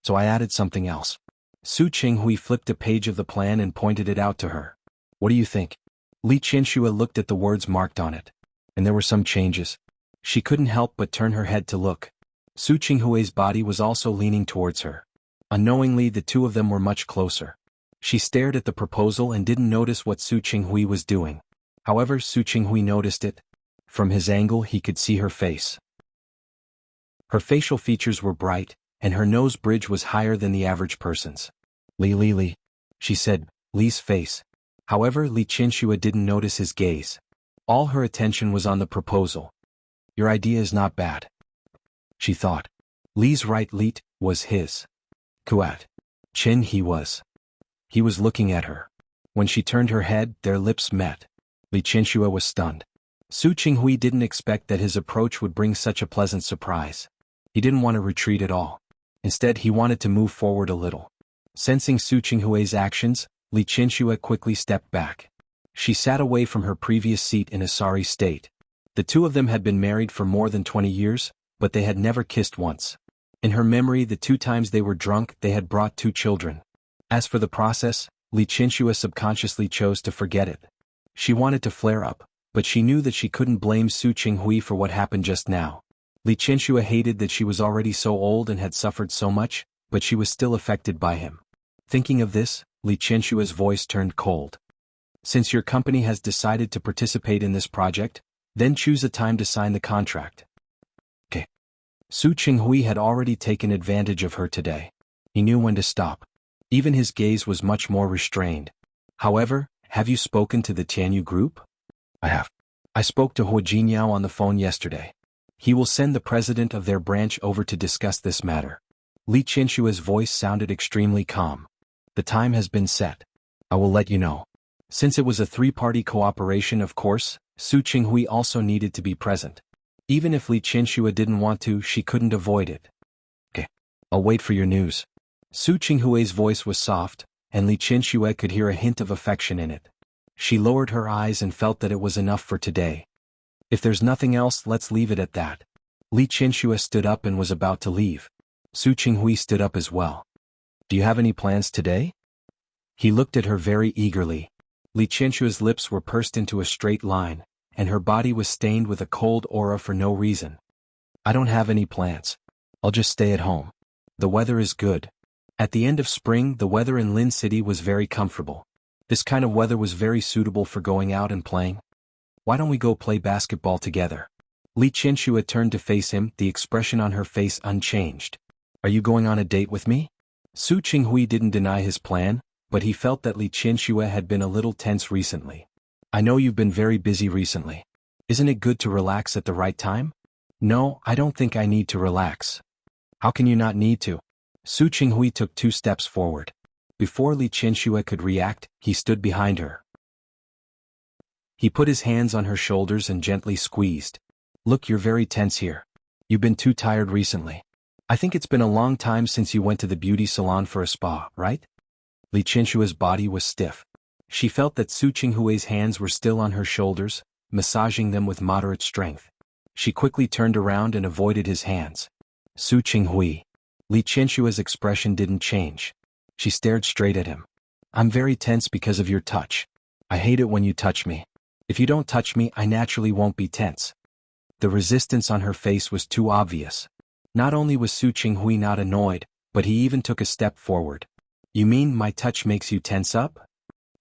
So I added something else. Su Qinghui flipped a page of the plan and pointed it out to her. What do you think? Li Qianxue looked at the words marked on it. And there were some changes. She couldn't help but turn her head to look. Su Qinghui's body was also leaning towards her. Unknowingly, the two of them were much closer. She stared at the proposal and didn't notice what Su Qinghui was doing. However, Su Qinghui noticed it. From his angle, he could see her face. Her facial features were bright, and her nose bridge was higher than the average person's. Li, she said, Li's face. However, Li Qianxue didn't notice his gaze. All her attention was on the proposal. Your idea is not bad. She thought. Li's right lit was his. Kuat. Chin he was. He was looking at her. When she turned her head, their lips met. Li Qianxue was stunned. Su Qinghui didn't expect that his approach would bring such a pleasant surprise. He didn't want to retreat at all. Instead, he wanted to move forward a little. Sensing Su Qinghui's actions, Li Qianxue quickly stepped back. She sat away from her previous seat in a sorry state. The two of them had been married for more than 20 years, but they had never kissed once. In her memory, the 2 times they were drunk, they had brought 2 children. As for the process, Li Qianxue subconsciously chose to forget it. She wanted to flare up, but she knew that she couldn't blame Su Qinghui for what happened just now. Li Qianxue hated that she was already so old and had suffered so much, but she was still affected by him. Thinking of this, Li Qianxue's voice turned cold. Since your company has decided to participate in this project, then choose a time to sign the contract. Okay. Su Qinghui had already taken advantage of her today. He knew when to stop. Even his gaze was much more restrained. However, have you spoken to the Tianyu group? I have. I spoke to Huo Jinyao on the phone yesterday. He will send the president of their branch over to discuss this matter. Li Qianxue's voice sounded extremely calm. The time has been set. I will let you know. Since it was a 3-party cooperation, of course, Su Qinghui also needed to be present. Even if Li Qianxue didn't want to, she couldn't avoid it. Okay. I'll wait for your news. Su Qinghui's voice was soft, and Li Qianxue could hear a hint of affection in it. She lowered her eyes and felt that it was enough for today. If there's nothing else, let's leave it at that. Li Qianxue stood up and was about to leave. Su Qinghui stood up as well. Do you have any plans today? He looked at her very eagerly. Li Qianshua's lips were pursed into a straight line, and her body was stained with a cold aura for no reason. I don't have any plans. I'll just stay at home. The weather is good. At the end of spring, the weather in Lin City was very comfortable. This kind of weather was very suitable for going out and playing. Why don't we go play basketball together? Li Qianxue turned to face him, the expression on her face unchanged. Are you going on a date with me? Su Qinghui didn't deny his plan, but he felt that Li Qianxue had been a little tense recently. I know you've been very busy recently. Isn't it good to relax at the right time? No, I don't think I need to relax. How can you not need to? Su Qinghui took 2 steps forward. Before Li Qianxue could react, he stood behind her. He put his hands on her shoulders and gently squeezed. Look, you're very tense here. You've been too tired recently. I think it's been a long time since you went to the beauty salon for a spa, right? Li Qianshue's body was stiff. She felt that Su Qinghui's hands were still on her shoulders, massaging them with moderate strength. She quickly turned around and avoided his hands. Su Qinghui. Li Qianshue's expression didn't change. She stared straight at him. I'm very tense because of your touch. I hate it when you touch me. If you don't touch me, I naturally won't be tense. The resistance on her face was too obvious. Not only was Su Qinghui not annoyed, but he even took a step forward. You mean my touch makes you tense up?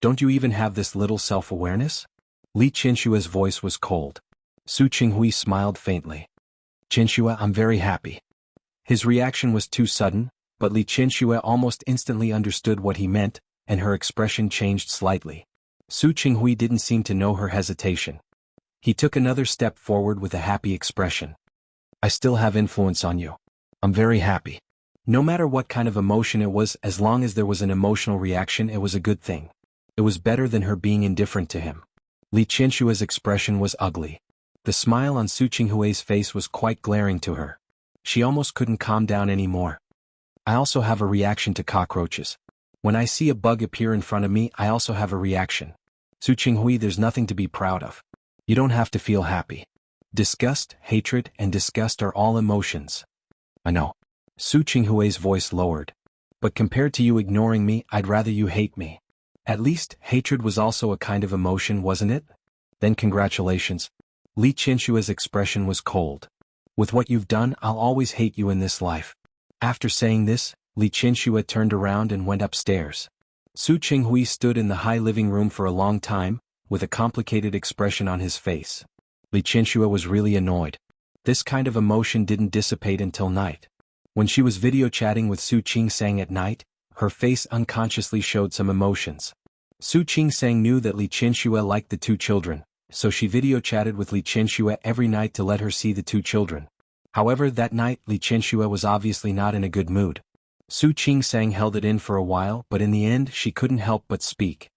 Don't you even have this little self-awareness? Li Qianshue's voice was cold. Su Qinghui smiled faintly. Qianxue, I'm very happy. His reaction was too sudden, but Li Qianxue almost instantly understood what he meant, and her expression changed slightly. Su Qinghui didn't seem to know her hesitation. He took another step forward with a happy expression. I still have influence on you. I'm very happy. No matter what kind of emotion it was, as long as there was an emotional reaction, it was a good thing. It was better than her being indifferent to him. Li Qianshue's expression was ugly. The smile on Su Qinghui's face was quite glaring to her. She almost couldn't calm down anymore. I also have a reaction to cockroaches. When I see a bug appear in front of me, I also have a reaction. Su Qinghui, there's nothing to be proud of. You don't have to feel happy. Disgust, hatred, and disgust are all emotions. I know. Su Qinghui's voice lowered. But compared to you ignoring me, I'd rather you hate me. At least, hatred was also a kind of emotion, wasn't it? Then congratulations. Li Qianshue's expression was cold. With what you've done, I'll always hate you in this life. After saying this, Li Qianxue turned around and went upstairs. Su Qinghui stood in the high living room for a long time, with a complicated expression on his face. Li Qianxue was really annoyed. This kind of emotion didn't dissipate until night. When she was video chatting with Su Qingsang at night, her face unconsciously showed some emotions. Su Qingsang knew that Li Qianxue liked the 2 children, so she video chatted with Li Qianxue every night to let her see the 2 children. However, that night Li Qianxue was obviously not in a good mood. Su Qingsang held it in for a while, but in the end she couldn't help but speak.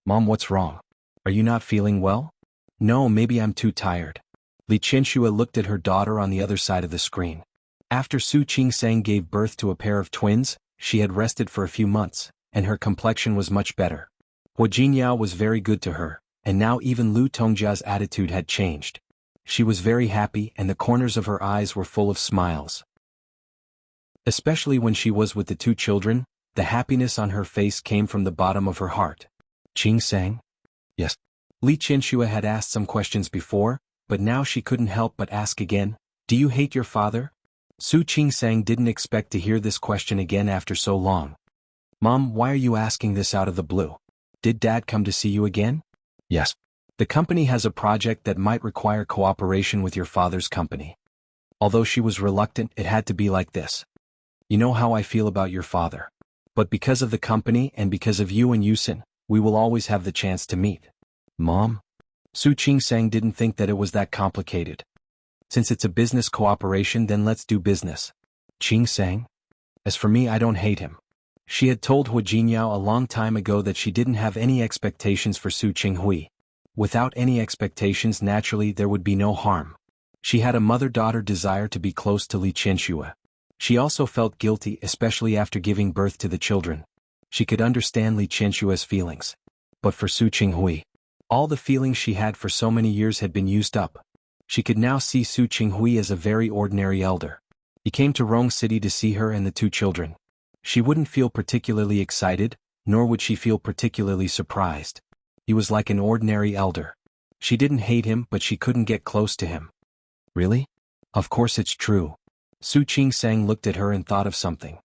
Mom, what's wrong? Are you not feeling well? No, maybe I'm too tired. Li Qianxue looked at her daughter on the other side of the screen. After Su Qingsang gave birth to a pair of twins, she had rested for a few months, and her complexion was much better. Hua Jinyao was very good to her, and now even Lu Tongjia's attitude had changed. She was very happy, and the corners of her eyes were full of smiles. Especially when she was with the 2 children, the happiness on her face came from the bottom of her heart. Qingsang? Yes. Li Qianxue had asked some questions before, but now she couldn't help but ask again, do you hate your father? Su Qingsang didn't expect to hear this question again after so long. Mom, why are you asking this out of the blue? Did Dad come to see you again? Yes. The company has a project that might require cooperation with your father's company. Although she was reluctant, it had to be like this. You know how I feel about your father. But because of the company and because of you and Yusin, we will always have the chance to meet. Mom? Su Qingsang didn't think that it was that complicated. Since it's a business cooperation, then let's do business. Qingsang? As for me, I don't hate him. She had told Hua Jinyao a long time ago that she didn't have any expectations for Su Qinghui. Without any expectations, naturally there would be no harm. She had a mother-daughter desire to be close to Li Qianxue. She also felt guilty, especially after giving birth to the children. She could understand Li Qianshue's feelings. But for Su Qinghui, all the feelings she had for so many years had been used up. She could now see Su Qinghui as a very ordinary elder. He came to Rong City to see her and the 2 children. She wouldn't feel particularly excited, nor would she feel particularly surprised. He was like an ordinary elder. She didn't hate him, but she couldn't get close to him. Really? Of course it's true. Su Qingsang looked at her and thought of something.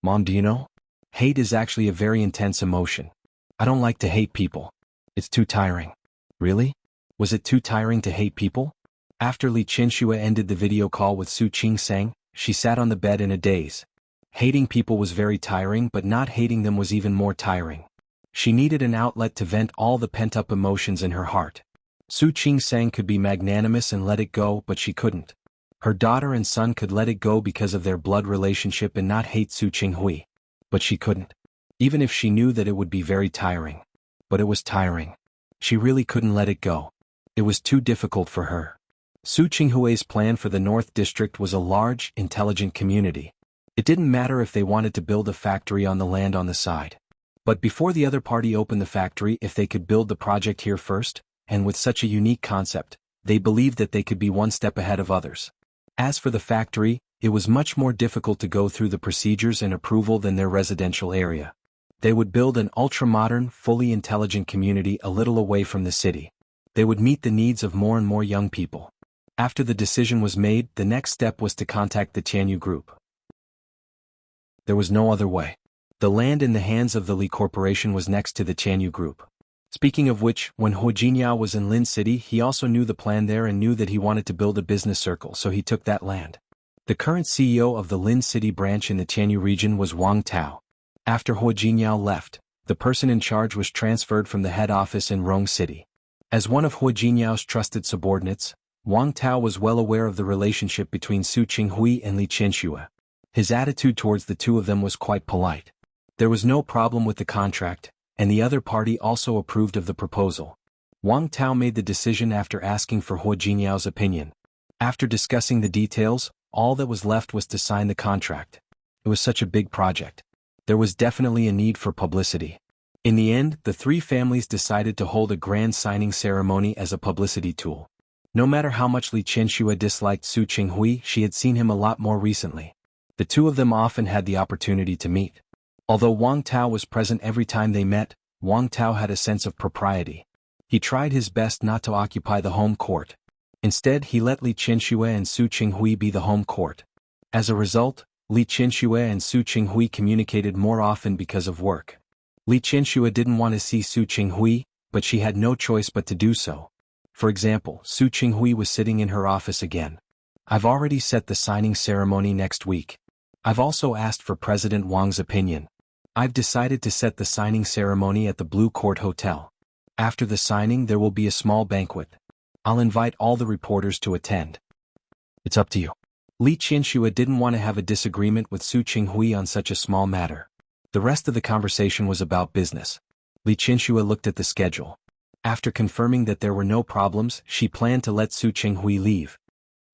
Mom, do you know? Hate is actually a very intense emotion. I don't like to hate people. It's too tiring. Really? Was it too tiring to hate people? After Li Qianxue ended the video call with Su Qingsang, she sat on the bed in a daze. Hating people was very tiring, but not hating them was even more tiring. She needed an outlet to vent all the pent-up emotions in her heart. Su Qingsang could be magnanimous and let it go, but she couldn't. Her daughter and son could let it go because of their blood relationship and not hate Su Qinghui. But she couldn't. Even if she knew that it would be very tiring. But it was tiring. She really couldn't let it go. It was too difficult for her. Su Qinghui's plan for the North District was a large, intelligent community. It didn't matter if they wanted to build a factory on the land on the side. But before the other party opened the factory, if they could build the project here first, and with such a unique concept, they believed that they could be one step ahead of others. As for the factory, it was much more difficult to go through the procedures and approval than their residential area. They would build an ultra-modern, fully intelligent community a little away from the city. They would meet the needs of more and more young people. After the decision was made, the next step was to contact the Tianyu Group. There was no other way. The land in the hands of the Li Corporation was next to the Tianyu Group. Speaking of which, when Hu Jinyao was in Lin City, he also knew the plan there and knew that he wanted to build a business circle, so he took that land. The current CEO of the Lin City branch in the Tianyu region was Wang Tao. After Hu Jinyao left, the person in charge was transferred from the head office in Rong City. As one of Hu Jinyao's trusted subordinates, Wang Tao was well aware of the relationship between Su Qinghui and Li Qianxue. His attitude towards the two of them was quite polite. There was no problem with the contract, and the other party also approved of the proposal. Wang Tao made the decision after asking for Hu Jinyao's opinion. After discussing the details, all that was left was to sign the contract. It was such a big project. There was definitely a need for publicity. In the end, the three families decided to hold a grand signing ceremony as a publicity tool. No matter how much Li Qianxue disliked Su Qinghui, she had seen him a lot more recently. The two of them often had the opportunity to meet. Although Wang Tao was present every time they met, Wang Tao had a sense of propriety. He tried his best not to occupy the home court. Instead, he let Li Qianxue and Su Qinghui be the home court. As a result, Li Qianxue and Su Qinghui communicated more often because of work. Li Qianxue didn't want to see Su Qinghui, but she had no choice but to do so. For example, Su Qinghui was sitting in her office again. I've already set the signing ceremony next week. I've also asked for President Wang's opinion. I've decided to set the signing ceremony at the Blue Court Hotel. After the signing, there will be a small banquet. I'll invite all the reporters to attend. It's up to you. Li Qianxue didn't want to have a disagreement with Su Qinghui on such a small matter. The rest of the conversation was about business. Li Qianxue looked at the schedule. After confirming that there were no problems, she planned to let Su Qinghui leave.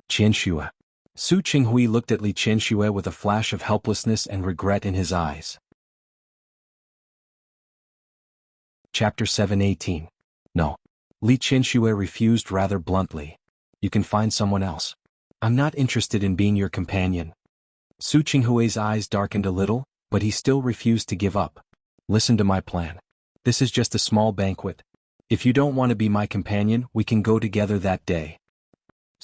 Qianxue. Su Qinghui looked at Li Qianxue with a flash of helplessness and regret in his eyes. Chapter 7:18. No. Li Qianxue refused rather bluntly. You can find someone else. I'm not interested in being your companion. Su Qinghui's eyes darkened a little, but he still refused to give up. Listen to my plan. This is just a small banquet. If you don't want to be my companion, we can go together that day.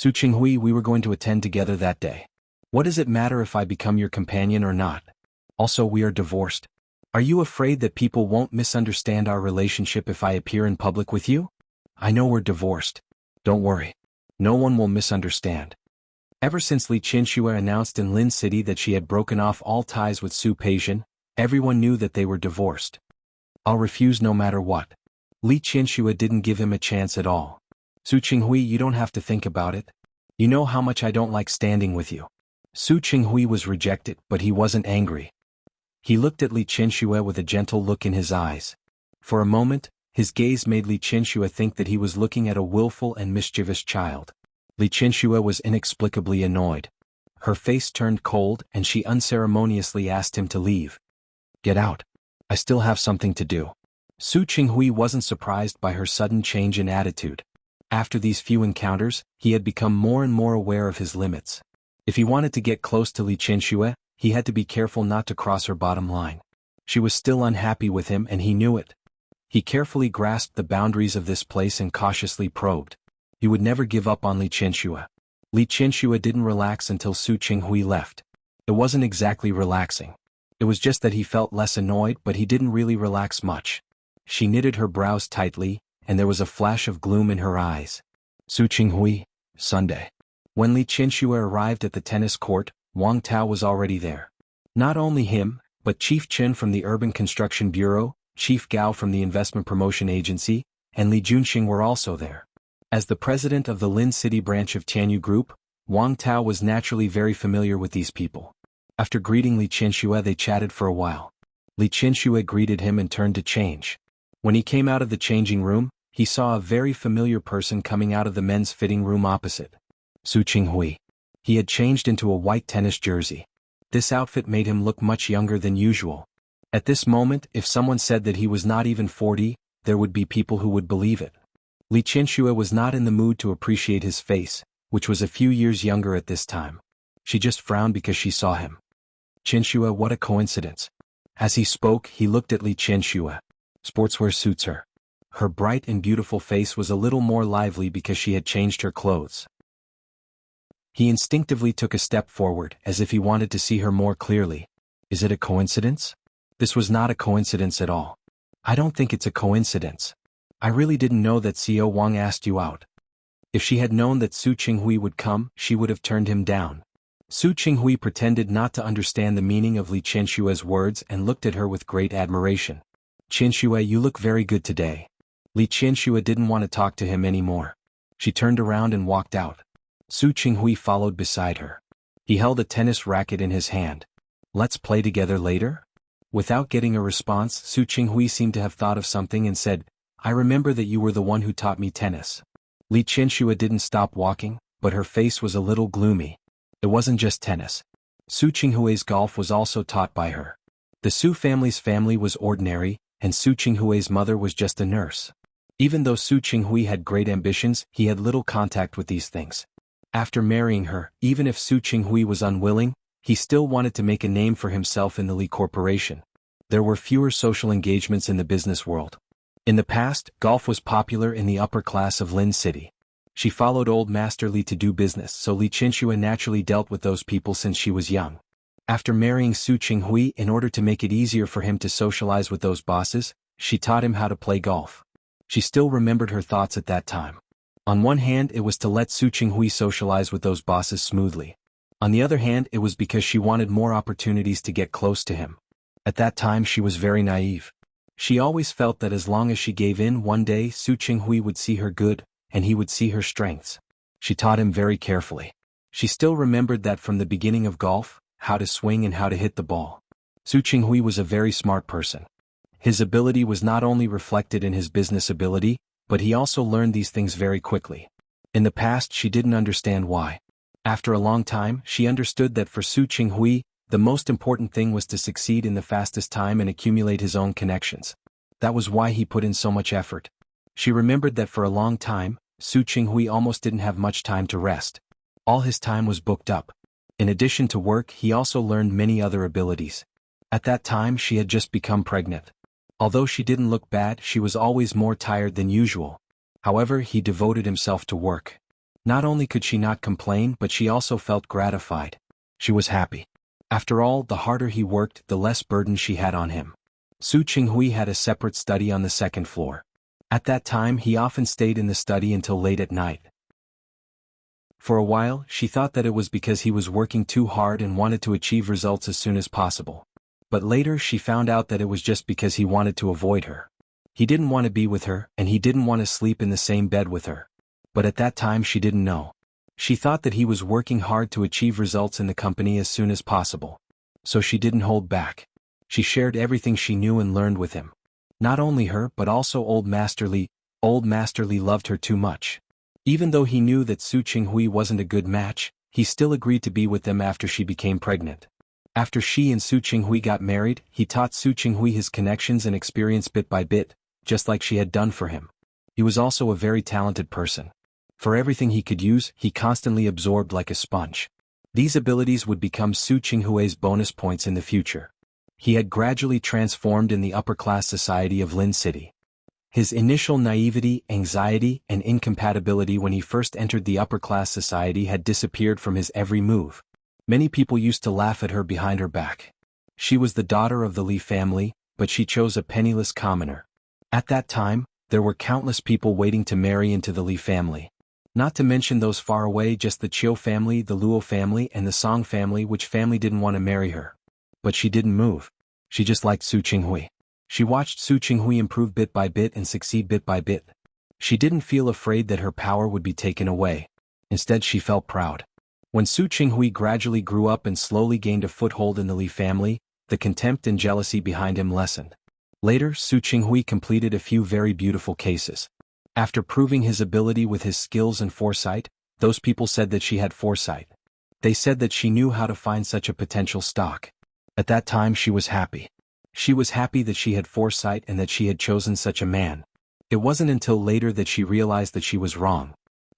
Su Qinghui, we were going to attend together that day. What does it matter if I become your companion or not? Also, we are divorced. Are you afraid that people won't misunderstand our relationship if I appear in public with you? I know we're divorced. Don't worry. No one will misunderstand. Ever since Li Qianxue announced in Lin City that she had broken off all ties with Su Peixian, everyone knew that they were divorced. I'll refuse no matter what. Li Qianxue didn't give him a chance at all. Su Qinghui, you don't have to think about it. You know how much I don't like standing with you. Su Qinghui was rejected, but he wasn't angry. He looked at Li Qianxue with a gentle look in his eyes. For a moment, his gaze made Li Qianxue think that he was looking at a willful and mischievous child. Li Qianxue was inexplicably annoyed. Her face turned cold and she unceremoniously asked him to leave. Get out. I still have something to do. Su Qinghui wasn't surprised by her sudden change in attitude. After these few encounters, he had become more and more aware of his limits. If he wanted to get close to Li Qianxue, he had to be careful not to cross her bottom line. She was still unhappy with him and he knew it. He carefully grasped the boundaries of this place and cautiously probed. He would never give up on Li Qianxue. Li Qianxue didn't relax until Su Qinghui left. It wasn't exactly relaxing. It was just that he felt less annoyed, but he didn't really relax much. She knitted her brows tightly, and there was a flash of gloom in her eyes. Su Qinghui, Sunday. When Li Qianxue arrived at the tennis court, Wang Tao was already there. Not only him, but Chief Chen from the Urban Construction Bureau, Chief Gao from the Investment Promotion Agency, and Li Junxing were also there. As the president of the Lin City branch of Tianyu Group, Wang Tao was naturally very familiar with these people. After greeting Li Qianxue, they chatted for a while. Li Qianxue greeted him and turned to change. When he came out of the changing room, he saw a very familiar person coming out of the men's fitting room opposite. Su Qinghui. He had changed into a white tennis jersey. This outfit made him look much younger than usual. At this moment, if someone said that he was not even 40, there would be people who would believe it. Li Qianxue was not in the mood to appreciate his face, which was a few years younger at this time. She just frowned because she saw him. Qianxue, what a coincidence. As he spoke, he looked at Li Qianxue. Sportswear suits her. Her bright and beautiful face was a little more lively because she had changed her clothes. He instinctively took a step forward, as if he wanted to see her more clearly. Is it a coincidence? This was not a coincidence at all. I don't think it's a coincidence. I really didn't know that Xiao Wang asked you out. If she had known that Su Qinghui would come, she would have turned him down. Su Qinghui pretended not to understand the meaning of Li Qianxue's words and looked at her with great admiration. Qianxue, you look very good today. Li Qianxue didn't want to talk to him anymore. She turned around and walked out. Su Qinghui followed beside her. He held a tennis racket in his hand. Let's play together later? Without getting a response, Su Qinghui seemed to have thought of something and said, I remember that you were the one who taught me tennis. Li Qianxue didn't stop walking, but her face was a little gloomy. It wasn't just tennis. Su Qinghui's golf was also taught by her. The Su family's family was ordinary, and Su Qinghui's mother was just a nurse. Even though Su Qinghui had great ambitions, he had little contact with these things. After marrying her, even if Su Qinghui was unwilling, he still wanted to make a name for himself in the Li Corporation. There were fewer social engagements in the business world. In the past, golf was popular in the upper class of Lin City. She followed old Master Li to do business, so Li Qianxue naturally dealt with those people since she was young. After marrying Su Qinghui, in order to make it easier for him to socialize with those bosses, she taught him how to play golf. She still remembered her thoughts at that time. On one hand, it was to let Su Qinghui socialize with those bosses smoothly. On the other hand, it was because she wanted more opportunities to get close to him. At that time, she was very naive. She always felt that as long as she gave in, one day Su Qinghui would see her good, and he would see her strengths. She taught him very carefully. She still remembered that from the beginning of golf, how to swing and how to hit the ball. Su Qinghui was a very smart person. His ability was not only reflected in his business ability, but he also learned these things very quickly. In the past, she didn't understand why. After a long time, she understood that for Su Qinghui, the most important thing was to succeed in the fastest time and accumulate his own connections. That was why he put in so much effort. She remembered that for a long time, Su Qinghui almost didn't have much time to rest. All his time was booked up. In addition to work, he also learned many other abilities. At that time, she had just become pregnant. Although she didn't look bad, she was always more tired than usual. However, he devoted himself to work. Not only could she not complain, but she also felt gratified. She was happy. After all, the harder he worked, the less burden she had on him. Su Qinghui had a separate study on the second floor. At that time, he often stayed in the study until late at night. For a while, she thought that it was because he was working too hard and wanted to achieve results as soon as possible. But later she found out that it was just because he wanted to avoid her. He didn't want to be with her, and he didn't want to sleep in the same bed with her. But at that time she didn't know. She thought that he was working hard to achieve results in the company as soon as possible. So she didn't hold back. She shared everything she knew and learned with him. Not only her, but also old Master Li. Old Master Li loved her too much. Even though he knew that Su Qinghui wasn't a good match, he still agreed to be with them after she became pregnant. After she and Su Qinghui got married, he taught Su Qinghui his connections and experience bit by bit, just like she had done for him. He was also a very talented person. For everything he could use, he constantly absorbed like a sponge. These abilities would become Su Qinghui's bonus points in the future. He had gradually transformed in the upper-class society of Lin City. His initial naivety, anxiety, and incompatibility when he first entered the upper-class society had disappeared from his every move. Many people used to laugh at her behind her back. She was the daughter of the Li family, but she chose a penniless commoner. At that time, there were countless people waiting to marry into the Li family. Not to mention those far away, just the Chiu family, the Luo family, and the Song family, which family didn't want to marry her. But she didn't move. She just liked Su Qinghui. She watched Su Qinghui improve bit by bit and succeed bit by bit. She didn't feel afraid that her power would be taken away. Instead, she felt proud. When Su Qinghui gradually grew up and slowly gained a foothold in the Li family, the contempt and jealousy behind him lessened. Later, Su Qinghui completed a few very beautiful cases. After proving his ability with his skills and foresight, those people said that she had foresight. They said that she knew how to find such a potential stock. At that time she was happy. She was happy that she had foresight and that she had chosen such a man. It wasn't until later that she realized that she was wrong.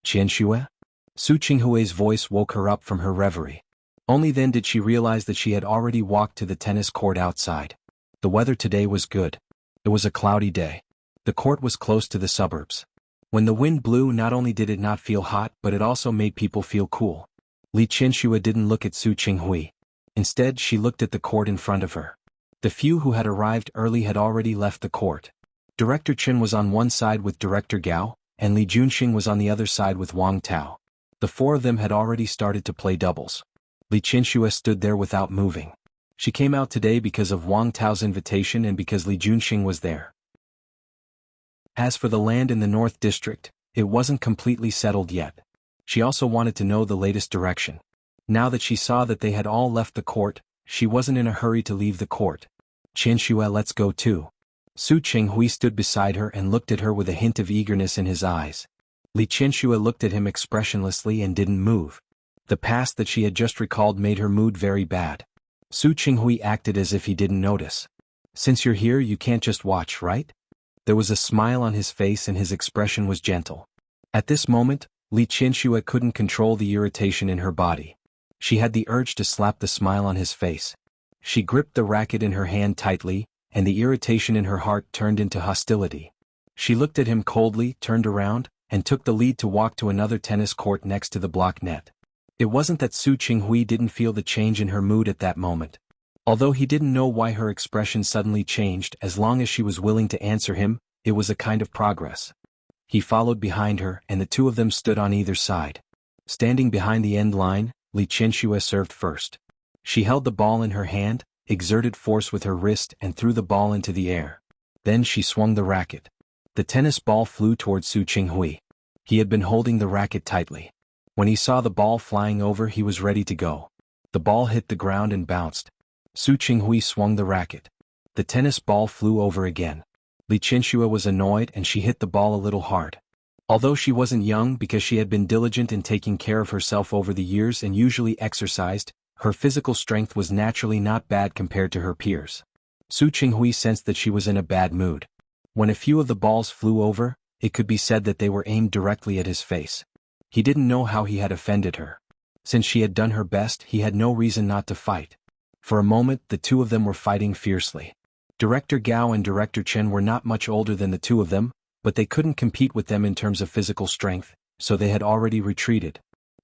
Qianxue? Su Qinghui's voice woke her up from her reverie. Only then did she realize that she had already walked to the tennis court outside. The weather today was good. It was a cloudy day. The court was close to the suburbs. When the wind blew, not only did it not feel hot, but it also made people feel cool. Li Qianxue didn't look at Su Qinghui. Instead, she looked at the court in front of her. The few who had arrived early had already left the court. Director Chen was on one side with Director Gao, and Li Junxing was on the other side with Wang Tao. The four of them had already started to play doubles. Li Qianxue stood there without moving. She came out today because of Wang Tao's invitation and because Li Junxing was there. As for the land in the North District, it wasn't completely settled yet. She also wanted to know the latest direction. Now that she saw that they had all left the court, she wasn't in a hurry to leave the court. Qianxue, let's go too. Su Qinghui stood beside her and looked at her with a hint of eagerness in his eyes. Li Qianxue looked at him expressionlessly and didn't move. The past that she had just recalled made her mood very bad. Su Qinghui acted as if he didn't notice. Since you're here, you can't just watch, right? There was a smile on his face and his expression was gentle. At this moment, Li Qianxue couldn't control the irritation in her body. She had the urge to slap the smile on his face. She gripped the racket in her hand tightly, and the irritation in her heart turned into hostility. She looked at him coldly, turned around, and took the lead to walk to another tennis court next to the block net. It wasn't that Su Qinghui didn't feel the change in her mood at that moment. Although he didn't know why her expression suddenly changed, as long as she was willing to answer him, it was a kind of progress. He followed behind her, and the two of them stood on either side. Standing behind the end line, Li Qianxue served first. She held the ball in her hand, exerted force with her wrist and threw the ball into the air. Then she swung the racket. The tennis ball flew toward Su Qinghui. He had been holding the racket tightly. When he saw the ball flying over, he was ready to go. The ball hit the ground and bounced. Su Qinghui swung the racket. The tennis ball flew over again. Li Qianxue was annoyed and she hit the ball a little hard. Although she wasn't young because she had been diligent in taking care of herself over the years and usually exercised, her physical strength was naturally not bad compared to her peers. Su Qinghui sensed that she was in a bad mood. When a few of the balls flew over, it could be said that they were aimed directly at his face. He didn't know how he had offended her. Since she had done her best, he had no reason not to fight. For a moment, the two of them were fighting fiercely. Director Gao and Director Chen were not much older than the two of them, but they couldn't compete with them in terms of physical strength, so they had already retreated.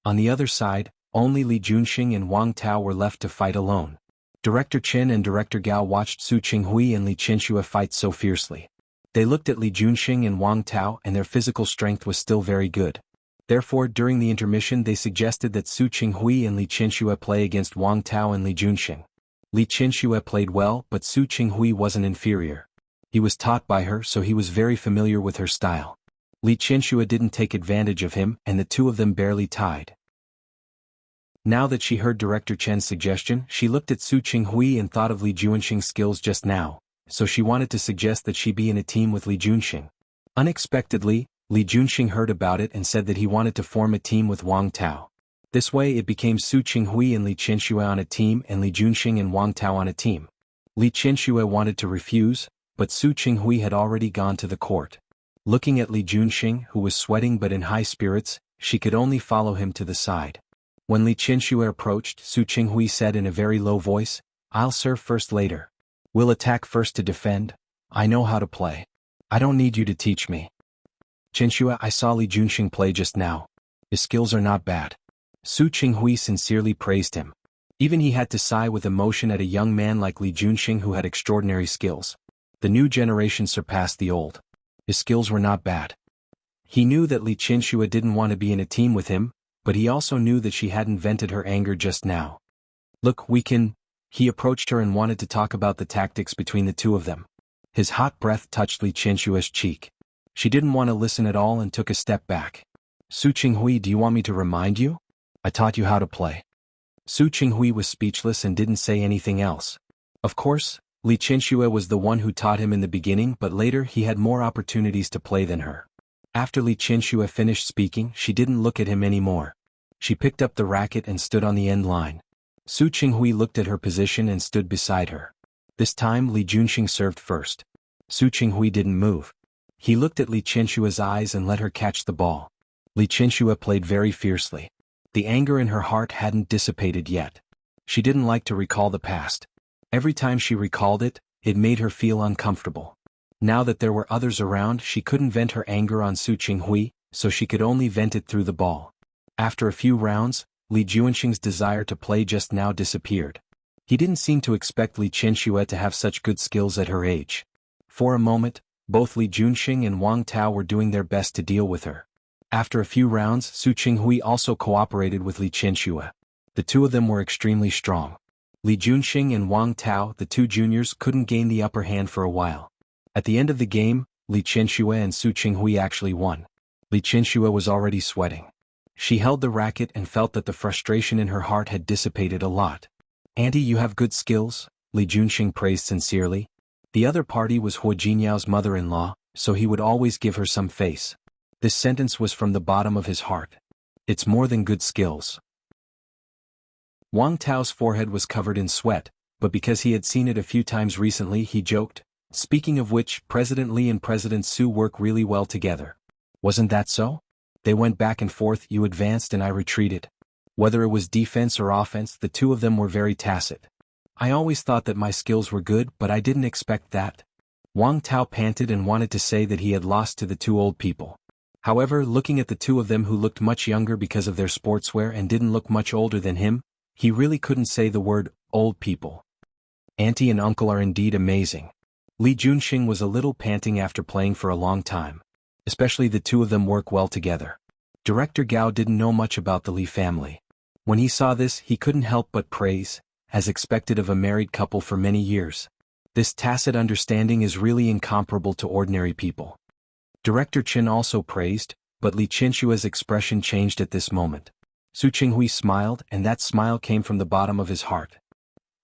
On the other side, only Li Junxing and Wang Tao were left to fight alone. Director Chen and Director Gao watched Su Qinghui and Li Qianxue fight so fiercely. They looked at Li Junxing and Wang Tao and their physical strength was still very good. Therefore, during the intermission they suggested that Su Qinghui and Li Qianxue play against Wang Tao and Li Junxing. Li Qianxue played well, but Su Qinghui wasn't inferior. He was taught by her, so he was very familiar with her style. Li Qianxue didn't take advantage of him, and the two of them barely tied. Now that she heard Director Chen's suggestion, she looked at Su Qinghui and thought of Li Junxing's skills just now, so she wanted to suggest that she be in a team with Li Junxing. Unexpectedly, Li Junxing heard about it and said that he wanted to form a team with Wang Tao. This way it became Su Qinghui and Li Qianxue on a team and Li Junxing and Wang Tao on a team. Li Qianxue wanted to refuse, but Su Qinghui had already gone to the court. Looking at Li Junxing, who was sweating but in high spirits, she could only follow him to the side. When Li Qianxue approached, Su Qinghui said in a very low voice, "I'll serve first later. We'll attack first to defend. I know how to play. I don't need you to teach me." "Qianxue, I saw Li Junxing play just now. His skills are not bad." Su Qinghui sincerely praised him. Even he had to sigh with emotion at a young man like Li Junxing who had extraordinary skills. The new generation surpassed the old. His skills were not bad. He knew that Li Qianxue didn't want to be in a team with him, but he also knew that she hadn't vented her anger just now. "Look, we can—" He approached her and wanted to talk about the tactics between the two of them. His hot breath touched Li Qianxue's cheek. She didn't want to listen at all and took a step back. "Su Qinghui, do you want me to remind you? I taught you how to play." Su Qinghui was speechless and didn't say anything else. Of course, Li Qianxue was the one who taught him in the beginning, but later he had more opportunities to play than her. After Li Qianxue finished speaking, she didn't look at him anymore. She picked up the racket and stood on the end line. Su Qinghui looked at her position and stood beside her. This time Li Junxing served first. Su Qinghui didn't move. He looked at Li Qianxue's eyes and let her catch the ball. Li Qianxue played very fiercely. The anger in her heart hadn't dissipated yet. She didn't like to recall the past. Every time she recalled it, it made her feel uncomfortable. Now that there were others around, she couldn't vent her anger on Su Qinghui, so she could only vent it through the ball. After a few rounds, Li Junxing's desire to play just now disappeared. He didn't seem to expect Li Qianxue to have such good skills at her age. For a moment, both Li Junxing and Wang Tao were doing their best to deal with her. After a few rounds, Su Qinghui also cooperated with Li Qianxue. The two of them were extremely strong. Li Junxing and Wang Tao, the two juniors, couldn't gain the upper hand for a while. At the end of the game, Li Qianxue and Su Qinghui actually won. Li Qianxue was already sweating. She held the racket and felt that the frustration in her heart had dissipated a lot. "Auntie, you have good skills," Li Junxing praised sincerely. The other party was Hua Jinyao's mother-in-law, so he would always give her some face. This sentence was from the bottom of his heart. It's more than good skills. Wang Tao's forehead was covered in sweat, but because he had seen it a few times recently, he joked, "Speaking of which, President Li and President Su work really well together. Wasn't that so? They went back and forth, you advanced and I retreated. Whether it was defense or offense, the two of them were very tacit. I always thought that my skills were good, but I didn't expect that." Wang Tao panted and wanted to say that he had lost to the two old people. However, looking at the two of them who looked much younger because of their sportswear and didn't look much older than him, he really couldn't say the word, old people. "Auntie and uncle are indeed amazing." Li Junxing was a little panting after playing for a long time. Especially the two of them work well together. Director Gao didn't know much about the Li family. When he saw this, he couldn't help but praise, as expected of a married couple for many years. This tacit understanding is really incomparable to ordinary people. Director Chen also praised, but Li Qianxue's expression changed at this moment. Su Qinghui smiled, and that smile came from the bottom of his heart.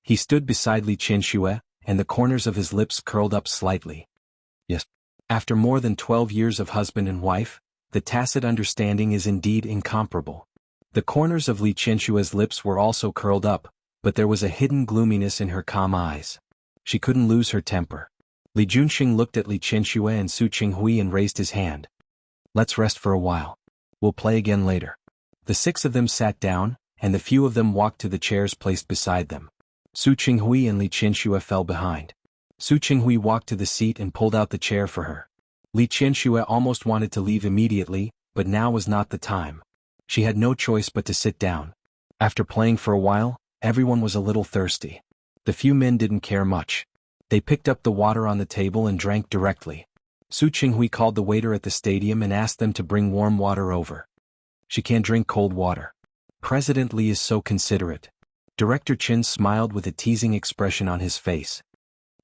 He stood beside Li Qianxue, and the corners of his lips curled up slightly. Yes. After more than 12 years of husband and wife, the tacit understanding is indeed incomparable. The corners of Li Qianxue's lips were also curled up, but there was a hidden gloominess in her calm eyes. She couldn't lose her temper. Li Junxing looked at Li Qianxue and Su Qinghui and raised his hand. "Let's rest for a while. We'll play again later." The six of them sat down, and the few of them walked to the chairs placed beside them. Su Qinghui and Li Qianxue fell behind. Su Qinghui walked to the seat and pulled out the chair for her. Li Qianxue almost wanted to leave immediately, but now was not the time. She had no choice but to sit down. After playing for a while, everyone was a little thirsty. The few men didn't care much. They picked up the water on the table and drank directly. Su Qinghui called the waiter at the stadium and asked them to bring warm water over. She can't drink cold water. President Li is so considerate. Director Chen smiled with a teasing expression on his face.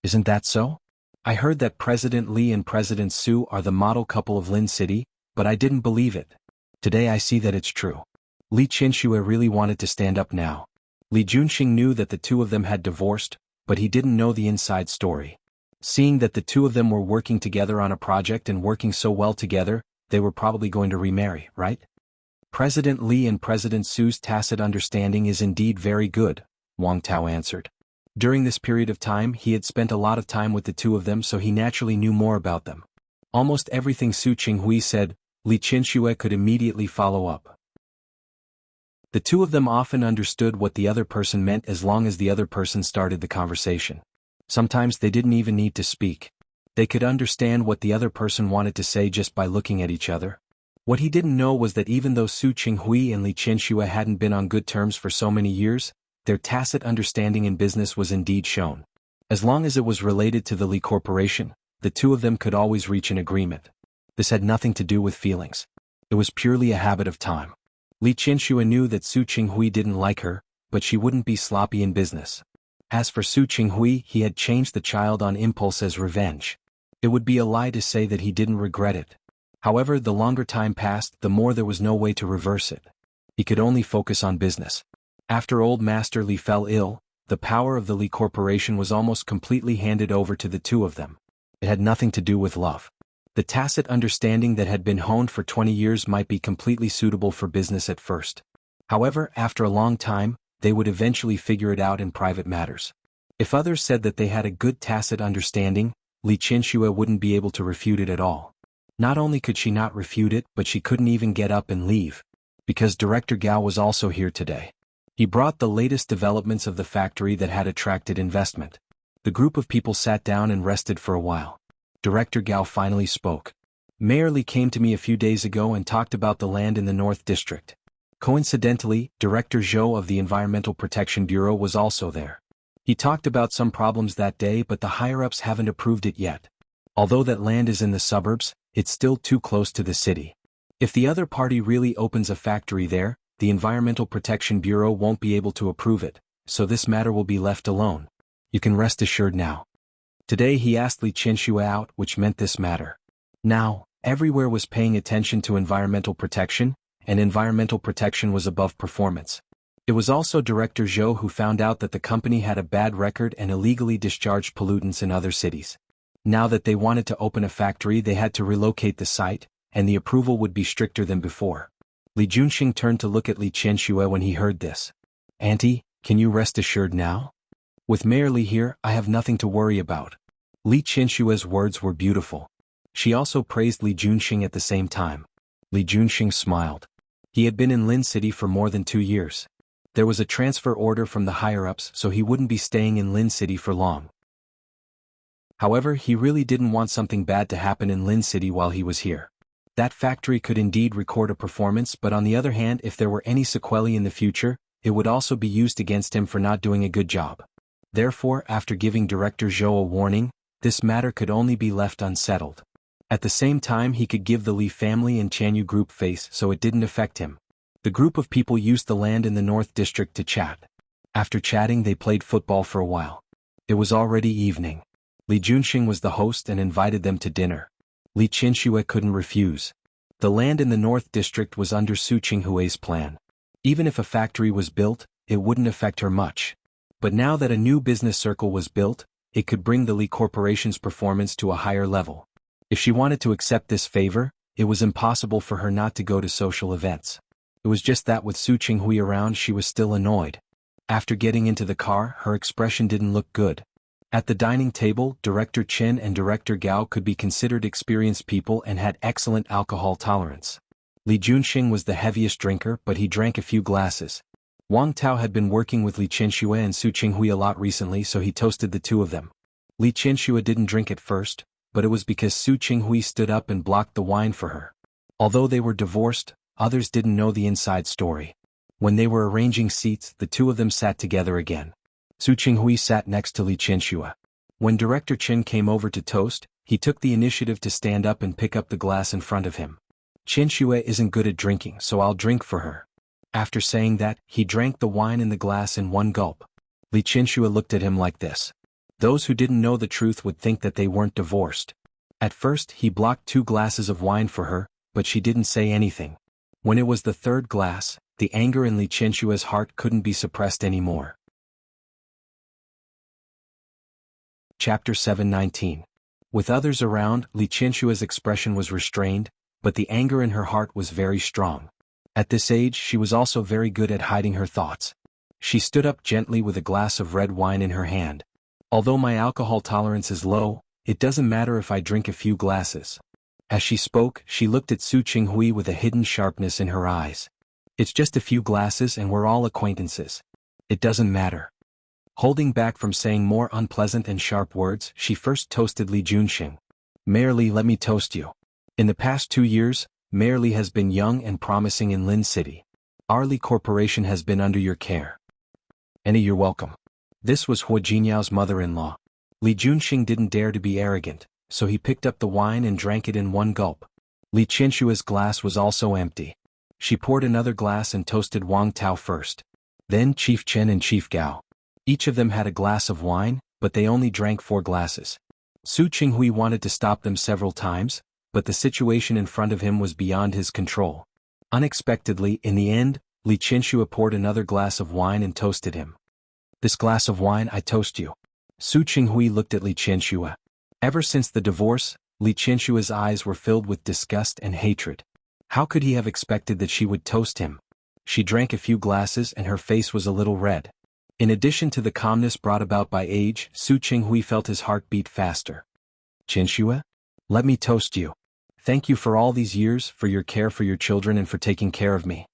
"Isn't that so? I heard that President Li and President Su are the model couple of Lin City, but I didn't believe it. Today I see that it's true." Li Qianxue really wanted to stand up now. Li Junxing knew that the two of them had divorced, but he didn't know the inside story. Seeing that the two of them were working together on a project and working so well together, they were probably going to remarry, right? "President Li and President Su's tacit understanding is indeed very good," Wang Tao answered. During this period of time he had spent a lot of time with the two of them, so he naturally knew more about them. Almost everything Su Qinghui said, Li Qianxue could immediately follow up. The two of them often understood what the other person meant as long as the other person started the conversation. Sometimes they didn't even need to speak. They could understand what the other person wanted to say just by looking at each other. What he didn't know was that even though Su Qinghui and Li Qianxue hadn't been on good terms for so many years, their tacit understanding in business was indeed shown. As long as it was related to the Li Corporation, the two of them could always reach an agreement. This had nothing to do with feelings. It was purely a habit of time. Li Qianxue knew that Su Qinghui didn't like her, but she wouldn't be sloppy in business. As for Su Qinghui, he had changed the child on impulse as revenge. It would be a lie to say that he didn't regret it. However, the longer time passed, the more there was no way to reverse it. He could only focus on business. After old Master Li fell ill, the power of the Li Corporation was almost completely handed over to the two of them. It had nothing to do with love. The tacit understanding that had been honed for 20 years might be completely suitable for business at first. However, after a long time, they would eventually figure it out in private matters. If others said that they had a good tacit understanding, Li Qianxue wouldn't be able to refute it at all. Not only could she not refute it, but she couldn't even get up and leave. Because Director Gao was also here today. He brought the latest developments of the factory that had attracted investment. The group of people sat down and rested for a while. Director Gao finally spoke. Mayor Li came to me a few days ago and talked about the land in the North District. Coincidentally, Director Zhou of the Environmental Protection Bureau was also there. He talked about some problems that day, but the higher-ups haven't approved it yet. Although that land is in the suburbs, it's still too close to the city. If the other party really opens a factory there, the Environmental Protection Bureau won't be able to approve it, so this matter will be left alone. You can rest assured now. Today he asked Li Qianxue out, which meant this matter. Now, everywhere was paying attention to environmental protection, and environmental protection was above performance. It was also Director Zhou who found out that the company had a bad record and illegally discharged pollutants in other cities. Now that they wanted to open a factory, they had to relocate the site, and the approval would be stricter than before. Li Junxing turned to look at Li Qianxue when he heard this. Auntie, can you rest assured now? With Mayor Li here, I have nothing to worry about. Li Qianxue's words were beautiful. She also praised Li Junxing at the same time. Li Junxing smiled. He had been in Lin City for more than 2 years. There was a transfer order from the higher-ups, so he wouldn't be staying in Lin City for long. However, he really didn't want something bad to happen in Lin City while he was here. That factory could indeed record a performance, but on the other hand, if there were any sequelae in the future, it would also be used against him for not doing a good job. Therefore, after giving Director Zhou a warning, this matter could only be left unsettled. At the same time, he could give the Li family and Chanyu group face so it didn't affect him. The group of people used the land in the North District to chat. After chatting, they played football for a while. It was already evening. Li Junxing was the host and invited them to dinner. Li Qianxue couldn't refuse. The land in the North District was under Su Qinghui's plan. Even if a factory was built, it wouldn't affect her much. But now that a new business circle was built, it could bring the Li Corporation's performance to a higher level. If she wanted to accept this favor, it was impossible for her not to go to social events. It was just that with Su Qinghui around, she was still annoyed. After getting into the car, her expression didn't look good. At the dining table, Director Chen and Director Gao could be considered experienced people and had excellent alcohol tolerance. Li Junxing was the heaviest drinker, but he drank a few glasses. Wang Tao had been working with Li Qianxue and Su Qinghui a lot recently, so he toasted the two of them. Li Qianxue didn't drink at first, but it was because Su Qinghui stood up and blocked the wine for her. Although they were divorced, others didn't know the inside story. When they were arranging seats, the two of them sat together again. Su Qinghui sat next to Li Qianxue. When Director Chen came over to toast, he took the initiative to stand up and pick up the glass in front of him. Qianxue isn't good at drinking, so I'll drink for her. After saying that, he drank the wine in the glass in one gulp. Li Qianxue looked at him like this. Those who didn't know the truth would think that they weren't divorced. At first, he blocked 2 glasses of wine for her, but she didn't say anything. When it was the 3rd glass, the anger in Li Qianxue's heart couldn't be suppressed anymore. Chapter 719. With others around, Li Qianxue's expression was restrained, but the anger in her heart was very strong. At this age, she was also very good at hiding her thoughts. She stood up gently with a glass of red wine in her hand. Although my alcohol tolerance is low, it doesn't matter if I drink a few glasses. As she spoke, she looked at Su Qinghui with a hidden sharpness in her eyes. It's just a few glasses and we're all acquaintances. It doesn't matter. Holding back from saying more unpleasant and sharp words, she first toasted Li Junxing. Mayor Li, let me toast you. In the past 2 years, Mayor Li has been young and promising in Lin City. Our Li Corporation has been under your care. Annie, you're welcome. This was Hua Jinyao's mother-in-law. Li Junxing didn't dare to be arrogant, so he picked up the wine and drank it in one gulp. Li Qianshua's glass was also empty. She poured another glass and toasted Wang Tao first. Then Chief Chen and Chief Gao. Each of them had a glass of wine, but they only drank 4 glasses. Su Qinghui wanted to stop them several times, but the situation in front of him was beyond his control. Unexpectedly, in the end, Li Qianxua poured another glass of wine and toasted him. This glass of wine, I toast you. Su Qinghui looked at Li Qianxua. Ever since the divorce, Li Qianshua's eyes were filled with disgust and hatred. How could he have expected that she would toast him? She drank a few glasses and her face was a little red. In addition to the calmness brought about by age, Su Qinghui felt his heart beat faster. Qianxua? Let me toast you. Thank you for all these years, for your care for your children and for taking care of me.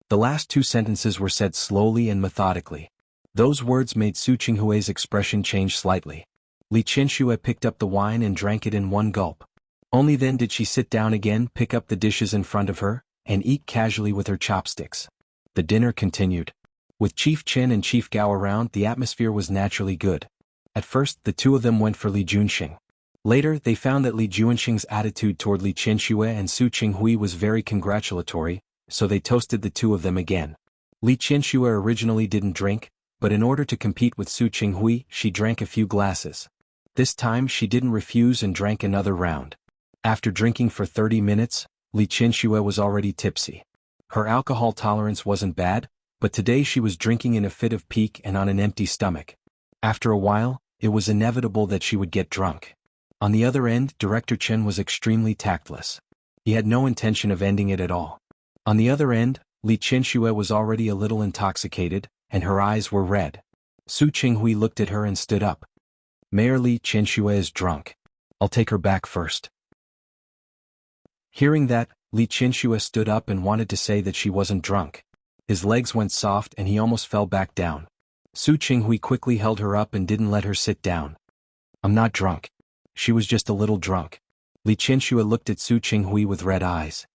The last 2 sentences were said slowly and methodically. Those words made Su Qinghui's expression change slightly. Li Qianxua picked up the wine and drank it in one gulp. Only then did she sit down again, pick up the dishes in front of her, and eat casually with her chopsticks. The dinner continued. With Chief Chen and Chief Gao around, the atmosphere was naturally good. At first, the 2 of them went for Li Junxing. Later, they found that Li Junxing's attitude toward Li Qianxua and Su Qinghui was very congratulatory, so they toasted the 2 of them again. Li Qianxua originally didn't drink, but in order to compete with Su Qinghui, she drank a few glasses. This time she didn't refuse and drank another round. After drinking for 30 minutes, Li Qianxua was already tipsy. Her alcohol tolerance wasn't bad, but today she was drinking in a fit of pique and on an empty stomach. After a while, it was inevitable that she would get drunk. On the other end, Director Chen was extremely tactless. He had no intention of ending it at all. On the other end, Li Qianxua was already a little intoxicated, and her eyes were red. Su Qinghui looked at her and stood up. Mayor Li, Qianxua is drunk. I'll take her back first. Hearing that, Li Qianxua stood up and wanted to say that she wasn't drunk. His legs went soft and he almost fell back down. Su Qinghui quickly held her up and didn't let her sit down. I'm not drunk. She was just a little drunk. Li Qianxua looked at Su Qinghui with red eyes.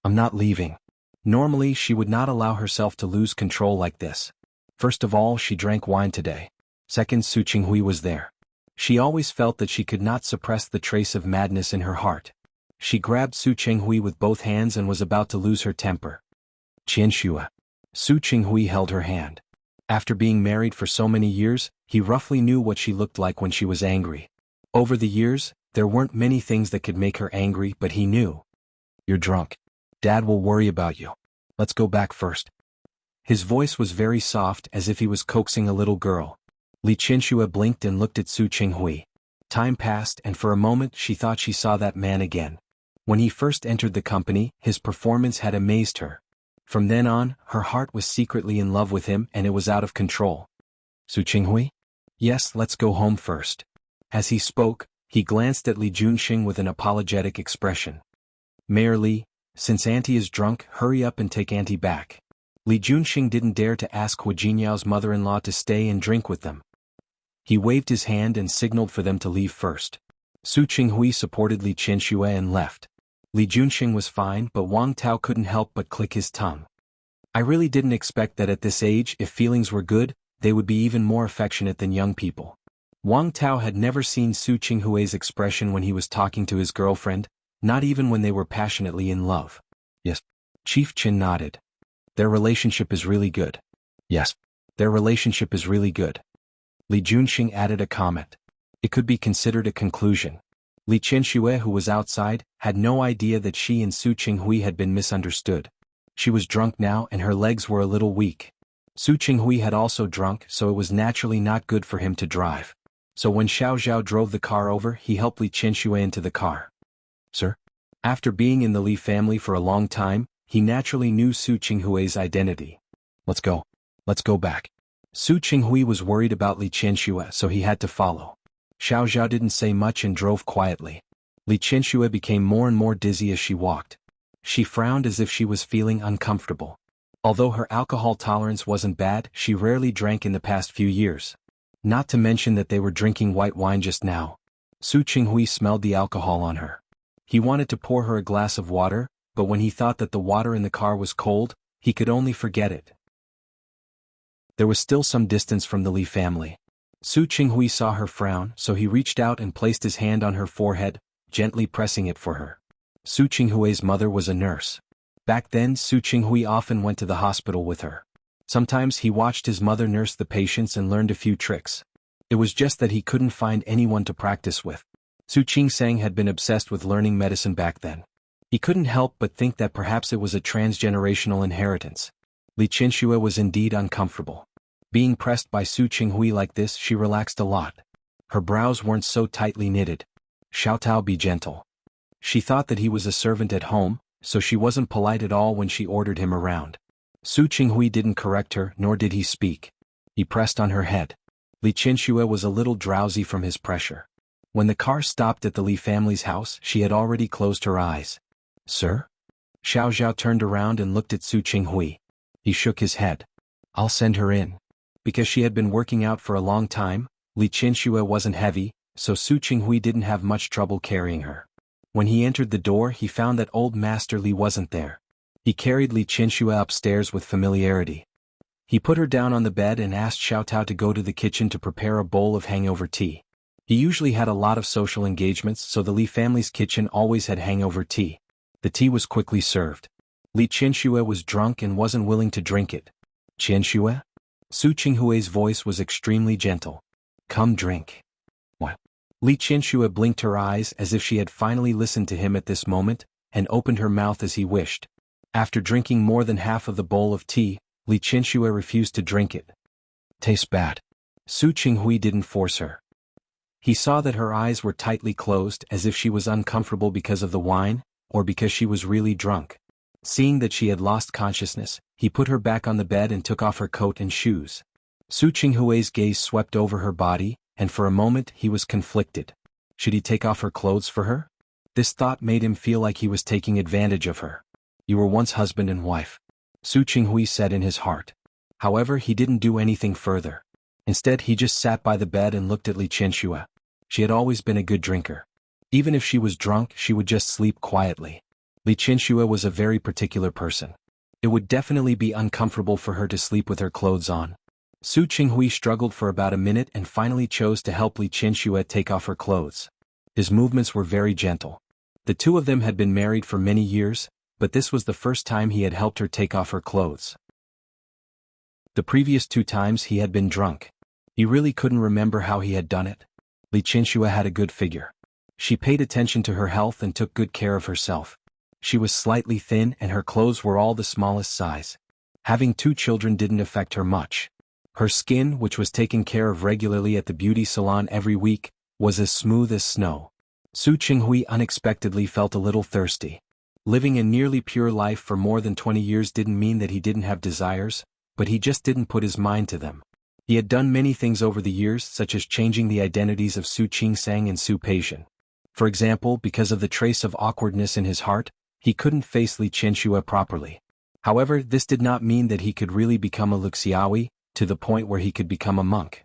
I'm not leaving. Normally she would not allow herself to lose control like this. First of all, she drank wine today. Second, Su Qinghui was there. She always felt that she could not suppress the trace of madness in her heart. She grabbed Su Qinghui with both hands and was about to lose her temper. Qianxua. Su Qinghui held her hand. After being married for so many years, he roughly knew what she looked like when she was angry. Over the years, there weren't many things that could make her angry, but he knew. You're drunk. Dad will worry about you. Let's go back first. His voice was very soft, as if he was coaxing a little girl. Li Qianxua blinked and looked at Su Qinghui. Time passed and for a moment she thought she saw that man again. When he first entered the company, his performance had amazed her. From then on, her heart was secretly in love with him and it was out of control. Su Qinghui? Yes, let's go home first. As he spoke, he glanced at Li Junxing with an apologetic expression. Mayor Li, since Auntie is drunk, hurry up and take Auntie back. Li Junxing didn't dare to ask Hua Jinyao's mother-in-law to stay and drink with them. He waved his hand and signaled for them to leave first. Su Qinghui supported Li Qianxua and left. Li Junxing was fine, but Wang Tao couldn't help but click his tongue. I really didn't expect that at this age, if feelings were good, they would be even more affectionate than young people. Wang Tao had never seen Su Qinghui's expression when he was talking to his girlfriend, not even when they were passionately in love. Yes. Chief Chen nodded. Their relationship is really good. Yes. Their relationship is really good. Li Junxing added a comment. It could be considered a conclusion. Li Qianxua, who was outside, had no idea that she and Su Qinghui had been misunderstood. She was drunk now and her legs were a little weak. Su Qinghui had also drunk, so it was naturally not good for him to drive. So when Xiao Zhao drove the car over, he helped Li Qianxua into the car. Sir? After being in the Li family for a long time, he naturally knew Su Qinghui's identity. Let's go. Let's go back. Su Qinghui was worried about Li Qianxua, so he had to follow. Xiao Zhao didn't say much and drove quietly. Li Qianxua became more and more dizzy as she walked. She frowned as if she was feeling uncomfortable. Although her alcohol tolerance wasn't bad, she rarely drank in the past few years. Not to mention that they were drinking white wine just now. Su Qinghui smelled the alcohol on her. He wanted to pour her a glass of water, but when he thought that the water in the car was cold, he could only forget it. There was still some distance from the Li family. Su Qinghui saw her frown, so he reached out and placed his hand on her forehead, gently pressing it for her. Su Qinghui's mother was a nurse. Back then, Su Qinghui often went to the hospital with her. Sometimes he watched his mother nurse the patients and learned a few tricks. It was just that he couldn't find anyone to practice with. Su Qingsang had been obsessed with learning medicine back then. He couldn't help but think that perhaps it was a transgenerational inheritance. Li Qianxue was indeed uncomfortable. Being pressed by Su Qinghui like this, she relaxed a lot. Her brows weren't so tightly knitted. Xiaotao, be gentle. She thought that he was a servant at home, so she wasn't polite at all when she ordered him around. Su Qinghui didn't correct her, nor did he speak. He pressed on her head. Li Qianxue was a little drowsy from his pressure. When the car stopped at the Li family's house, she had already closed her eyes. Sir? Xiao Zhao turned around and looked at Su Qinghui. He shook his head. I'll send her in. Because she had been working out for a long time, Li Qianxue wasn't heavy, so Su Qinghui didn't have much trouble carrying her. When he entered the door, he found that old Master Li wasn't there. He carried Li Qianxue upstairs with familiarity. He put her down on the bed and asked Xiaotao to go to the kitchen to prepare a bowl of hangover tea. He usually had a lot of social engagements, so the Li family's kitchen always had hangover tea. The tea was quickly served. Li Qianxue was drunk and wasn't willing to drink it. Qianxue? Su Qinghui's voice was extremely gentle. Come drink. What? Li Qianxue blinked her eyes as if she had finally listened to him at this moment, and opened her mouth as he wished. After drinking more than half of the bowl of tea, Li Qianxue refused to drink it. Tastes bad. Su Qinghui didn't force her. He saw that her eyes were tightly closed, as if she was uncomfortable because of the wine, or because she was really drunk. Seeing that she had lost consciousness, he put her back on the bed and took off her coat and shoes. Su Qinghui's gaze swept over her body, and for a moment he was conflicted. Should he take off her clothes for her? This thought made him feel like he was taking advantage of her. You were once husband and wife, Su Qinghui said in his heart. However, he didn't do anything further. Instead, he just sat by the bed and looked at Li Qianxue. She had always been a good drinker. Even if she was drunk, she would just sleep quietly. Li Qianxue was a very particular person. It would definitely be uncomfortable for her to sleep with her clothes on. Su Qinghui struggled for about a minute and finally chose to help Li Qianxue take off her clothes. His movements were very gentle. The two of them had been married for many years, but this was the first time he had helped her take off her clothes. The previous 2 times he had been drunk. He really couldn't remember how he had done it. Li Qianxue had a good figure. She paid attention to her health and took good care of herself. She was slightly thin and her clothes were all the smallest size. Having 2 children didn't affect her much. Her skin, which was taken care of regularly at the beauty salon every week, was as smooth as snow. Su Qinghui unexpectedly felt a little thirsty. Living a nearly pure life for more than 20 years didn't mean that he didn't have desires, but he just didn't put his mind to them. He had done many things over the years, such as changing the identities of Su Qingsang and Su Peixian. For example, because of the trace of awkwardness in his heart, he couldn't face Li Qianxue properly. However, this did not mean that he could really become a Luxiaoui, to the point where he could become a monk.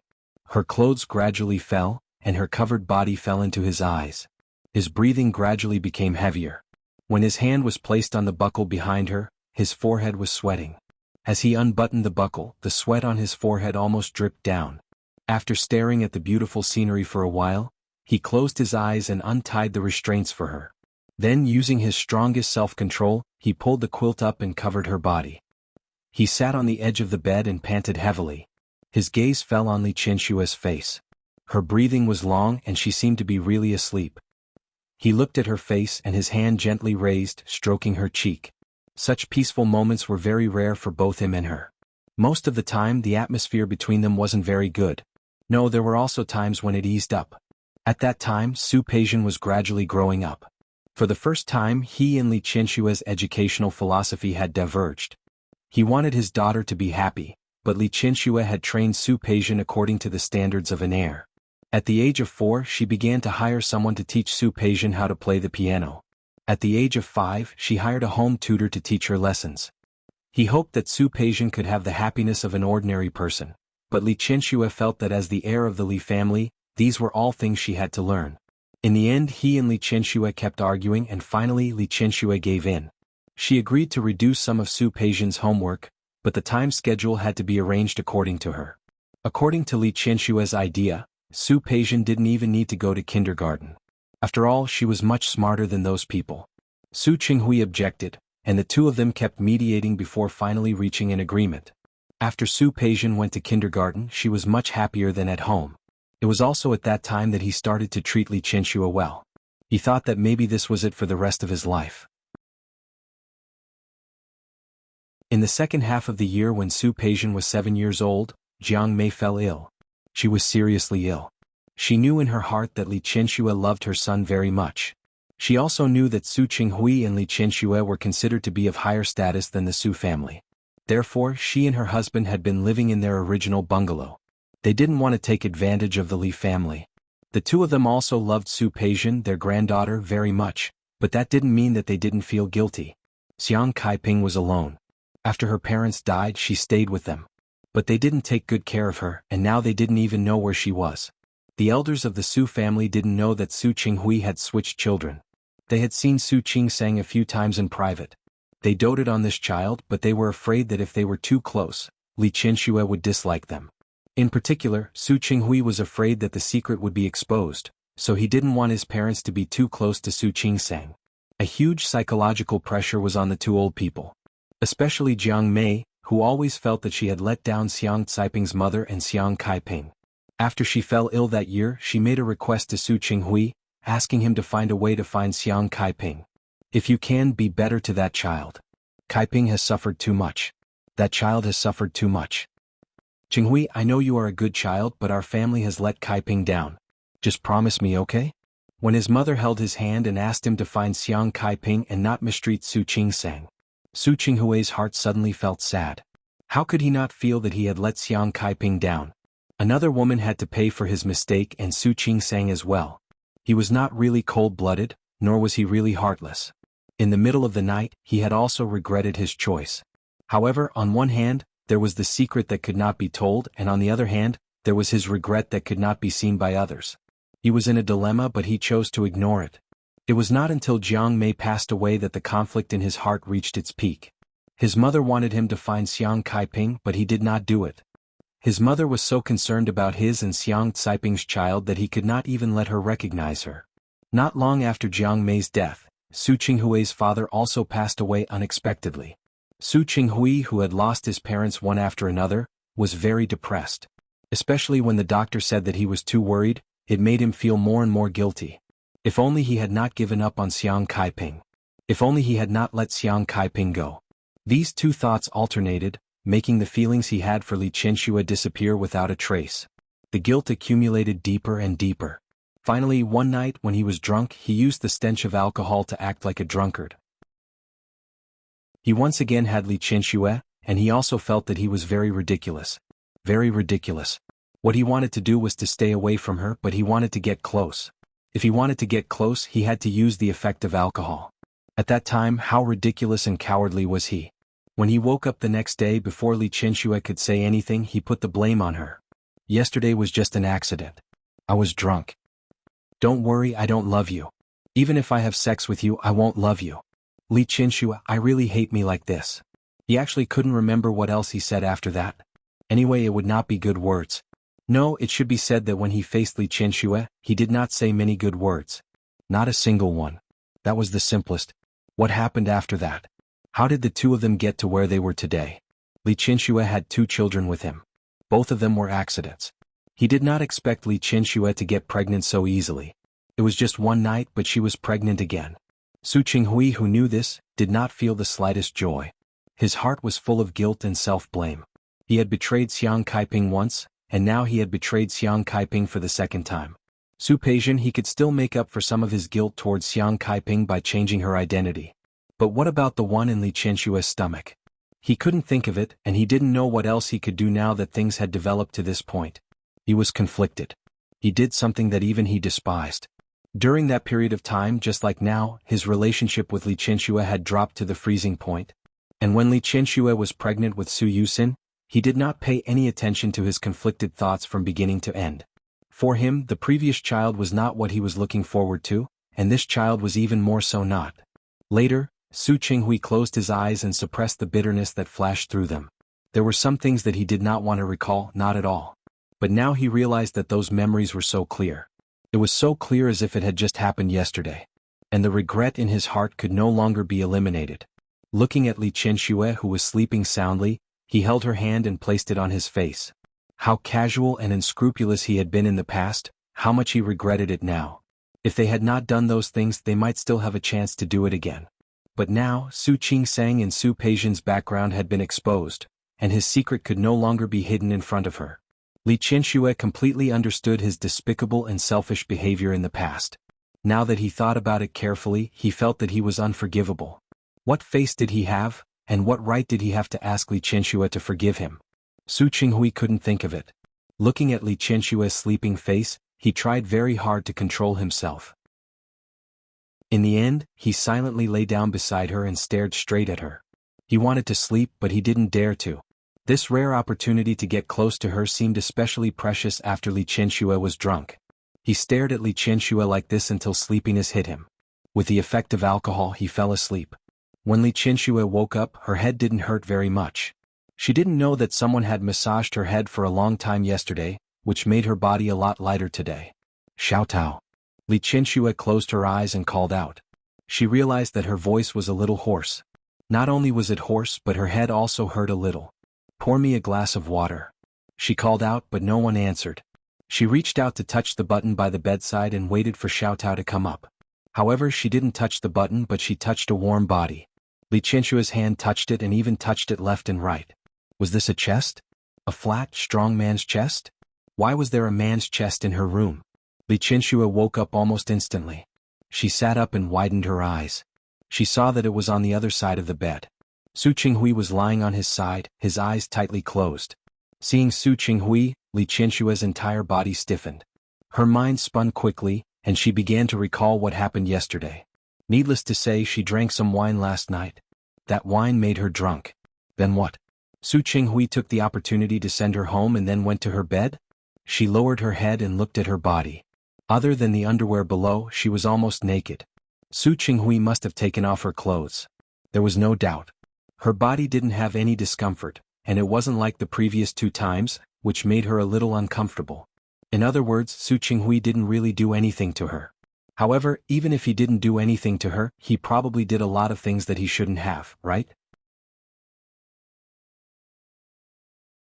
Her clothes gradually fell, and her covered body fell into his eyes. His breathing gradually became heavier. When his hand was placed on the buckle behind her, his forehead was sweating. As he unbuttoned the buckle, the sweat on his forehead almost dripped down. After staring at the beautiful scenery for a while, he closed his eyes and untied the restraints for her. Then, using his strongest self-control, he pulled the quilt up and covered her body. He sat on the edge of the bed and panted heavily. His gaze fell on Li Qianxue's face. Her breathing was long and she seemed to be really asleep. He looked at her face and his hand gently raised, stroking her cheek. Such peaceful moments were very rare for both him and her. Most of the time, the atmosphere between them wasn't very good. No, there were also times when it eased up. At that time, Su Peixian was gradually growing up. For the first time, he and Li Qianxue's educational philosophy had diverged. He wanted his daughter to be happy, but Li Qianxue had trained Su Peixian according to the standards of an heir. At the age of 4, she began to hire someone to teach Su Peixian how to play the piano. At the age of 5, she hired a home tutor to teach her lessons. He hoped that Su Peijian could have the happiness of an ordinary person, but Li Qianxue felt that as the heir of the Li family, these were all things she had to learn. In the end he and Li Qianxue kept arguing and finally Li Qianxue gave in. She agreed to reduce some of Su Peijian's homework, but the time schedule had to be arranged according to her. According to Li Qianxue's idea, Su Peijian didn't even need to go to kindergarten. After all, she was much smarter than those people. Su Qinghui objected, and the two of them kept mediating before finally reaching an agreement. After Su Peijian went to kindergarten, she was much happier than at home. It was also at that time that he started to treat Li Qianxue well. He thought that maybe this was it for the rest of his life. In the second half of the year when Su Peijian was 7 years old, Jiang Mei fell ill. She was seriously ill. She knew in her heart that Li Qianxue loved her son very much. She also knew that Su Qinghui and Li Qianxue were considered to be of higher status than the Su family. Therefore, she and her husband had been living in their original bungalow. They didn't want to take advantage of the Li family. The two of them also loved Su Peijian, their granddaughter, very much, but that didn't mean that they didn't feel guilty. Xiang Kaiping was alone. After her parents died, she stayed with them. But they didn't take good care of her, and now they didn't even know where she was. The elders of the Su family didn't know that Su Qinghui had switched children. They had seen Su Qingsang a few times in private. They doted on this child, but they were afraid that if they were too close, Li Qianxue would dislike them. In particular, Su Qinghui was afraid that the secret would be exposed, so he didn't want his parents to be too close to Su Qingsang. A huge psychological pressure was on the two old people. Especially Jiang Mei, who always felt that she had let down Xiang Caiping's mother and Xiang Kaiping. After she fell ill that year, she made a request to Su Qinghui, asking him to find a way to find Xiang Kaiping. If you can, be better to that child. Kaiping has suffered too much. That child has suffered too much. Qinghui, I know you are a good child, but our family has let Kaiping down. Just promise me, okay? When his mother held his hand and asked him to find Xiang Kaiping and not mistreat Su Qingsang, Su Qinghui's heart suddenly felt sad. How could he not feel that he had let Xiang Kaiping down? Another woman had to pay for his mistake and Su Qingsang as well. He was not really cold-blooded, nor was he really heartless. In the middle of the night, he had also regretted his choice. However, on one hand, there was the secret that could not be told, and on the other hand, there was his regret that could not be seen by others. He was in a dilemma, but he chose to ignore it. It was not until Jiang Mei passed away that the conflict in his heart reached its peak. His mother wanted him to find Xiang Kaiping, but he did not do it. His mother was so concerned about his and Xiang Caiping's child that he could not even let her recognize her. Not long after Jiang Mei's death, Su Qinghui's father also passed away unexpectedly. Su Qinghui, who had lost his parents one after another, was very depressed. Especially when the doctor said that he was too worried, it made him feel more and more guilty. If only he had not given up on Xiang Kaiping. If only he had not let Xiang Kaiping go. These two thoughts alternated, making the feelings he had for Li Qianxue disappear without a trace. The guilt accumulated deeper and deeper. Finally, one night when he was drunk, he used the stench of alcohol to act like a drunkard. He once again had Li Qianxue, and he also felt that he was very ridiculous. Very ridiculous. What he wanted to do was to stay away from her, but he wanted to get close. If he wanted to get close, he had to use the effect of alcohol. At that time, how ridiculous and cowardly was he? When he woke up the next day, before Li Qianxue could say anything, he put the blame on her. Yesterday was just an accident. I was drunk. Don't worry, I don't love you. Even if I have sex with you, I won't love you. Li Qianxue, I really hate me like this. He actually couldn't remember what else he said after that. Anyway, it would not be good words. No, it should be said that when he faced Li Qianxue, he did not say many good words. Not a single one. That was the simplest. What happened after that? How did the two of them get to where they were today? Li Qianxue had 2 children with him. Both of them were accidents. He did not expect Li Qianxue to get pregnant so easily. It was just one night, but she was pregnant again. Su Qinghui, who knew this, did not feel the slightest joy. His heart was full of guilt and self-blame. He had betrayed Xiang Kaiping once, and now he had betrayed Xiang Kaiping for the second time. Su Peijian, he could still make up for some of his guilt towards Xiang Kaiping by changing her identity. But what about the one in Li Qianxue's stomach? He couldn't think of it, and he didn't know what else he could do now that things had developed to this point. He was conflicted. He did something that even he despised. During that period of time, just like now, his relationship with Li Qianxue had dropped to the freezing point. And when Li Qianxue was pregnant with Su Yusin, he did not pay any attention to his conflicted thoughts from beginning to end. For him, the previous child was not what he was looking forward to, and this child was even more so not. Later, Su Qinghui closed his eyes and suppressed the bitterness that flashed through them. There were some things that he did not want to recall, not at all. But now he realized that those memories were so clear. It was so clear as if it had just happened yesterday. And the regret in his heart could no longer be eliminated. Looking at Li Qianxue, who was sleeping soundly, he held her hand and placed it on his face. How casual and unscrupulous he had been in the past, how much he regretted it now. If they had not done those things, they might still have a chance to do it again. But now, Su Qingsang and Su Peijian's background had been exposed, and his secret could no longer be hidden in front of her. Li Qianxue completely understood his despicable and selfish behavior in the past. Now that he thought about it carefully, he felt that he was unforgivable. What face did he have, and what right did he have to ask Li Qianxue to forgive him? Su Qinghui couldn't think of it. Looking at Li Qianxue's sleeping face, he tried very hard to control himself. In the end, he silently lay down beside her and stared straight at her. He wanted to sleep, but he didn't dare to. This rare opportunity to get close to her seemed especially precious after Li Qianxue was drunk. He stared at Li Qianxue like this until sleepiness hit him. With the effect of alcohol, he fell asleep. When Li Qianxue woke up, her head didn't hurt very much. She didn't know that someone had massaged her head for a long time yesterday, which made her body a lot lighter today. Xiao Tao. Li Qianxue closed her eyes and called out. She realized that her voice was a little hoarse. Not only was it hoarse, but her head also hurt a little. Pour me a glass of water. She called out, but no one answered. She reached out to touch the button by the bedside and waited for Xiao Tao to come up. However, she didn't touch the button, but she touched a warm body. Li Qianxue's hand touched it and even touched it left and right. Was this a chest? A flat, strong man's chest? Why was there a man's chest in her room? Li Qianxue woke up almost instantly. She sat up and widened her eyes. She saw that it was on the other side of the bed. Su Qinghui was lying on his side, his eyes tightly closed. Seeing Su Qinghui, Li Qianxue's entire body stiffened. Her mind spun quickly, and she began to recall what happened yesterday. Needless to say, she drank some wine last night. That wine made her drunk. Then what? Su Qinghui took the opportunity to send her home and then went to her bed? She lowered her head and looked at her body. Other than the underwear below, she was almost naked. Su Qinghui must have taken off her clothes. There was no doubt. Her body didn't have any discomfort, and it wasn't like the previous 2 times, which made her a little uncomfortable. In other words, Su Qinghui didn't really do anything to her. However, even if he didn't do anything to her, he probably did a lot of things that he shouldn't have, right?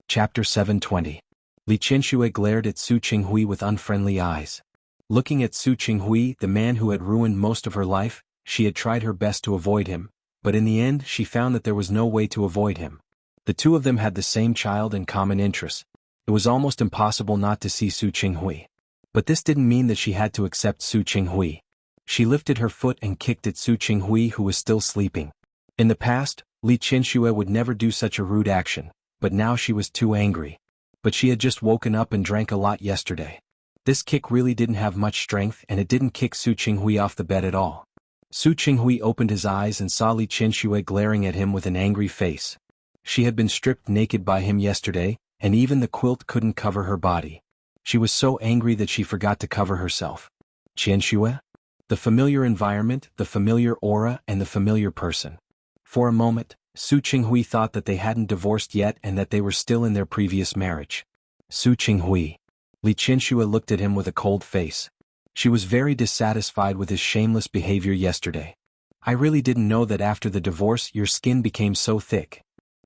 Chapter 720. Li Qianxue glared at Su Qinghui with unfriendly eyes. Looking at Su Qinghui, the man who had ruined most of her life, she had tried her best to avoid him, but in the end she found that there was no way to avoid him. The two of them had the same child and common interests. It was almost impossible not to see Su Qinghui. But this didn't mean that she had to accept Su Qinghui. She lifted her foot and kicked at Su Qinghui, who was still sleeping. In the past, Li Qianxue would never do such a rude action, but now she was too angry. But she had just woken up and drank a lot yesterday. This kick really didn't have much strength, and it didn't kick Su Qinghui off the bed at all. Su Qinghui opened his eyes and saw Li Qianxue glaring at him with an angry face. She had been stripped naked by him yesterday, and even the quilt couldn't cover her body. She was so angry that she forgot to cover herself. Qianxue? The familiar environment, the familiar aura, and the familiar person. For a moment, Su Qinghui thought that they hadn't divorced yet and that they were still in their previous marriage. Su Qinghui. Li Qianxue looked at him with a cold face. She was very dissatisfied with his shameless behavior yesterday. I really didn't know that after the divorce your skin became so thick.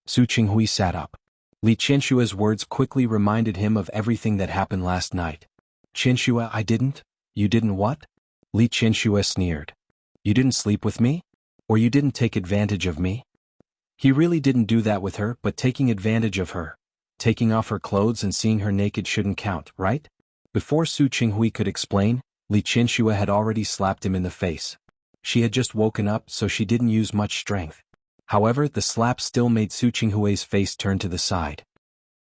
Su Qinghui sat up. Li Qianxue's words quickly reminded him of everything that happened last night. Qianxue, I didn't? You didn't what? Li Qianxue sneered. You didn't sleep with me? Or you didn't take advantage of me? He really didn't do that with her, but taking advantage of her. Taking off her clothes and seeing her naked shouldn't count, right? Before Su Qinghui could explain, Li Qianxue had already slapped him in the face. She had just woken up, so she didn't use much strength. However, the slap still made Su Qinghui's face turn to the side.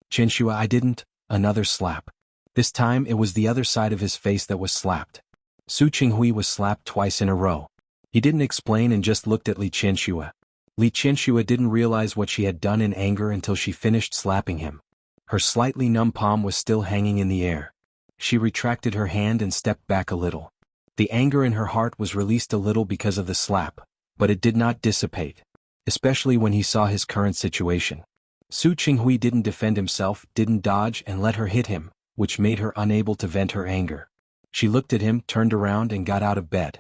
Qianxue, I didn't. Another slap. This time it was the other side of his face that was slapped. Su Qinghui was slapped twice in a row. He didn't explain and just looked at Li Qianxue. Li Qianxue didn't realize what she had done in anger until she finished slapping him. Her slightly numb palm was still hanging in the air. She retracted her hand and stepped back a little. The anger in her heart was released a little because of the slap, but it did not dissipate, especially when he saw his current situation. Su Qinghui didn't defend himself, didn't dodge and let her hit him, which made her unable to vent her anger. She looked at him, turned around and got out of bed.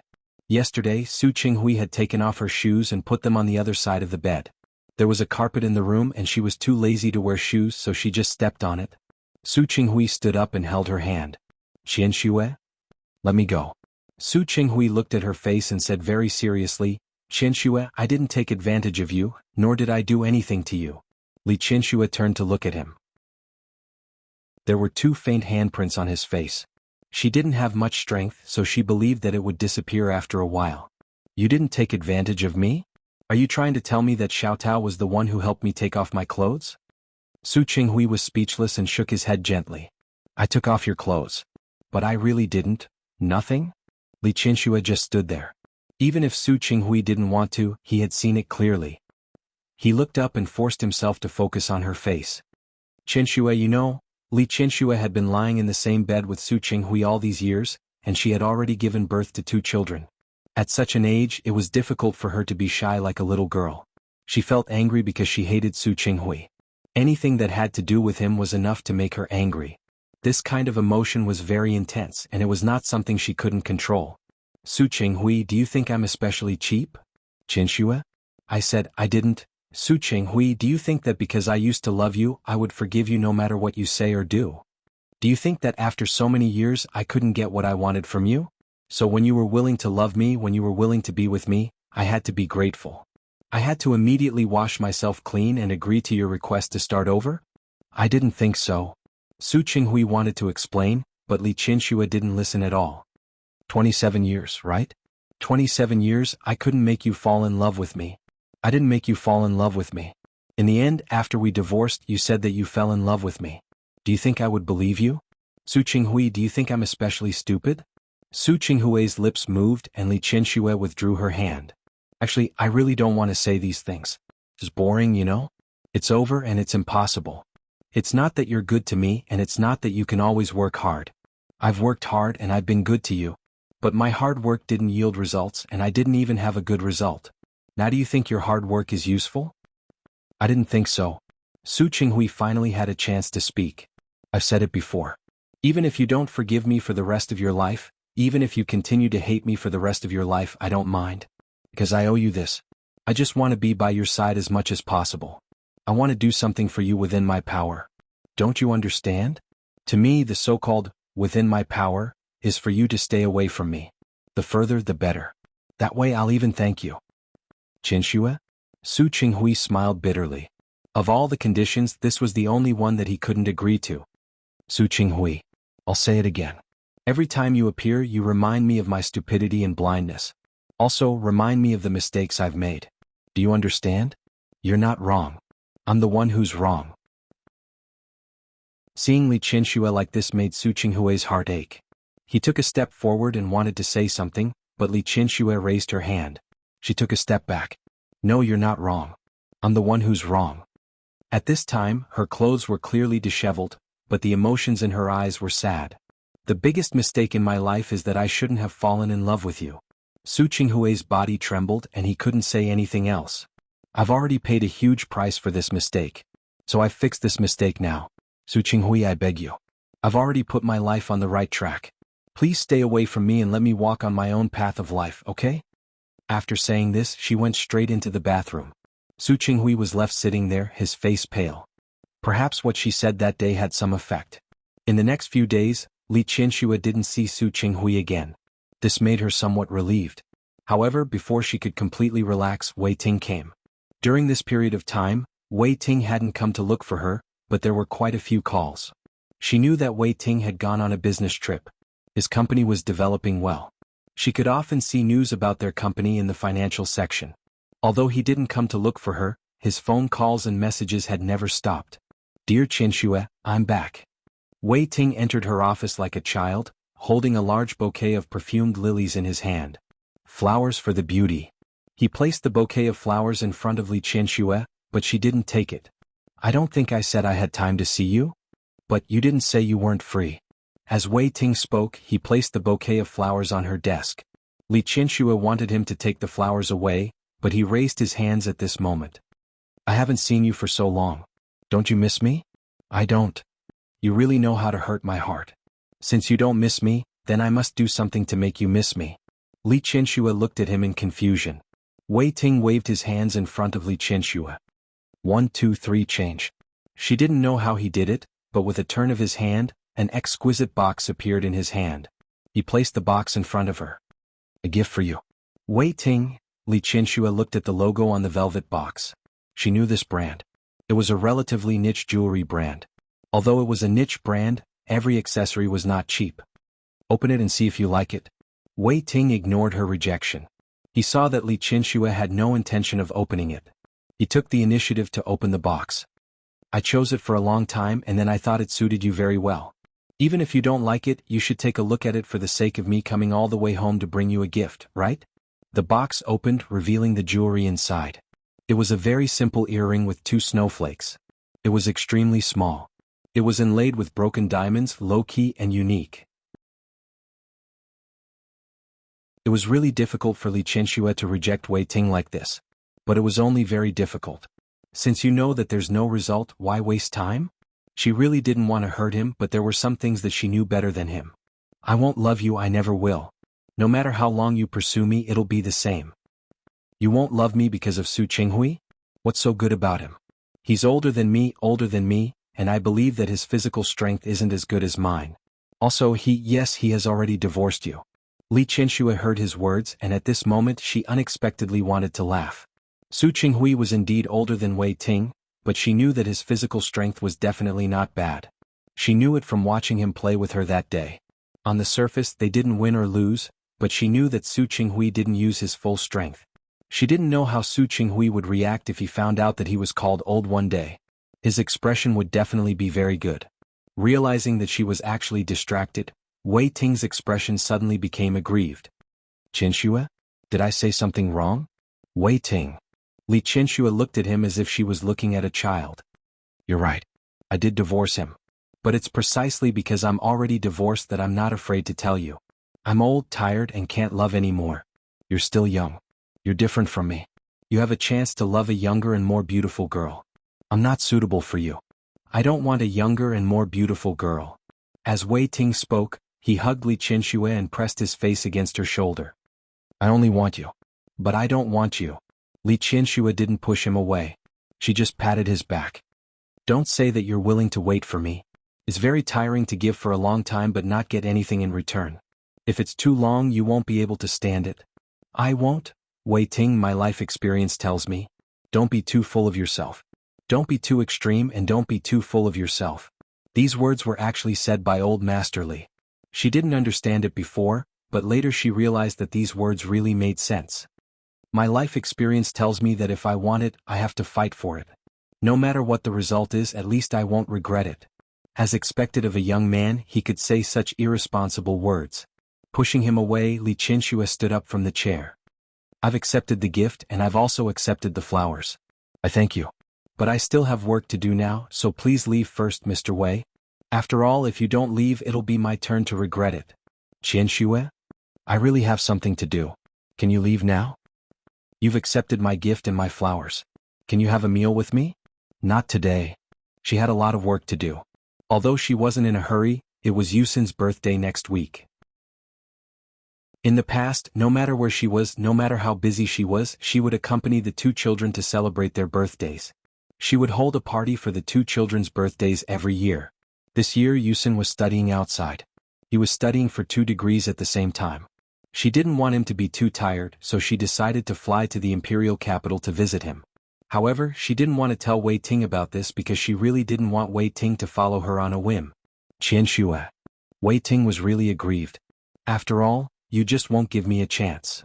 Yesterday, Su Qinghui had taken off her shoes and put them on the other side of the bed. There was a carpet in the room and she was too lazy to wear shoes, so she just stepped on it. Su Qinghui stood up and held her hand. "Qianxue? Let me go." Su Qinghui looked at her face and said very seriously, "Qianxue, I didn't take advantage of you, nor did I do anything to you." Li Qianxue turned to look at him. There were 2 faint handprints on his face. She didn't have much strength, so she believed that it would disappear after a while. "You didn't take advantage of me? Are you trying to tell me that Xiao Tao was the one who helped me take off my clothes?" Su Qinghui was speechless and shook his head gently. "I took off your clothes. But I really didn't. Nothing?" Li Qianxue just stood there. Even if Su Qinghui didn't want to, he had seen it clearly. He looked up and forced himself to focus on her face. "Qianxue, you know, Li Qianxue had been lying in the same bed with Su Qinghui all these years, and she had already given birth to 2 children. At such an age, it was difficult for her to be shy like a little girl. She felt angry because she hated Su Qinghui. Anything that had to do with him was enough to make her angry. This kind of emotion was very intense, and it was not something she couldn't control. "Su Qinghui, do you think I'm especially cheap?" "Qianxue?" I said, "I didn't." "Su Qinghui, do you think that because I used to love you, I would forgive you no matter what you say or do? Do you think that after so many years I couldn't get what I wanted from you? So when you were willing to love me, when you were willing to be with me, I had to be grateful. I had to immediately wash myself clean and agree to your request to start over?" "I didn't think so." Su Qinghui wanted to explain, but Li Qianxue didn't listen at all. 27 years, right? 27 years, I couldn't make you fall in love with me. I didn't make you fall in love with me. In the end, after we divorced, you said that you fell in love with me. Do you think I would believe you? Su Qinghui, do you think I'm especially stupid?" Su Qinghui's lips moved and Li Qianxue withdrew her hand. "Actually, I really don't want to say these things. It's boring, you know? It's over and it's impossible. It's not that you're good to me and it's not that you can always work hard. I've worked hard and I've been good to you. But my hard work didn't yield results and I didn't even have a good result. Now do you think your hard work is useful?" "I didn't think so." Su Qinghui finally had a chance to speak. "I've said it before. Even if you don't forgive me for the rest of your life, even if you continue to hate me for the rest of your life, I don't mind. Because I owe you this. I just want to be by your side as much as possible. I want to do something for you within my power. Don't you understand? To me, the so-called within my power is for you to stay away from me. The further, the better. That way I'll even thank you." "Qianxue?" Su Qinghui smiled bitterly. Of all the conditions, this was the only one that he couldn't agree to. "Su Qinghui, I'll say it again. Every time you appear, you remind me of my stupidity and blindness. Also, remind me of the mistakes I've made. Do you understand? You're not wrong. I'm the one who's wrong." Seeing Li Qianxue like this made Su Qinghui's heart ache. He took a step forward and wanted to say something, but Li Qianxue raised her hand. She took a step back. "No, you're not wrong. I'm the one who's wrong." At this time, her clothes were clearly disheveled, but the emotions in her eyes were sad. "The biggest mistake in my life is that I shouldn't have fallen in love with you." Su Qinghui's body trembled and he couldn't say anything else. "I've already paid a huge price for this mistake. So I've fixed this mistake now. Su Qinghui, I beg you. I've already put my life on the right track. Please stay away from me and let me walk on my own path of life, okay?" After saying this, she went straight into the bathroom. Su Qinghui was left sitting there, his face pale. Perhaps what she said that day had some effect. In the next few days, Li Qianxue didn't see Su Qinghui again. This made her somewhat relieved. However, before she could completely relax, Wei Ting came. During this period of time, Wei Ting hadn't come to look for her, but there were quite a few calls. She knew that Wei Ting had gone on a business trip. His company was developing well. She could often see news about their company in the financial section. Although he didn't come to look for her, his phone calls and messages had never stopped. "Dear Qianxue, I'm back." Wei Ting entered her office like a child, holding a large bouquet of perfumed lilies in his hand. "Flowers for the beauty." He placed the bouquet of flowers in front of Li Qianxue, but she didn't take it. I don't think I said I had time to see you? But you didn't say you weren't free. As Wei Ting spoke, he placed the bouquet of flowers on her desk. Li Qianxue wanted him to take the flowers away, but he raised his hands at this moment. I haven't seen you for so long. Don't you miss me? I don't. You really know how to hurt my heart. Since you don't miss me, then I must do something to make you miss me. Li Qianxue looked at him in confusion. Wei Ting waved his hands in front of Li Qianxue. 1, 2, 3 change. She didn't know how he did it, but with a turn of his hand, an exquisite box appeared in his hand. He placed the box in front of her. A gift for you. Wei Ting. Li Qianxue looked at the logo on the velvet box. She knew this brand. It was a relatively niche jewelry brand. Although it was a niche brand, every accessory was not cheap. Open it and see if you like it. Wei Ting ignored her rejection. He saw that Li Qianxue had no intention of opening it. He took the initiative to open the box. I chose it for a long time and then I thought it suited you very well. Even if you don't like it, you should take a look at it for the sake of me coming all the way home to bring you a gift, right? The box opened, revealing the jewelry inside. It was a very simple earring with 2 snowflakes. It was extremely small. It was inlaid with broken diamonds, low-key and unique. It was really difficult for Li Qianxue to reject Wei Ting like this. But it was only very difficult. Since you know that there's no result, why waste time? She really didn't want to hurt him, but there were some things that she knew better than him. I won't love you, I never will. No matter how long you pursue me, it'll be the same. You won't love me because of Su Qinghui? What's so good about him? He's older than me, and I believe that his physical strength isn't as good as mine. Also yes, he has already divorced you. Li Qianxue heard his words, and at this moment she unexpectedly wanted to laugh. Su Qinghui was indeed older than Wei Ting, but she knew that his physical strength was definitely not bad. She knew it from watching him play with her that day. On the surface they didn't win or lose, but she knew that Su Qinghui didn't use his full strength. She didn't know how Su Qinghui would react if he found out that he was called old one day. His expression would definitely be very good. Realizing that she was actually distracted, Wei Ting's expression suddenly became aggrieved. Qianxue? Did I say something wrong? Wei Ting. Li Qianxue looked at him as if she was looking at a child. You're right. I did divorce him. But it's precisely because I'm already divorced that I'm not afraid to tell you. I'm old, tired, and can't love anymore. You're still young. You're different from me. You have a chance to love a younger and more beautiful girl. I'm not suitable for you. I don't want a younger and more beautiful girl. As Wei Ting spoke, he hugged Li Qianxue and pressed his face against her shoulder. I only want you. But I don't want you. Li Qianxue didn't push him away. She just patted his back. Don't say that you're willing to wait for me. It's very tiring to give for a long time but not get anything in return. If it's too long, you won't be able to stand it. I won't. Wei Ting, my life experience tells me. Don't be too full of yourself. Don't be too extreme and don't be too full of yourself. These words were actually said by old Master Li. She didn't understand it before, but later she realized that these words really made sense. My life experience tells me that if I want it, I have to fight for it. No matter what the result is, at least I won't regret it. As expected of a young man, he could say such irresponsible words. Pushing him away, Li Qianxue stood up from the chair. I've accepted the gift and I've also accepted the flowers. I thank you. But I still have work to do now, so please leave first, Mr. Wei. After all, if you don't leave, it'll be my turn to regret it. Qianxue? I really have something to do. Can you leave now? You've accepted my gift and my flowers. Can you have a meal with me? Not today. She had a lot of work to do. Although she wasn't in a hurry, it was Yusin's birthday next week. In the past, no matter where she was, no matter how busy she was, she would accompany the 2 children to celebrate their birthdays. She would hold a party for the 2 children's birthdays every year. This year Yusin was studying outside. He was studying for 2 degrees at the same time. She didn't want him to be too tired, so she decided to fly to the imperial capital to visit him. However, she didn't want to tell Wei Ting about this because she really didn't want Wei Ting to follow her on a whim. Qianxue. Wei Ting was really aggrieved. After all, you just won't give me a chance.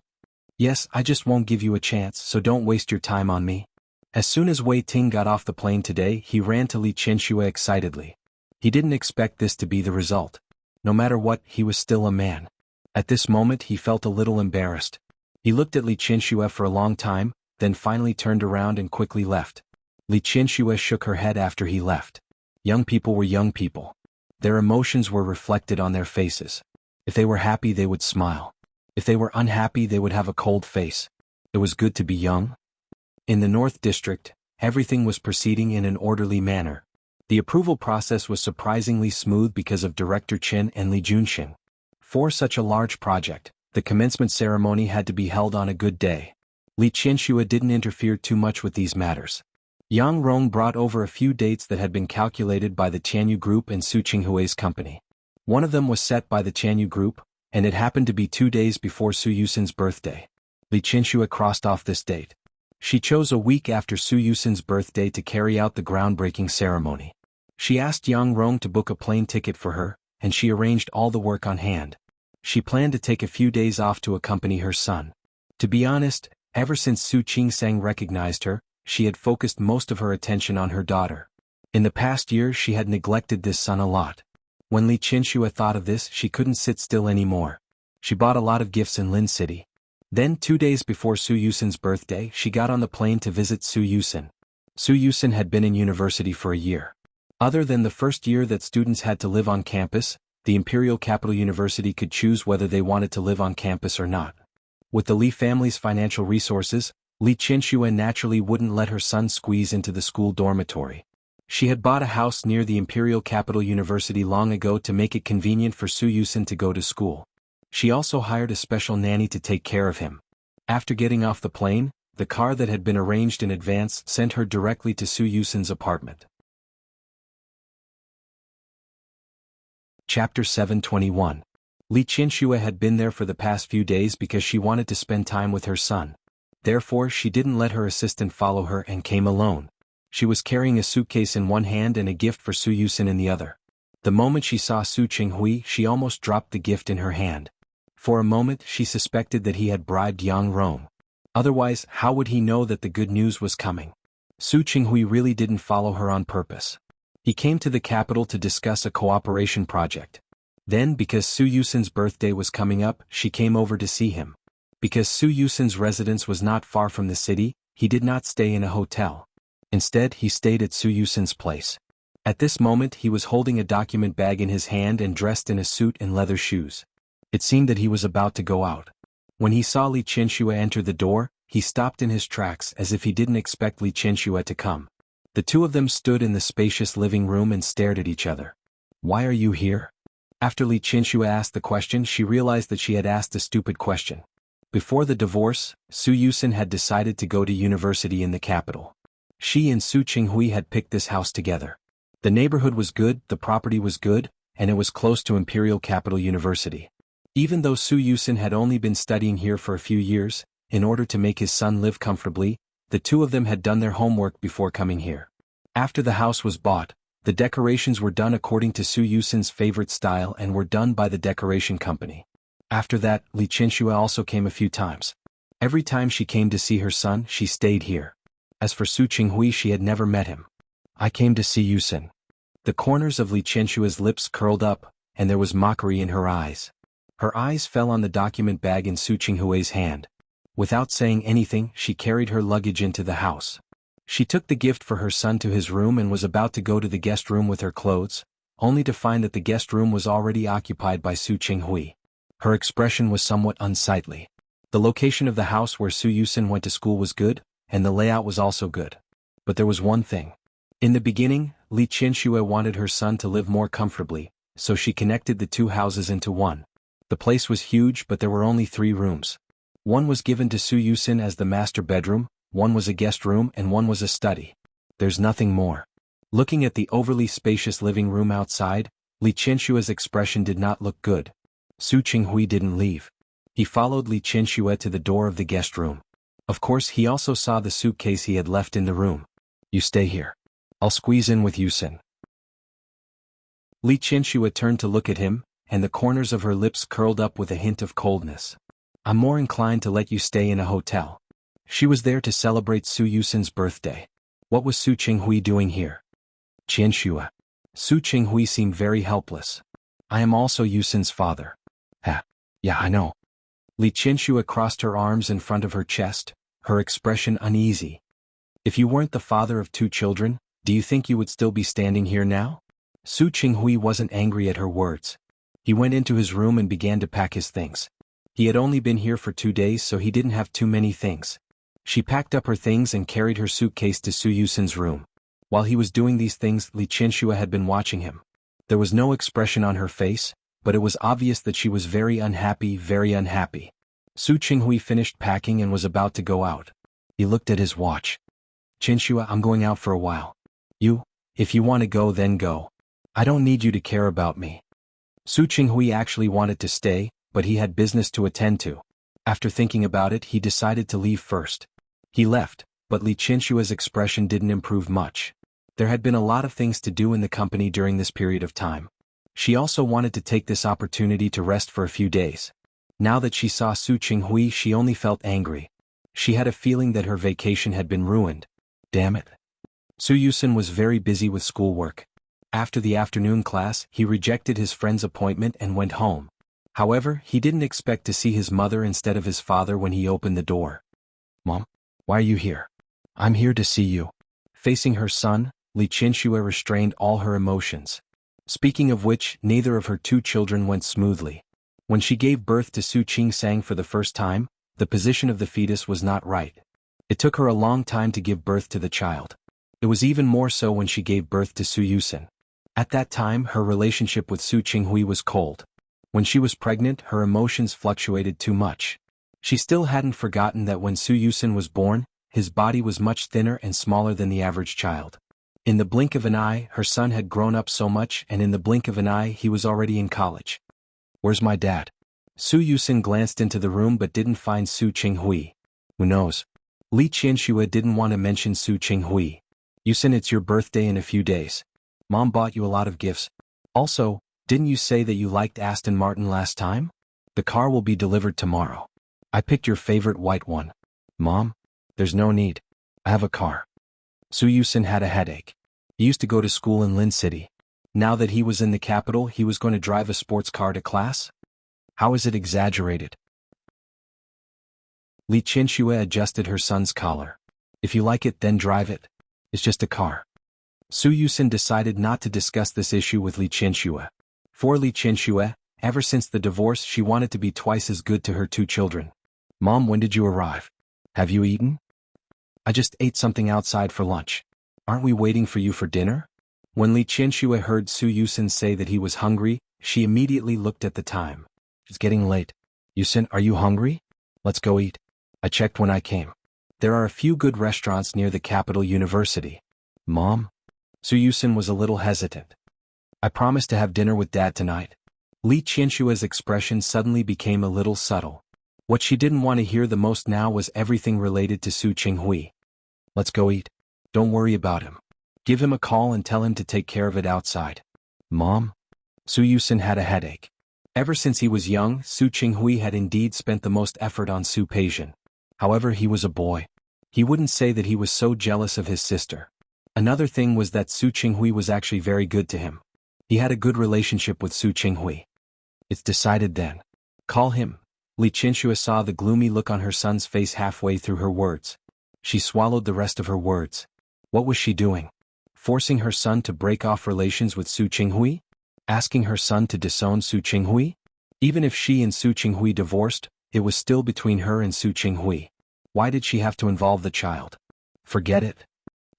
Yes, I just won't give you a chance, so don't waste your time on me. As soon as Wei Ting got off the plane today, he ran to Li Qianxue excitedly. He didn't expect this to be the result. No matter what, he was still a man. At this moment he felt a little embarrassed. He looked at Li Qianxue for a long time, then finally turned around and quickly left. Li Qianxue shook her head after he left. Young people were young people. Their emotions were reflected on their faces. If they were happy, they would smile. If they were unhappy, they would have a cold face. It was good to be young. In the North District, everything was proceeding in an orderly manner. The approval process was surprisingly smooth because of Director Chen and Li Junxing. For such a large project, the commencement ceremony had to be held on a good day. Li Qianxue didn't interfere too much with these matters. Yang Rong brought over a few dates that had been calculated by the Tianyu Group and Su Qinghui's company. One of them was set by the Tianyu Group, and it happened to be 2 days before Su Yusin's birthday. Li Qianxue crossed off this date. She chose a week after Su Yusin's birthday to carry out the groundbreaking ceremony. She asked Yang Rong to book a plane ticket for her, and she arranged all the work on hand. She planned to take a few days off to accompany her son. To be honest, ever since Su Qingsang recognized her, she had focused most of her attention on her daughter. In the past year she had neglected this son a lot. When Li Qianxue thought of this, she couldn't sit still anymore. She bought a lot of gifts in Lin City. Then 2 days before Su Yusin's birthday, she got on the plane to visit Su Yusin. Su Yusin had been in university for a year. Other than the first year that students had to live on campus, the Imperial Capital University could choose whether they wanted to live on campus or not. With the Li family's financial resources, Li Qianxue naturally wouldn't let her son squeeze into the school dormitory. She had bought a house near the Imperial Capital University long ago to make it convenient for Su Yusin to go to school. She also hired a special nanny to take care of him. After getting off the plane, the car that had been arranged in advance sent her directly to Su Yusin's apartment. Chapter 721. Li Qianxue had been there for the past few days because she wanted to spend time with her son. Therefore she didn't let her assistant follow her and came alone. She was carrying a suitcase in one hand and a gift for Su Yusin in the other. The moment she saw Su Qinghui, she almost dropped the gift in her hand. For a moment she suspected that he had bribed Yang Rong. Otherwise, how would he know that the good news was coming? Su Qinghui really didn't follow her on purpose. He came to the capital to discuss a cooperation project. Then, because Su Yusin's birthday was coming up, she came over to see him. Because Su Yusin's residence was not far from the city, he did not stay in a hotel. Instead, he stayed at Su Yusin's place. At this moment he was holding a document bag in his hand and dressed in a suit and leather shoes. It seemed that he was about to go out. When he saw Li Qianxue enter the door, he stopped in his tracks as if he didn't expect Li Qianxue to come. The two of them stood in the spacious living room and stared at each other. "Why are you here?" After Li Qianxue asked the question, she realized that she had asked a stupid question. Before the divorce, Su Yusin had decided to go to university in the capital. She and Su Qinghui had picked this house together. The neighborhood was good, the property was good, and it was close to Imperial Capital University. Even though Su Yusin had only been studying here for a few years, in order to make his son live comfortably, the two of them had done their homework before coming here. After the house was bought, the decorations were done according to Su Yusin's favorite style and were done by the decoration company. After that, Li Qianxue also came a few times. Every time she came to see her son, she stayed here. As for Su Qinghui, she had never met him. "I came to see Yusin." The corners of Li Qianxue's lips curled up, and there was mockery in her eyes. Her eyes fell on the document bag in Su Qinghui's hand. Without saying anything, she carried her luggage into the house. She took the gift for her son to his room and was about to go to the guest room with her clothes, only to find that the guest room was already occupied by Su Qinghui. Her expression was somewhat unsightly. The location of the house where Su Yusin went to school was good, and the layout was also good. But there was one thing. In the beginning, Li Qianxue wanted her son to live more comfortably, so she connected the two houses into one. The place was huge, but there were only 3 rooms. One was given to Su Yusin as the master bedroom, one was a guest room, and one was a study. There's nothing more. Looking at the overly spacious living room outside, Li Qianxue's expression did not look good. Su Qinghui didn't leave. He followed Li Qianxue to the door of the guest room. Of course, he also saw the suitcase he had left in the room. "You stay here. I'll squeeze in with Yusin." Li Qianxue turned to look at him, and the corners of her lips curled up with a hint of coldness. "I'm more inclined to let you stay in a hotel." She was there to celebrate Su Yusin's birthday. What was Su Qinghui doing here? "Qianxue." Su Qinghui seemed very helpless. "I am also Yusin's father." "Yeah, I know." Li Qianxue crossed her arms in front of her chest, her expression uneasy. If you weren't the father of 2 children, do you think you would still be standing here now? Su Qinghui wasn't angry at her words. He went into his room and began to pack his things. He had only been here for 2 days, so he didn't have too many things. She packed up her things and carried her suitcase to Su Yusin's room. While he was doing these things, Li Qianxue had been watching him. There was no expression on her face, but it was obvious that she was very unhappy, very unhappy. Su Qinghui finished packing and was about to go out. He looked at his watch. Qianxue, I'm going out for a while. If you want to go, then go. I don't need you to care about me. Su Qinghui actually wanted to stay, but he had business to attend to. After thinking about it, he decided to leave first. He left, but Li Qianxue's expression didn't improve much. There had been a lot of things to do in the company during this period of time. She also wanted to take this opportunity to rest for a few days. Now that she saw Su Qinghui, she only felt angry. She had a feeling that her vacation had been ruined. Damn it. Su Yusin was very busy with schoolwork. After the afternoon class, he rejected his friend's appointment and went home. However, he didn't expect to see his mother instead of his father when he opened the door. Mom, why are you here? I'm here to see you. Facing her son, Li Qianxue restrained all her emotions. Speaking of which, neither of her 2 children went smoothly. When she gave birth to Su Qingsang for the first time, the position of the fetus was not right. It took her a long time to give birth to the child. It was even more so when she gave birth to Su Yusin. At that time, her relationship with Su Qinghui was cold. When she was pregnant, her emotions fluctuated too much. She still hadn't forgotten that when Su Yusin was born, his body was much thinner and smaller than the average child. In the blink of an eye, her son had grown up so much, and in the blink of an eye, he was already in college. Where's my dad? Su Yusin glanced into the room but didn't find Su Qinghui. Who knows? Li Qianxue didn't want to mention Su Qinghui. Yusin, it's your birthday in a few days. Mom bought you a lot of gifts. Also, didn't you say that you liked Aston Martin last time? The car will be delivered tomorrow. I picked your favorite white one. Mom? There's no need. I have a car. Su Yusin had a headache. He used to go to school in Lin City. Now that he was in the capital, he was going to drive a sports car to class? How is it exaggerated? Li Qianxue adjusted her son's collar. If you like it, then drive it. It's just a car. Su Yusin decided not to discuss this issue with Li Qianxue. For Li Qianxue, ever since the divorce, she wanted to be twice as good to her 2 children. Mom, when did you arrive? Have you eaten? I just ate something outside for lunch. Aren't we waiting for you for dinner? When Li Qianxue heard Su Yusin say that he was hungry, she immediately looked at the time. It's getting late. Yusin, are you hungry? Let's go eat. I checked when I came. There are a few good restaurants near the capital university. Mom? Su Yusin was a little hesitant. I promised to have dinner with Dad tonight. Li Qianxue's expression suddenly became a little subtle. What she didn't want to hear the most now was everything related to Su Qinghui. Let's go eat. Don't worry about him. Give him a call and tell him to take care of it outside. Mom? Su Yusin had a headache. Ever since he was young, Su Qinghui had indeed spent the most effort on Su Peijian. However, he was a boy. He wouldn't say that he was so jealous of his sister. Another thing was that Su Qinghui was actually very good to him. He had a good relationship with Su Qinghui. It's decided then. Call him. Li Qianxue saw the gloomy look on her son's face halfway through her words. She swallowed the rest of her words. What was she doing? Forcing her son to break off relations with Su Qinghui? Asking her son to disown Su Qinghui? Even if she and Su Qinghui divorced, it was still between her and Su Qinghui. Why did she have to involve the child? Forget it.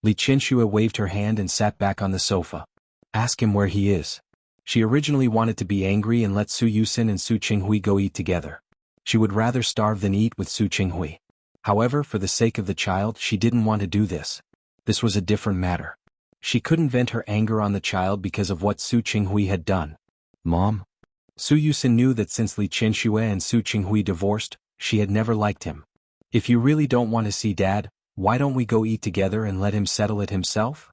Li Qianxue waved her hand and sat back on the sofa. Ask him where he is. She originally wanted to be angry and let Su Yusin and Su Qinghui go eat together. She would rather starve than eat with Su Qinghui. However, for the sake of the child, she didn't want to do this. This was a different matter. She couldn't vent her anger on the child because of what Su Qinghui had done. Mom? Su Yusin knew that since Li Qianxue and Su Qinghui divorced, she had never liked him. If you really don't want to see Dad, why don't we go eat together and let him settle it himself?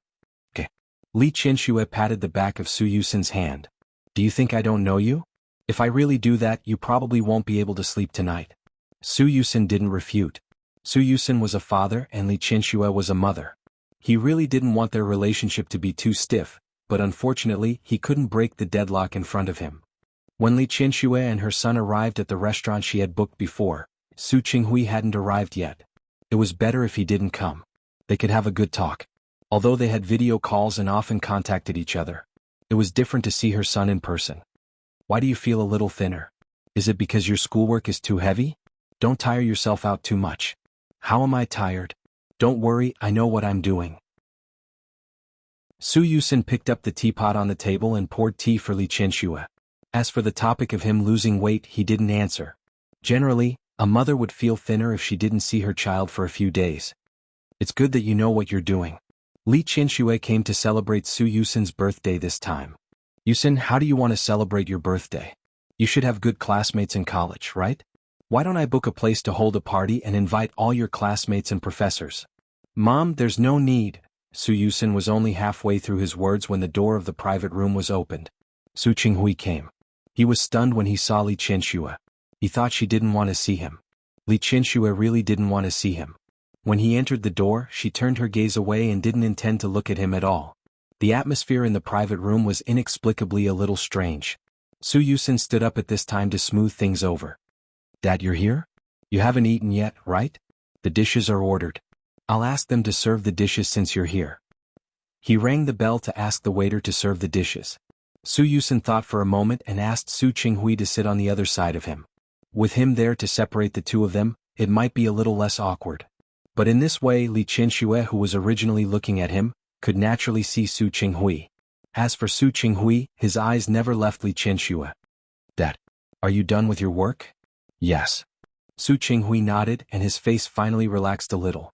Okay. Li Qianxue patted the back of Su Yusin's hand. Do you think I don't know you? If I really do that, you probably won't be able to sleep tonight. Su Yusin didn't refute. Su Yusin was a father and Li Qianxue was a mother. He really didn't want their relationship to be too stiff, but unfortunately he couldn't break the deadlock in front of him. When Li Qianxue and her son arrived at the restaurant she had booked before, Su Qinghui hadn't arrived yet. It was better if he didn't come. They could have a good talk. Although they had video calls and often contacted each other, it was different to see her son in person. Why do you feel a little thinner? Is it because your schoolwork is too heavy? Don't tire yourself out too much. How am I tired? Don't worry, I know what I'm doing. Su Yusin picked up the teapot on the table and poured tea for Li Qianxue. As for the topic of him losing weight, he didn't answer. Generally, a mother would feel thinner if she didn't see her child for a few days. It's good that you know what you're doing. Li Qianxue came to celebrate Su Yusin's birthday this time. Yusin, how do you want to celebrate your birthday? You should have good classmates in college, right? Why don't I book a place to hold a party and invite all your classmates and professors? Mom, there's no need. Su Yusin was only halfway through his words when the door of the private room was opened. Su Qinghui came. He was stunned when he saw Li Qianxue. He thought she didn't want to see him. Li Qianxue really didn't want to see him. When he entered the door, she turned her gaze away and didn't intend to look at him at all. The atmosphere in the private room was inexplicably a little strange. Su Yusin stood up at this time to smooth things over. Dad, you're here? You haven't eaten yet, right? The dishes are ordered. I'll ask them to serve the dishes since you're here. He rang the bell to ask the waiter to serve the dishes. Su Yusin thought for a moment and asked Su Qinghui to sit on the other side of him. With him there to separate the two of them, it might be a little less awkward. But in this way, Li Qianxue, who was originally looking at him, could naturally see Su Qinghui. As for Su Qinghui, his eyes never left Li Qianxue. Dad, are you done with your work? Yes. Su Qinghui nodded and his face finally relaxed a little.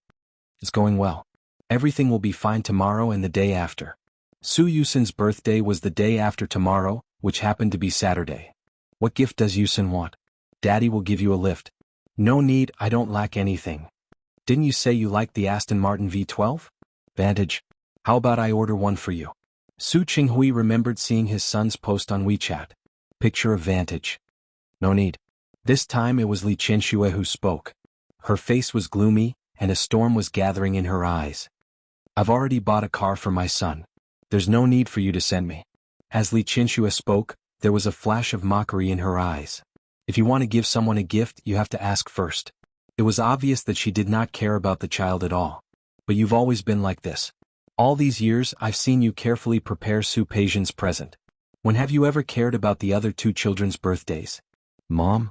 It's going well. Everything will be fine tomorrow and the day after. Su Yusin's birthday was the day after tomorrow, which happened to be Saturday. What gift does Yusin want? Daddy will give you a lift. No need, I don't lack anything. Didn't you say you liked the Aston Martin V12? Vantage. How about I order one for you? Su Qinghui remembered seeing his son's post on WeChat. Picture of Vantage. No need. This time it was Li Qianxue who spoke. Her face was gloomy, and a storm was gathering in her eyes. I've already bought a car for my son. There's no need for you to send me. As Li Qianxue spoke, there was a flash of mockery in her eyes. If you want to give someone a gift, you have to ask first. It was obvious that she did not care about the child at all. But you've always been like this. All these years, I've seen you carefully prepare Su Peijian's present. When have you ever cared about the other two children's birthdays? Mom?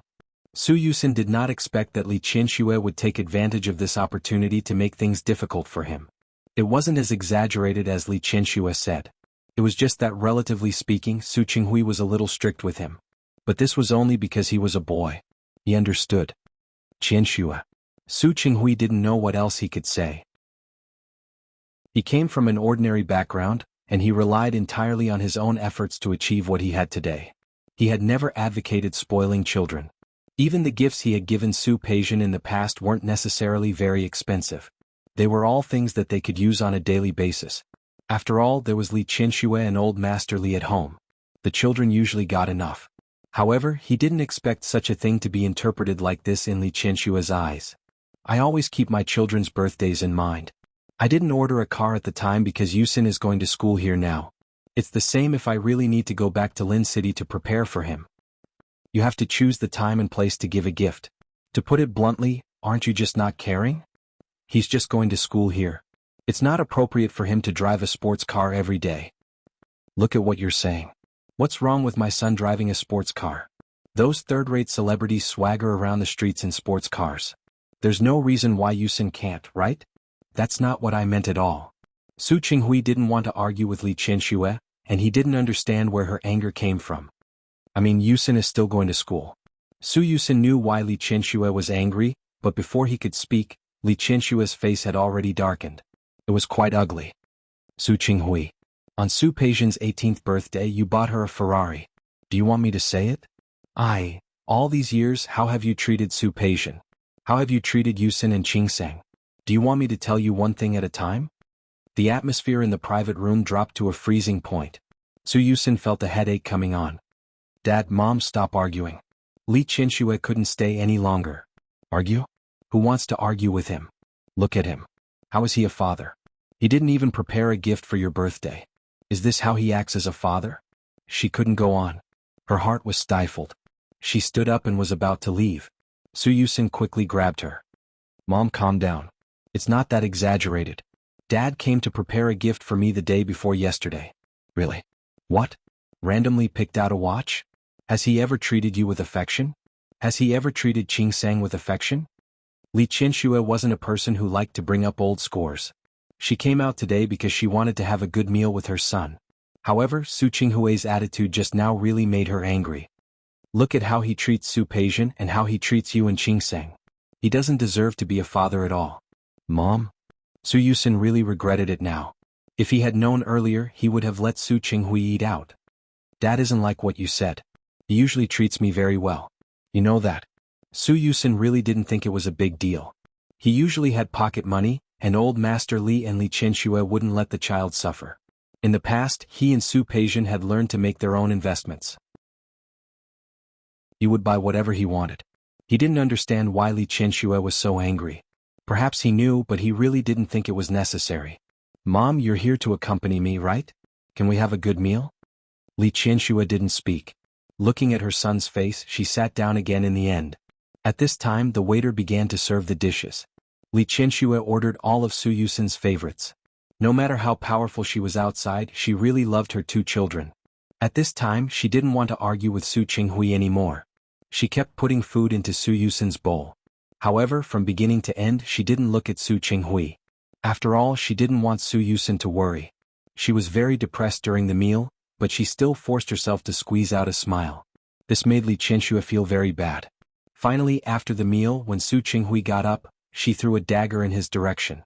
Su Yusin did not expect that Li Qianxue would take advantage of this opportunity to make things difficult for him. It wasn't as exaggerated as Li Qianxue said. It was just that, relatively speaking, Su Qinghui was a little strict with him. But this was only because he was a boy. He understood. Qianxue. Su Qinghui didn't know what else he could say. He came from an ordinary background, and he relied entirely on his own efforts to achieve what he had today. He had never advocated spoiling children. Even the gifts he had given Su Peijian in the past weren't necessarily very expensive. They were all things that they could use on a daily basis. After all, there was Li Qianxue and old Master Li at home. The children usually got enough. However, he didn't expect such a thing to be interpreted like this in Li Qianxue's eyes. I always keep my children's birthdays in mind. I didn't order a car at the time because Yusin is going to school here now. It's the same if I really need to go back to Lin City to prepare for him. You have to choose the time and place to give a gift. To put it bluntly, aren't you just not caring? He's just going to school here. It's not appropriate for him to drive a sports car every day. Look at what you're saying. What's wrong with my son driving a sports car? Those third-rate celebrities swagger around the streets in sports cars. There's no reason why Yusin can't, right? That's not what I meant at all. Su Qinghui didn't want to argue with Li Qianxue, and he didn't understand where her anger came from. I mean, Yusin is still going to school. Su Yusin knew why Li Qianxue was angry, but before he could speak, Li Qianxue's face had already darkened. It was quite ugly. Su Qinghui. On Su Peijian's 18th birthday you bought her a Ferrari. Do you want me to say it? All these years, how have you treated Su Peijian? How have you treated Yusin and Qingsang? Do you want me to tell you one thing at a time? The atmosphere in the private room dropped to a freezing point. Su Yusin felt a headache coming on. Dad, Mom, stop arguing. Li Qianxue couldn't stay any longer. Argue? Who wants to argue with him? Look at him. How is he a father? He didn't even prepare a gift for your birthday. Is this how he acts as a father? She couldn't go on. Her heart was stifled. She stood up and was about to leave. Su Yusin quickly grabbed her. Mom, calm down. It's not that exaggerated. Dad came to prepare a gift for me the day before yesterday. Really? What? Randomly picked out a watch? Has he ever treated you with affection? Has he ever treated Qing Sang with affection? Li Qianxue wasn't a person who liked to bring up old scores. She came out today because she wanted to have a good meal with her son. However, Su Qinghui's attitude just now really made her angry. Look at how he treats Su Peijian and how he treats you and Qing Sang. He doesn't deserve to be a father at all. Mom? Su Yusin really regretted it now. If he had known earlier, he would have let Su Qinghui eat out. Dad isn't like what you said. He usually treats me very well. You know that. Su Yusin really didn't think it was a big deal. He usually had pocket money, and old Master Li and Li Qianxue wouldn't let the child suffer. In the past, he and Su Peijian had learned to make their own investments. He would buy whatever he wanted. He didn't understand why Li Qianxue was so angry. Perhaps he knew, but he really didn't think it was necessary. Mom, you're here to accompany me, right? Can we have a good meal? Li Qianxue didn't speak. Looking at her son's face, she sat down again in the end. At this time, the waiter began to serve the dishes. Li Qianxue ordered all of Su Yusin's favorites. No matter how powerful she was outside, she really loved her two children. At this time, she didn't want to argue with Su Qinghui anymore. She kept putting food into Su Yusin's bowl. However, from beginning to end, she didn't look at Su Qinghui. After all, she didn't want Su Yusin to worry. She was very depressed during the meal, but she still forced herself to squeeze out a smile. This made Li Qianxue feel very bad. Finally, after the meal, when Su Qinghui got up, she threw a dagger in his direction.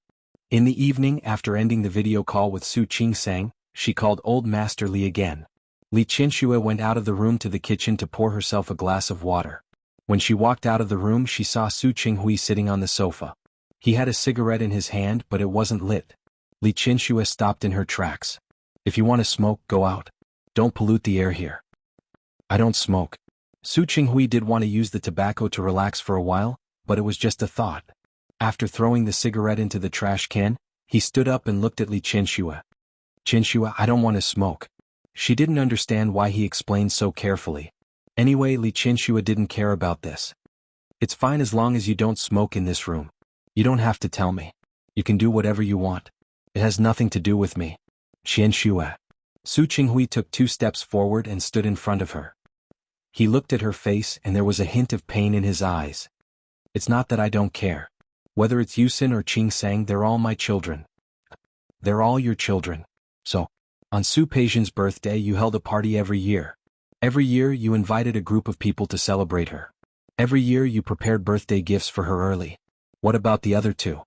In the evening, after ending the video call with Su Qingsang, she called old Master Li again. Li Qianxue went out of the room to the kitchen to pour herself a glass of water. When she walked out of the room, she saw Su Qinghui sitting on the sofa. He had a cigarette in his hand, but it wasn't lit. Li Qianxue stopped in her tracks. If you want to smoke, go out. Don't pollute the air here. I don't smoke. Su Qinghui did want to use the tobacco to relax for a while, but it was just a thought. After throwing the cigarette into the trash can, he stood up and looked at Li Qianxue. Qianxue, I don't want to smoke. She didn't understand why he explained so carefully. Anyway, Li Qianxue didn't care about this. It's fine as long as you don't smoke in this room. You don't have to tell me. You can do whatever you want. It has nothing to do with me. Qianxue. Su Qinghui took 2 steps forward and stood in front of her. He looked at her face and there was a hint of pain in his eyes. It's not that I don't care. Whether it's Yusin or Qing Sang, they're all my children. They're all your children. So, on Su Peijian's birthday you held a party every year. Every year you invited a group of people to celebrate her. Every year you prepared birthday gifts for her early. What about the other 2?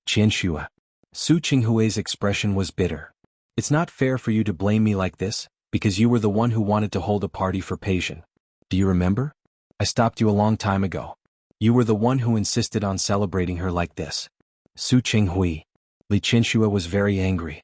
Qianxue. Su Qinghui's expression was bitter. It's not fair for you to blame me like this, because you were the one who wanted to hold a party for Peijian. Do you remember? I stopped you a long time ago. You were the one who insisted on celebrating her like this. Su Qinghui. Li Qianxue was very angry.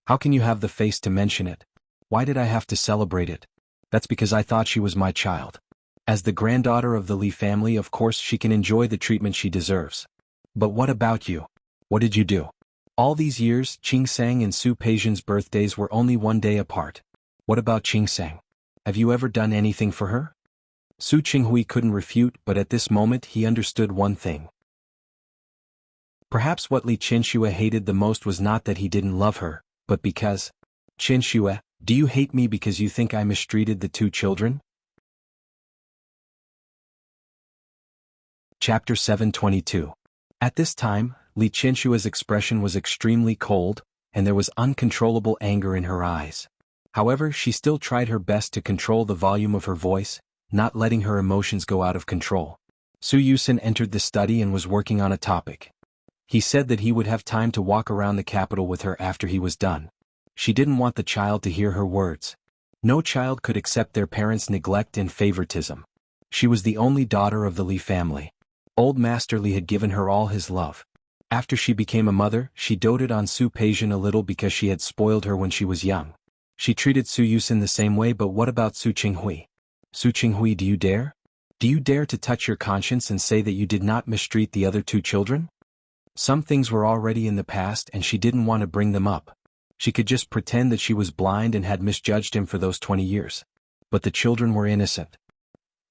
How can you have the face to mention it? Why did I have to celebrate it? That's because I thought she was my child. As the granddaughter of the Li family, of course she can enjoy the treatment she deserves. But what about you? What did you do? All these years, Qing Sang and Su Peijian's birthdays were only 1 day apart. What about Qing Sang? Have you ever done anything for her? Su Qinghui couldn't refute, but at this moment he understood one thing. Perhaps what Li Qianxue hated the most was not that he didn't love her, but because... Qianxue, do you hate me because you think I mistreated the 2 children? Chapter 722. At this time, Li Qianxue's expression was extremely cold, and there was uncontrollable anger in her eyes. However, she still tried her best to control the volume of her voice, not letting her emotions go out of control. Su Yusin entered the study and was working on a topic. He said that he would have time to walk around the capital with her after he was done. She didn't want the child to hear her words. No child could accept their parents' neglect and favoritism. She was the only daughter of the Li family. Old Master Li had given her all his love. After she became a mother, she doted on Su Peijian a little because she had spoiled her when she was young. She treated Su Yusin the same way, but what about Su Qinghui? Su Qinghui, do you dare? Do you dare to touch your conscience and say that you did not mistreat the other 2 children? Some things were already in the past and she didn't want to bring them up. She could just pretend that she was blind and had misjudged him for those 20 years. but the children were innocent.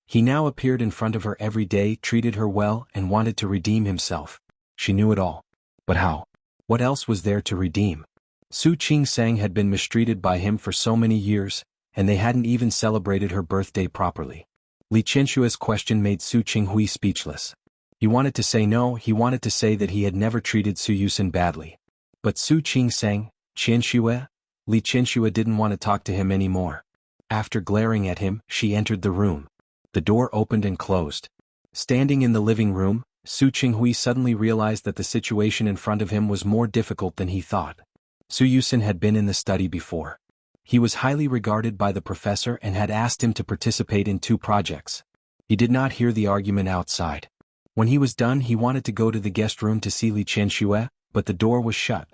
He now appeared in front of her every day, treated her well, and wanted to redeem himself. She knew it all. But how? What else was there to redeem? Su Qing-sang had been mistreated by him for so many years, and they hadn't even celebrated her birthday properly. Li Qianshua's question made Su Qinghui speechless. He wanted to say no, he wanted to say that he had never treated Su Yusin badly. But Su Qing-sang, Qianshue? Li Qianshua didn't want to talk to him anymore. After glaring at him, she entered the room. The door opened and closed. Standing in the living room, Su Qinghui suddenly realized that the situation in front of him was more difficult than he thought. Su Yusin had been in the study before. He was highly regarded by the professor and had asked him to participate in 2 projects. He did not hear the argument outside. When he was done, he wanted to go to the guest room to see Li Qianshue, but the door was shut.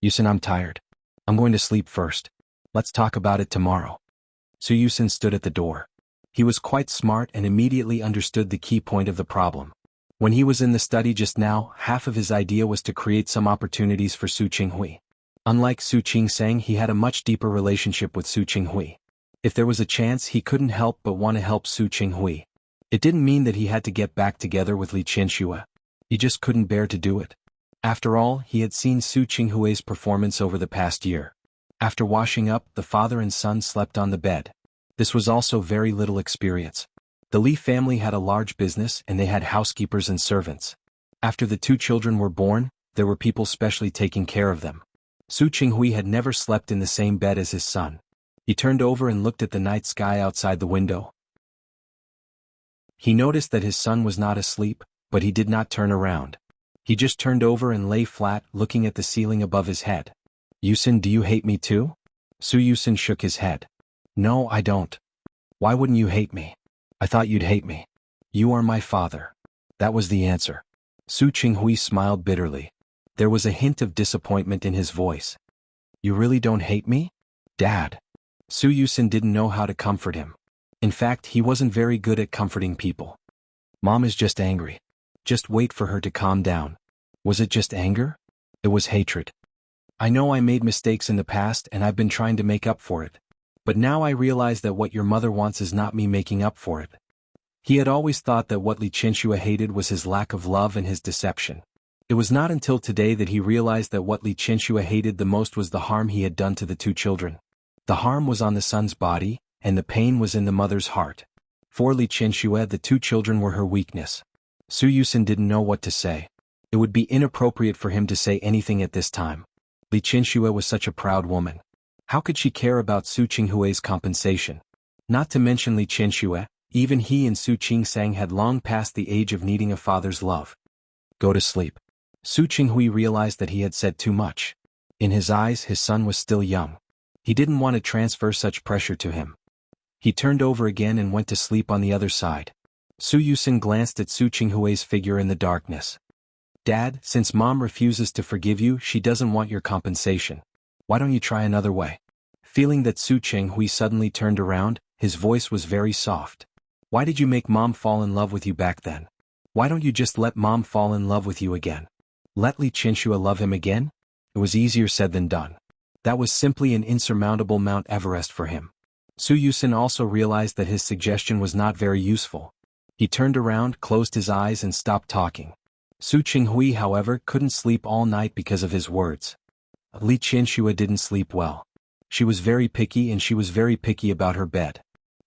Yusin, I'm tired. I'm going to sleep first. Let's talk about it tomorrow. Su Yusin stood at the door. He was quite smart and immediately understood the key point of the problem. When he was in the study just now, half of his idea was to create some opportunities for Su Qinghui. Unlike Su Qing-sang, he had a much deeper relationship with Su Qinghui. If there was a chance, he couldn't help but want to help Su Qinghui. It didn't mean that he had to get back together with Li Qianshue. He just couldn't bear to do it. After all, he had seen Su Qinghui's performance over the past year. After washing up, the father and son slept on the bed. This was also very little experience. The Li family had a large business and they had housekeepers and servants. After the 2 children were born, there were people specially taking care of them. Su Qinghui had never slept in the same bed as his son. He turned over and looked at the night sky outside the window. He noticed that his son was not asleep, but he did not turn around. He just turned over and lay flat, looking at the ceiling above his head. Yusin, do you hate me too? Su Yusin shook his head. No, I don't. Why wouldn't you hate me? I thought you'd hate me. You are my father. That was the answer. Su Qinghui smiled bitterly. There was a hint of disappointment in his voice. You really don't hate me? Dad. Su Yusin didn't know how to comfort him. In fact, he wasn't very good at comforting people. Mom is just angry. Just wait for her to calm down. Was it just anger? It was hatred. I know I made mistakes in the past and I've been trying to make up for it. But now I realize that what your mother wants is not me making up for it. He had always thought that what Li Qianshue hated was his lack of love and his deception. It was not until today that he realized that what Li Qianshue hated the most was the harm he had done to the 2 children. The harm was on the son's body, and the pain was in the mother's heart. For Li Qianshue, the 2 children were her weakness. Su Yusin didn't know what to say. It would be inappropriate for him to say anything at this time. Li Qianshue was such a proud woman. How could she care about Su Qinghui's compensation? Not to mention Li Qianshue, even he and Su Qing-sang had long passed the age of needing a father's love. Go to sleep. Su Qinghui realized that he had said too much. In his eyes, his son was still young. He didn't want to transfer such pressure to him. He turned over again and went to sleep on the other side. Su Yusin glanced at Su Qinghui's figure in the darkness. Dad, since Mom refuses to forgive you, she doesn't want your compensation. Why don't you try another way? Feeling that Su Qinghui suddenly turned around, his voice was very soft. Why did you make Mom fall in love with you back then? Why don't you just let Mom fall in love with you again? Let Li Qianshue love him again? It was easier said than done. That was simply an insurmountable Mount Everest for him. Su Yusin also realized that his suggestion was not very useful. He turned around, closed his eyes and stopped talking. Su Qinghui, however, couldn't sleep all night because of his words. Li Qianshue didn't sleep well. She was very picky and she was very picky about her bed.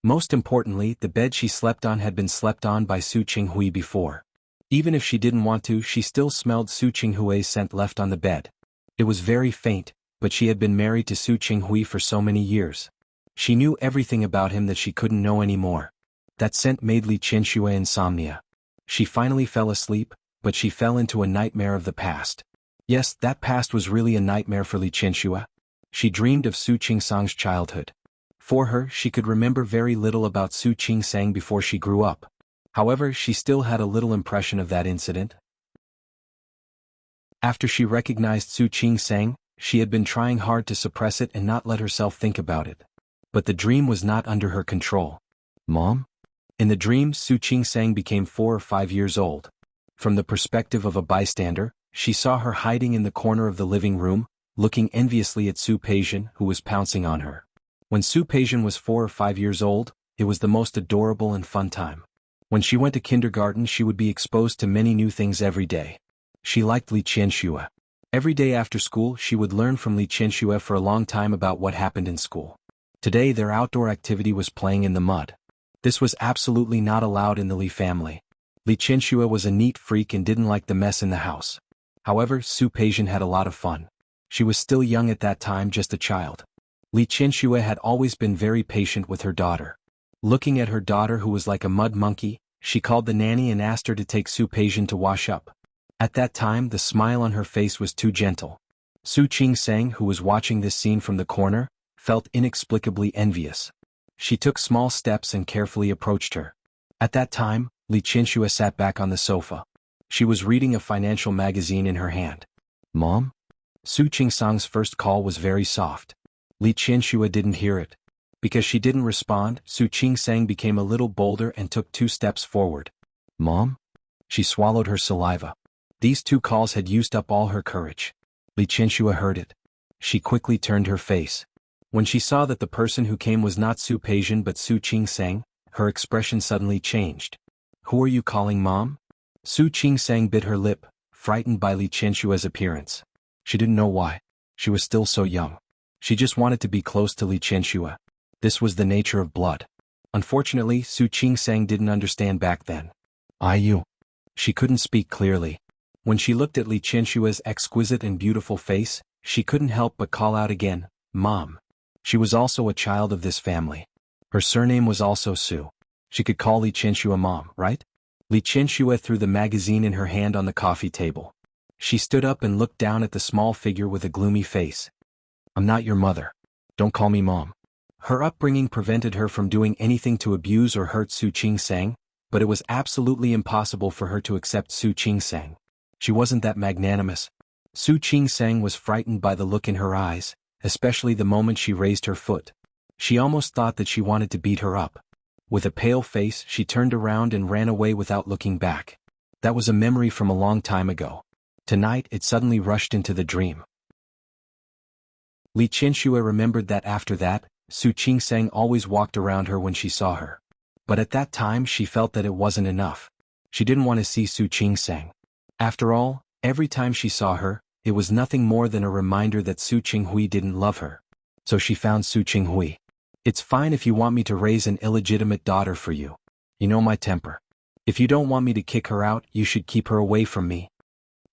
Most importantly, the bed she slept on had been slept on by Su Qinghui before. Even if she didn't want to, she still smelled Su Qinghui's scent left on the bed. It was very faint, but she had been married to Su Qinghui for so many years. She knew everything about him that she couldn't know anymore. That scent made Li Qianshue insomnia. She finally fell asleep, but she fell into a nightmare of the past. Yes, that past was really a nightmare for Li Qianshue. She dreamed of Su Qingsang's childhood. For her, she could remember very little about Su Qingsang before she grew up. However, she still had a little impression of that incident. After she recognized Su Qingsang, she had been trying hard to suppress it and not let herself think about it. But the dream was not under her control. Mom? In the dream, Su Qingsang became 4 or 5 years old. From the perspective of a bystander, she saw her hiding in the corner of the living room, looking enviously at Su Peijian, who was pouncing on her. When Su Peijian was 4 or 5 years old, it was the most adorable and fun time. When she went to kindergarten she would be exposed to many new things every day. She liked Li Qianxue. Every day after school she would learn from Li Qianxue for a long time about what happened in school. Today their outdoor activity was playing in the mud. This was absolutely not allowed in the Li family. Li Qianxue was a neat freak and didn't like the mess in the house. However, Su Peijian had a lot of fun. She was still young at that time, just a child. Li Qianxue had always been very patient with her daughter. Looking at her daughter who was like a mud monkey, she called the nanny and asked her to take Su Peijian to wash up. At that time the smile on her face was too gentle. Su Qingsang, who was watching this scene from the corner, felt inexplicably envious. She took small steps and carefully approached her. At that time, Li Qianxue sat back on the sofa. She was reading a financial magazine in her hand. "Mom?" Su Qingsang's first call was very soft. Li Qianxue didn't hear it. Because she didn't respond, Su Qingsang became a little bolder and took 2 steps forward. "Mom?" She swallowed her saliva. These 2 calls had used up all her courage. Li Qianxue heard it. She quickly turned her face. When she saw that the person who came was not Su Peijian but Su Qingsang, her expression suddenly changed. "Who are you calling Mom?" Su Qingsang bit her lip, frightened by Li Qianxue's appearance. She didn't know why. She was still so young. She just wanted to be close to Li Qianxue. This was the nature of blood. Unfortunately, Su Qingsang didn't understand back then. "You." She couldn't speak clearly. When she looked at Li Qianxue's exquisite and beautiful face, she couldn't help but call out again, "Mom." She was also a child of this family. Her surname was also Su. She could call Li Qianxue Mom, right? Li Qianxue threw the magazine in her hand on the coffee table. She stood up and looked down at the small figure with a gloomy face. "I'm not your mother. Don't call me Mom." Her upbringing prevented her from doing anything to abuse or hurt Su Qingsang, but it was absolutely impossible for her to accept Su Qingsang. She wasn't that magnanimous. Su Qingsang was frightened by the look in her eyes, especially the moment she raised her foot. She almost thought that she wanted to beat her up. With a pale face she turned around and ran away without looking back. That was a memory from a long time ago. Tonight it suddenly rushed into the dream. Li Qianxue remembered that after that, Su Qingsang always walked around her when she saw her. But at that time she felt that it wasn't enough. She didn't want to see Su Qingsang. After all, every time she saw her, it was nothing more than a reminder that Su Qinghui didn't love her. So she found Su Qinghui. "It's fine if you want me to raise an illegitimate daughter for you. You know my temper. If you don't want me to kick her out, you should keep her away from me."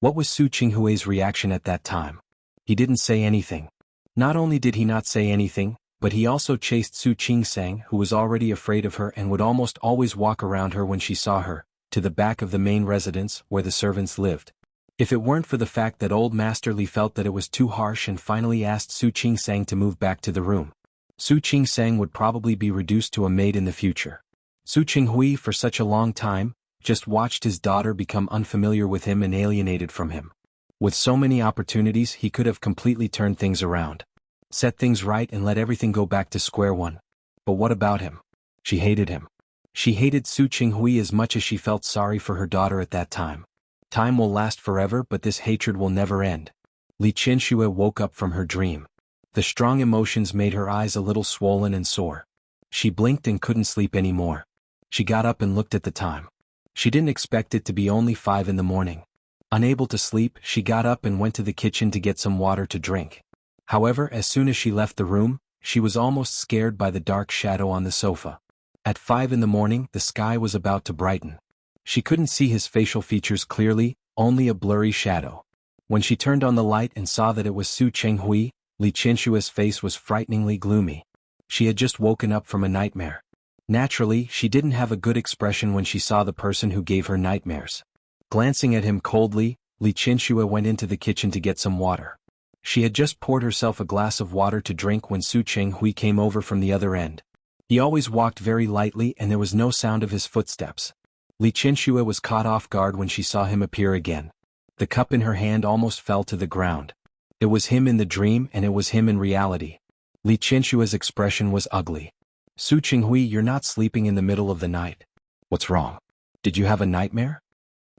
What was Su Qinghui's reaction at that time? He didn't say anything. Not only did he not say anything, but he also chased Su Qingsang, who was already afraid of her and would almost always walk around her when she saw her, to the back of the main residence where the servants lived. If it weren't for the fact that old Master Li felt that it was too harsh and finally asked Su Qingsang to move back to the room, Su Qingsang would probably be reduced to a maid in the future. Su Qinghui, for such a long time, just watched his daughter become unfamiliar with him and alienated from him. With so many opportunities he could have completely turned things around. Set things right and let everything go back to square one. But what about him? She hated him. She hated Su Qinghui as much as she felt sorry for her daughter at that time. Time will last forever, but this hatred will never end. Li Qianxue woke up from her dream. The strong emotions made her eyes a little swollen and sore. She blinked and couldn't sleep anymore. She got up and looked at the time. She didn't expect it to be only 5 in the morning. Unable to sleep, she got up and went to the kitchen to get some water to drink. However, as soon as she left the room, she was almost scared by the dark shadow on the sofa. At 5 in the morning, the sky was about to brighten. She couldn't see his facial features clearly, only a blurry shadow. When she turned on the light and saw that it was Su Qinghui, Li Qianxue's face was frighteningly gloomy. She had just woken up from a nightmare. Naturally, she didn't have a good expression when she saw the person who gave her nightmares. Glancing at him coldly, Li Qianxue went into the kitchen to get some water. She had just poured herself a glass of water to drink when Su Qinghui came over from the other end. He always walked very lightly and there was no sound of his footsteps. Li Qianxue was caught off guard when she saw him appear again. The cup in her hand almost fell to the ground. It was him in the dream and it was him in reality. Li Qianxue's expression was ugly. "Su Qinghui, you're not sleeping in the middle of the night. What's wrong? Did you have a nightmare?"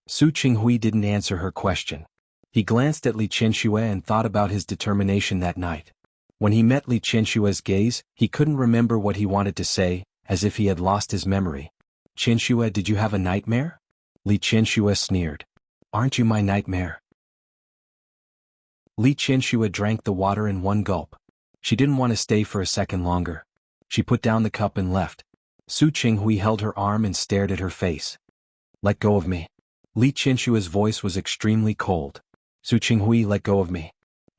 Su Qinghui didn't answer her question. He glanced at Li Qianxue and thought about his determination that night. When he met Li Qianxue's gaze, he couldn't remember what he wanted to say, as if he had lost his memory. Qianxue, did you have a nightmare? Li Qianxue sneered. Aren't you my nightmare? Li Qianxue drank the water in one gulp. She didn't want to stay for a second longer. She put down the cup and left. Su Qinghui held her arm and stared at her face. Let go of me. Li Qianxue's voice was extremely cold. Su Qinghui, let go of me.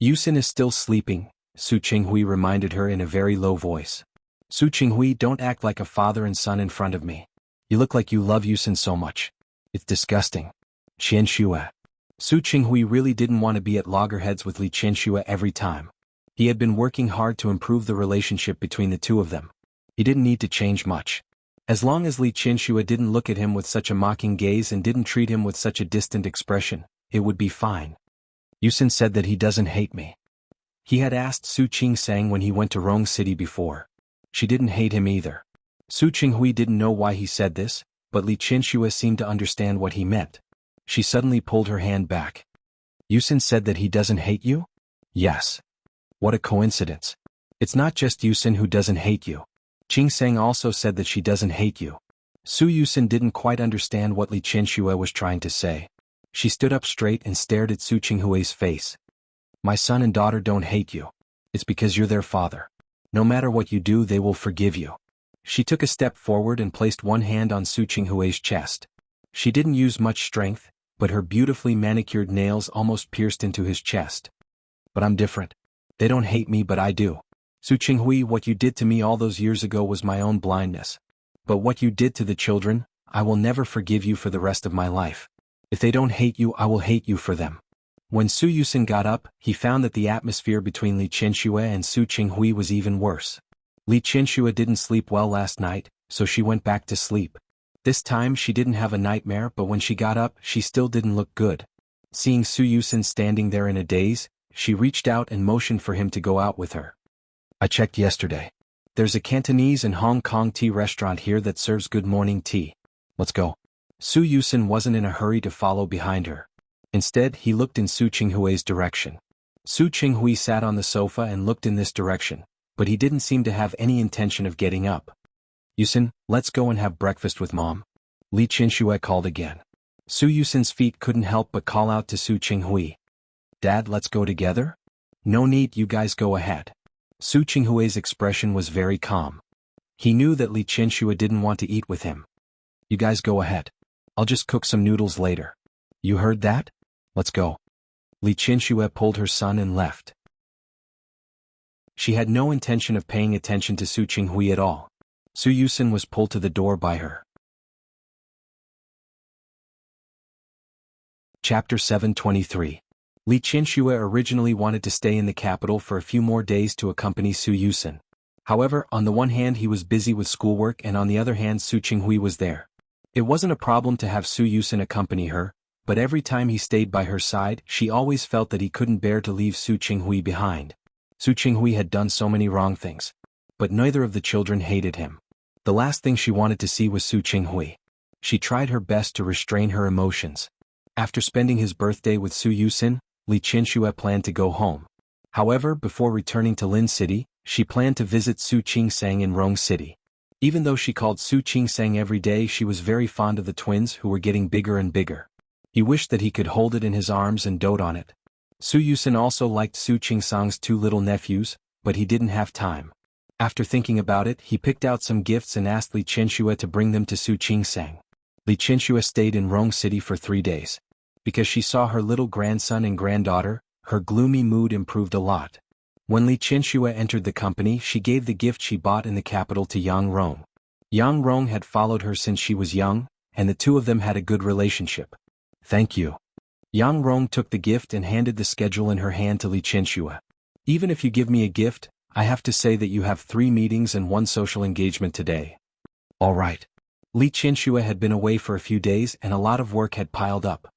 Yusin is still sleeping, Su Qinghui reminded her in a very low voice. Su Qinghui, don't act like a father and son in front of me. You look like you love Yusin so much. It's disgusting. Qianxue. Su Qinghui really didn't want to be at loggerheads with Li Qianxue every time. He had been working hard to improve the relationship between the two of them. He didn't need to change much. As long as Li Qianxue didn't look at him with such a mocking gaze and didn't treat him with such a distant expression, it would be fine. Yusin said that he doesn't hate me. He had asked Su Qingsang when he went to Rong City before. She didn't hate him either. Su Qinghui didn't know why he said this, but Li Qianxue seemed to understand what he meant. She suddenly pulled her hand back. Yusin said that he doesn't hate you? Yes. What a coincidence. It's not just Yusin who doesn't hate you. Qingsang also said that she doesn't hate you. Su Yusin didn't quite understand what Li Qianxue was trying to say. She stood up straight and stared at Su Qinghui's face. My son and daughter don't hate you. It's because you're their father. No matter what you do, they will forgive you. She took a step forward and placed one hand on Su Qinghui's chest. She didn't use much strength, but her beautifully manicured nails almost pierced into his chest. But I'm different. They don't hate me, but I do. Su Qinghui, what you did to me all those years ago was my own blindness. But what you did to the children, I will never forgive you for the rest of my life. If they don't hate you, I will hate you for them. When Su Yusin got up, he found that the atmosphere between Li Qianxue and Su Qinghui was even worse. Li Qianxue didn't sleep well last night, so she went back to sleep. This time she didn't have a nightmare, but when she got up, she still didn't look good. Seeing Su Yusin standing there in a daze, she reached out and motioned for him to go out with her. I checked yesterday. There's a Cantonese and Hong Kong tea restaurant here that serves good morning tea. Let's go. Su Yusin wasn't in a hurry to follow behind her. Instead, he looked in Su Qinghui's direction. Su Qinghui sat on the sofa and looked in this direction, but he didn't seem to have any intention of getting up. Yusin, let's go and have breakfast with Mom. Li Qianxue called again. Su Yusin's feet couldn't help but call out to Su Qinghui. Dad, let's go together? No need, you guys go ahead. Su Qinghui's expression was very calm. He knew that Li Qianxue didn't want to eat with him. You guys go ahead. I'll just cook some noodles later. You heard that? Let's go. Li Qianxue pulled her son and left. She had no intention of paying attention to Su Qinghui at all. Su Yusin was pulled to the door by her. Chapter 723. Li Qianxue originally wanted to stay in the capital for a few more days to accompany Su Yusin. However, on the one hand he was busy with schoolwork and on the other hand Su Qinghui was there. It wasn't a problem to have Su Yusin accompany her, but every time he stayed by her side, she always felt that he couldn't bear to leave Su Qinghui behind. Su Qinghui had done so many wrong things. But neither of the children hated him. The last thing she wanted to see was Su Qinghui. She tried her best to restrain her emotions. After spending his birthday with Su Yusin, Li Qianxue planned to go home. However, before returning to Lin City, she planned to visit Su Qingsang in Rong City. Even though she called Su Qingsang every day, she was very fond of the twins who were getting bigger and bigger. He wished that he could hold it in his arms and dote on it. Su Yusin also liked Su Qingsang's two little nephews, but he didn't have time. After thinking about it, he picked out some gifts and asked Li Qianxue to bring them to Su Qingsang. Li Qianxue stayed in Rong City for 3 days. Because she saw her little grandson and granddaughter, her gloomy mood improved a lot. When Li Qianxue entered the company, she gave the gift she bought in the capital to Yang Rong. Yang Rong had followed her since she was young, and the two of them had a good relationship. Thank you. Yang Rong took the gift and handed the schedule in her hand to Li Qianxue. Even if you give me a gift, I have to say that you have 3 meetings and 1 social engagement today. All right. Li Qianxue had been away for a few days and a lot of work had piled up.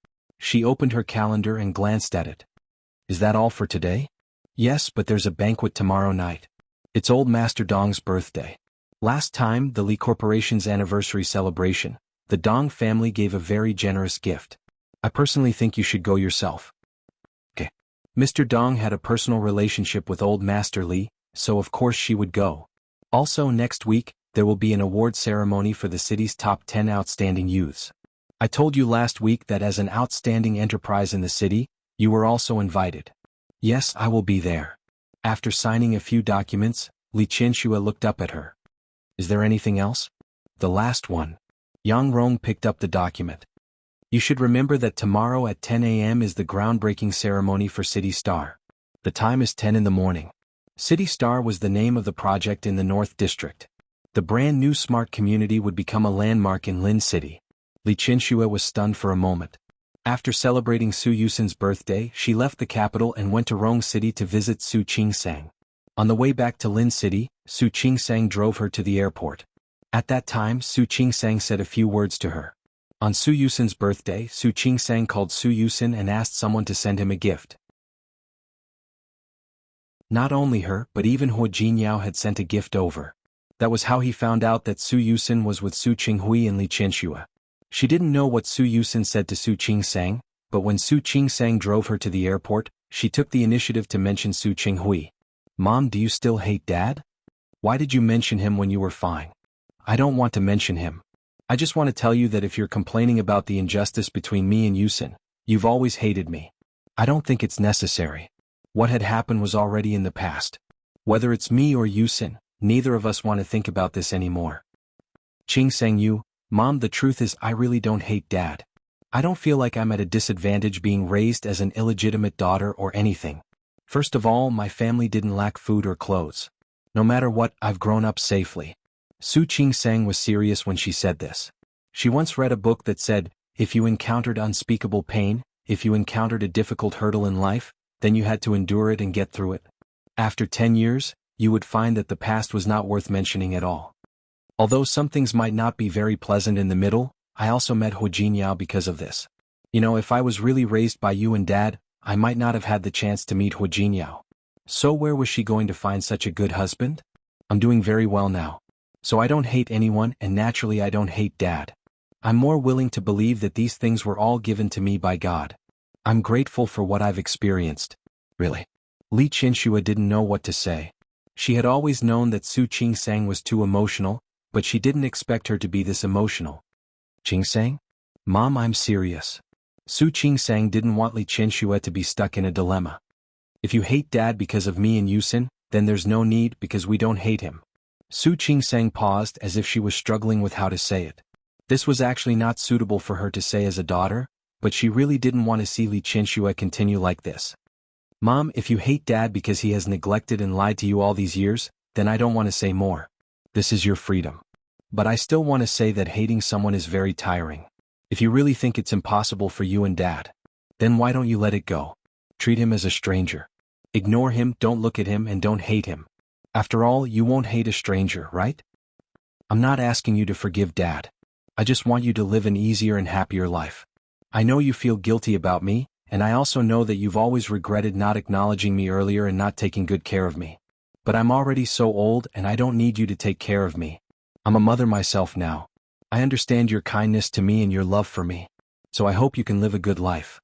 She opened her calendar and glanced at it. Is that all for today? Yes, but there's a banquet tomorrow night. It's old Master Dong's birthday. Last time, the Li Corporation's anniversary celebration, the Dong family gave a very generous gift. I personally think you should go yourself. Okay. Mr. Dong had a personal relationship with old Master Li, so of course she would go. Also next week, there will be an award ceremony for the city's top 10 outstanding youths. I told you last week that as an outstanding enterprise in the city, you were also invited. Yes, I will be there. After signing a few documents, Li Qianxue looked up at her. Is there anything else? The last one. Yang Rong picked up the document. You should remember that tomorrow at 10 a.m. is the groundbreaking ceremony for City Star. The time is 10 in the morning. City Star was the name of the project in the North District. The brand new smart community would become a landmark in Lin City. Li Qianxue was stunned for a moment. After celebrating Su Yusin's birthday, she left the capital and went to Rong City to visit Su Qingsang. On the way back to Lin City, Su Qingsang drove her to the airport. At that time, Su Qingsang said a few words to her. On Su Yusin's birthday, Su Qingsang called Su Yusin and asked someone to send him a gift. Not only her, but even Hu Jinyao had sent a gift over. That was how he found out that Su Yusin was with Su Qinghui and Li Qianxue. She didn't know what Su Yusin said to Su Qingsang, but when Su Qingsang drove her to the airport, she took the initiative to mention Su Qinghui. Mom, do you still hate Dad? Why did you mention him when you were fine? I don't want to mention him. I just want to tell you that if you're complaining about the injustice between me and Yusin, you've always hated me. I don't think it's necessary. What had happened was already in the past. Whether it's me or Yusin, neither of us want to think about this anymore. Qingsang Yu, Mom, the truth is I really don't hate Dad. I don't feel like I'm at a disadvantage being raised as an illegitimate daughter or anything. First of all, my family didn't lack food or clothes. No matter what, I've grown up safely. Su Qingsang was serious when she said this. She once read a book that said, if you encountered unspeakable pain, if you encountered a difficult hurdle in life, then you had to endure it and get through it. After 10 years, you would find that the past was not worth mentioning at all. Although some things might not be very pleasant in the middle, I also met Hu Jinyao because of this. You know, if I was really raised by you and Dad, I might not have had the chance to meet Hu Jinyao. So where was she going to find such a good husband? I'm doing very well now. So I don't hate anyone and naturally I don't hate Dad. I'm more willing to believe that these things were all given to me by God. I'm grateful for what I've experienced. Really. Li Qianxue didn't know what to say. She had always known that Su Qingsang was too emotional, but she didn't expect her to be this emotional. Qingsang? Mom, I'm serious. Su Qingsang didn't want Li Qianxue to be stuck in a dilemma. If you hate Dad because of me and Yusin, then there's no need because we don't hate him. Su Qingsang paused as if she was struggling with how to say it. This was actually not suitable for her to say as a daughter, but she really didn't want to see Li Qianxue continue like this. Mom, if you hate Dad because he has neglected and lied to you all these years, then I don't want to say more. This is your freedom. But I still want to say that hating someone is very tiring. If you really think it's impossible for you and Dad, then why don't you let it go? Treat him as a stranger. Ignore him, don't look at him, and don't hate him. After all, you won't hate a stranger, right? I'm not asking you to forgive Dad. I just want you to live an easier and happier life. I know you feel guilty about me, and I also know that you've always regretted not acknowledging me earlier and not taking good care of me. But I'm already so old and I don't need you to take care of me. I'm a mother myself now. I understand your kindness to me and your love for me. So I hope you can live a good life.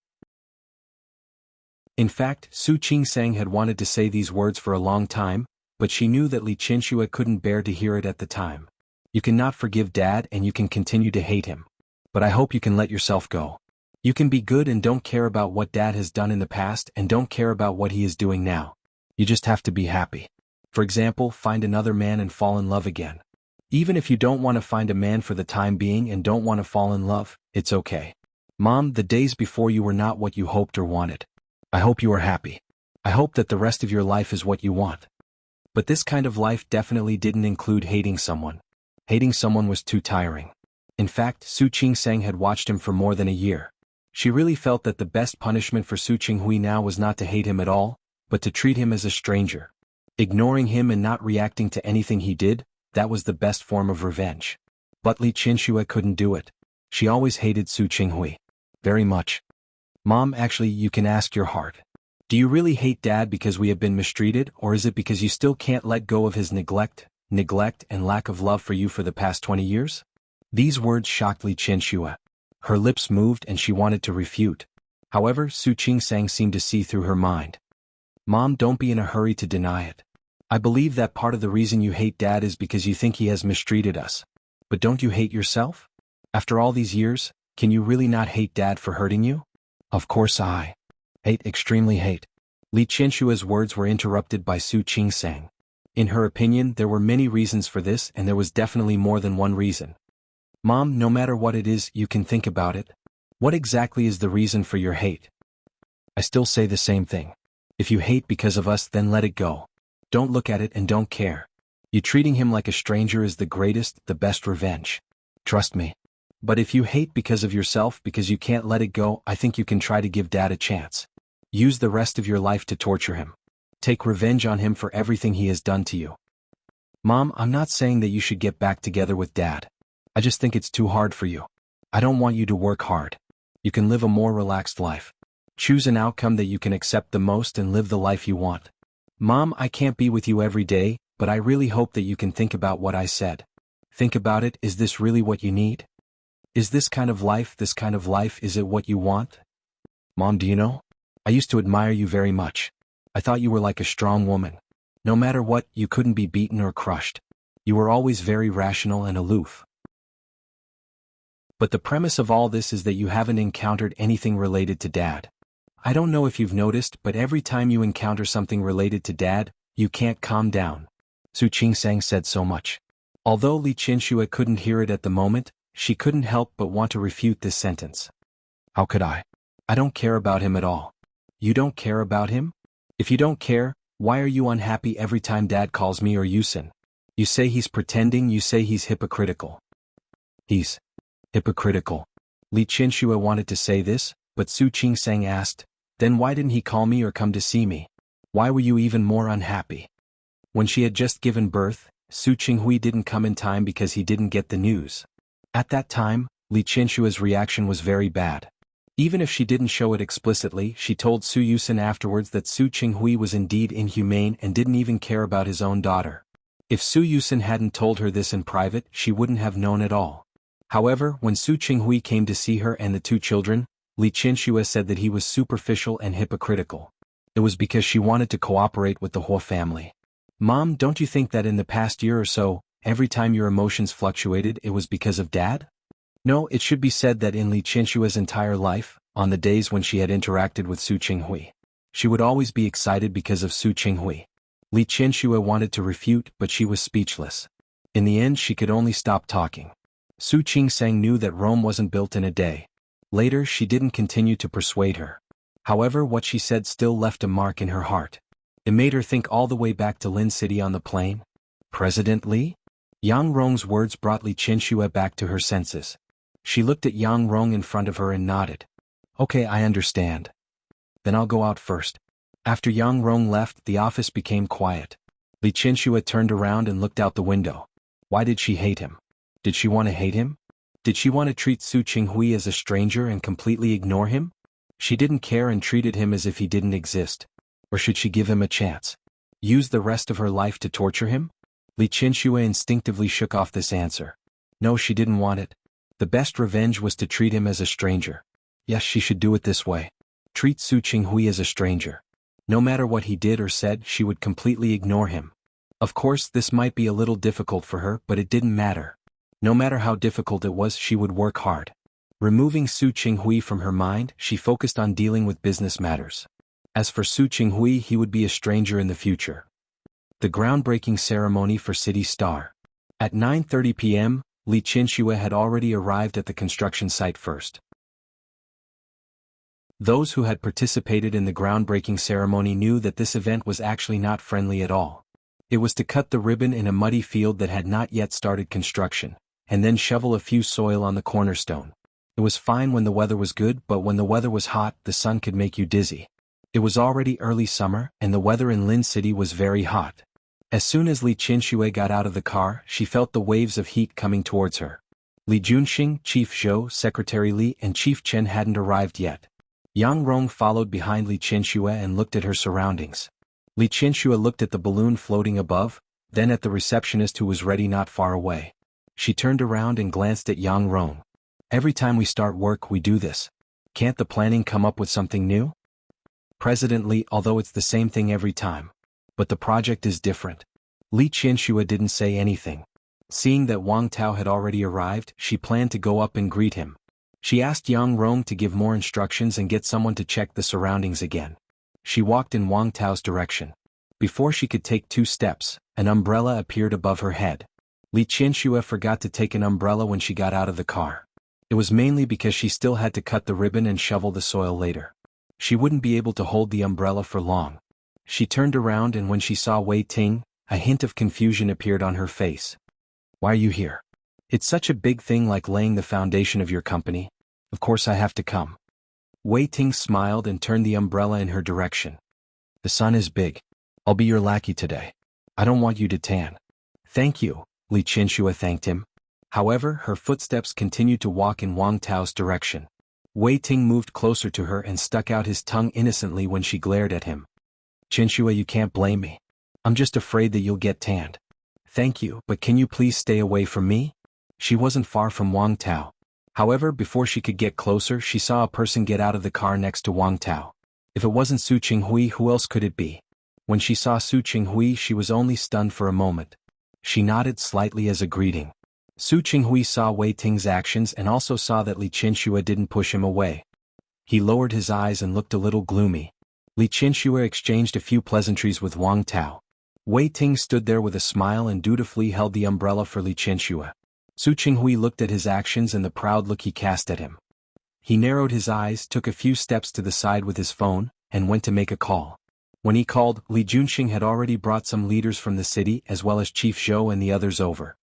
In fact, Su Qingsang had wanted to say these words for a long time, but she knew that Li Qianxue couldn't bear to hear it at the time. You cannot forgive Dad and you can continue to hate him. But I hope you can let yourself go. You can be good and don't care about what Dad has done in the past and don't care about what he is doing now. You just have to be happy. For example, find another man and fall in love again. Even if you don't want to find a man for the time being and don't want to fall in love, it's okay. Mom, the days before you were not what you hoped or wanted. I hope you are happy. I hope that the rest of your life is what you want. But this kind of life definitely didn't include hating someone. Hating someone was too tiring. In fact, Su Qingsang had watched him for more than a year. She really felt that the best punishment for Su Qinghui now was not to hate him at all, but to treat him as a stranger. Ignoring him and not reacting to anything he did, that was the best form of revenge. But Li Qianxue couldn't do it. She always hated Su Qinghui. Very much. Mom, actually, you can ask your heart. Do you really hate Dad because we have been mistreated, or is it because you still can't let go of his neglect, and lack of love for you for the past 20 years? These words shocked Li Qianxue. Her lips moved and she wanted to refute. However, Su Qingsang seemed to see through her mind. Mom, don't be in a hurry to deny it. I believe that part of the reason you hate Dad is because you think he has mistreated us. But don't you hate yourself? After all these years, can you really not hate Dad for hurting you? Of course I hate, extremely hate. Li Qianshua's words were interrupted by Su Qingsang. In her opinion, there were many reasons for this, and there was definitely more than one reason. Mom, no matter what it is, you can think about it. What exactly is the reason for your hate? I still say the same thing. If you hate because of us, then let it go. Don't look at it and don't care. You treating him like a stranger is the greatest, the best revenge. Trust me. But if you hate because of yourself, because you can't let it go, I think you can try to give Dad a chance. Use the rest of your life to torture him. Take revenge on him for everything he has done to you. Mom, I'm not saying that you should get back together with Dad. I just think it's too hard for you. I don't want you to work hard. You can live a more relaxed life. Choose an outcome that you can accept the most and live the life you want. Mom, I can't be with you every day, but I really hope that you can think about what I said. Think about it, is this really what you need? Is this kind of life, is it what you want? Mom, do you know? I used to admire you very much. I thought you were like a strong woman. No matter what, you couldn't be beaten or crushed. You were always very rational and aloof. But the premise of all this is that you haven't encountered anything related to Dad. I don't know if you've noticed, but every time you encounter something related to Dad, you can't calm down. Su Qingsang said so much. Although Li Qianxue couldn't hear it at the moment, she couldn't help but want to refute this sentence. How could I? I don't care about him at all. You don't care about him? If you don't care, why are you unhappy every time Dad calls me or Yusin? You say he's pretending, you say he's hypocritical. He's hypocritical. Li Qianxue wanted to say this, but Su Qingsang asked, then why didn't he call me or come to see me? Why were you even more unhappy? When she had just given birth, Su Qinghui didn't come in time because he didn't get the news. At that time, Li Qianshua's reaction was very bad. Even if she didn't show it explicitly, she told Su Yusin afterwards that Su Qinghui was indeed inhumane and didn't even care about his own daughter. If Su Yusin hadn't told her this in private, she wouldn't have known at all. However, when Su Qinghui came to see her and the two children, Li Qianxue said that he was superficial and hypocritical. It was because she wanted to cooperate with the Huo family. Mom, don't you think that in the past year or so, every time your emotions fluctuated, it was because of Dad? No, it should be said that in Li Qianshue's entire life, on the days when she had interacted with Su Qinghui, she would always be excited because of Su Qinghui. Li Qianxue wanted to refute, but she was speechless. In the end, she could only stop talking. Su Qingsang knew that Rome wasn't built in a day. Later, she didn't continue to persuade her. However, what she said still left a mark in her heart. It made her think all the way back to Lin City on the plain. President Li? Yang Rong's words brought Li Qianxue back to her senses. She looked at Yang Rong in front of her and nodded. Okay, I understand. Then I'll go out first. After Yang Rong left, the office became quiet. Li Qianxue turned around and looked out the window. Why did she hate him? Did she want to hate him? Did she want to treat Su Qinghui as a stranger and completely ignore him? She didn't care and treated him as if he didn't exist. Or should she give him a chance? Use the rest of her life to torture him? Li Qianxue instinctively shook off this answer. No, she didn't want it. The best revenge was to treat him as a stranger. Yes, she should do it this way. Treat Su Qinghui as a stranger. No matter what he did or said, she would completely ignore him. Of course, this might be a little difficult for her, but it didn't matter. No matter how difficult it was, she would work hard. Removing Su Qinghui from her mind, she focused on dealing with business matters. As for Su Qinghui, he would be a stranger in the future. The groundbreaking ceremony for City Star. At 9:30 p.m., Li Qianxue had already arrived at the construction site first. Those who had participated in the groundbreaking ceremony knew that this event was actually not friendly at all. It was to cut the ribbon in a muddy field that had not yet started construction, and then shovel a few soil on the cornerstone. It was fine when the weather was good, but when the weather was hot, the sun could make you dizzy. It was already early summer, and the weather in Lin City was very hot. As soon as Li Qianxue got out of the car, she felt the waves of heat coming towards her. Li Junxing, Chief Zhou, Secretary Li, and Chief Chen hadn't arrived yet. Yang Rong followed behind Li Qianxue and looked at her surroundings. Li Qianxue looked at the balloon floating above, then at the receptionist who was ready not far away. She turned around and glanced at Yang Rong. Every time we start work, we do this. Can't the planning come up with something new? President Li, although it's the same thing every time. But the project is different. Li Qianxue didn't say anything. Seeing that Wang Tao had already arrived, she planned to go up and greet him. She asked Yang Rong to give more instructions and get someone to check the surroundings again. She walked in Wang Tao's direction. Before she could take 2 steps, an umbrella appeared above her head. Li Qianxue forgot to take an umbrella when she got out of the car. It was mainly because she still had to cut the ribbon and shovel the soil later. She wouldn't be able to hold the umbrella for long. She turned around, and when she saw Wei Ting, a hint of confusion appeared on her face. "Why are you here? It's such a big thing, like laying the foundation of your company. Of course I have to come." Wei Ting smiled and turned the umbrella in her direction. "The sun is big. I'll be your lackey today. I don't want you to tan." "Thank you," Li Qianxue thanked him. However, her footsteps continued to walk in Wang Tao's direction. Wei Ting moved closer to her and stuck out his tongue innocently when she glared at him. "Qianxue, you can't blame me. I'm just afraid that you'll get tanned." "Thank you, but can you please stay away from me?" She wasn't far from Wang Tao. However, before she could get closer, she saw a person get out of the car next to Wang Tao. If it wasn't Su Qinghui, who else could it be? When she saw Su Qinghui, she was only stunned for a moment. She nodded slightly as a greeting. Su Qinghui saw Wei Ting's actions and also saw that Li Qianxue didn't push him away. He lowered his eyes and looked a little gloomy. Li Qianxue exchanged a few pleasantries with Wang Tao. Wei Ting stood there with a smile and dutifully held the umbrella for Li Qianxue. Su Qinghui looked at his actions and the proud look he cast at him. He narrowed his eyes, took a few steps to the side with his phone, and went to make a call. When he called, Li Junxing had already brought some leaders from the city as well as Chief Zhou and the others over.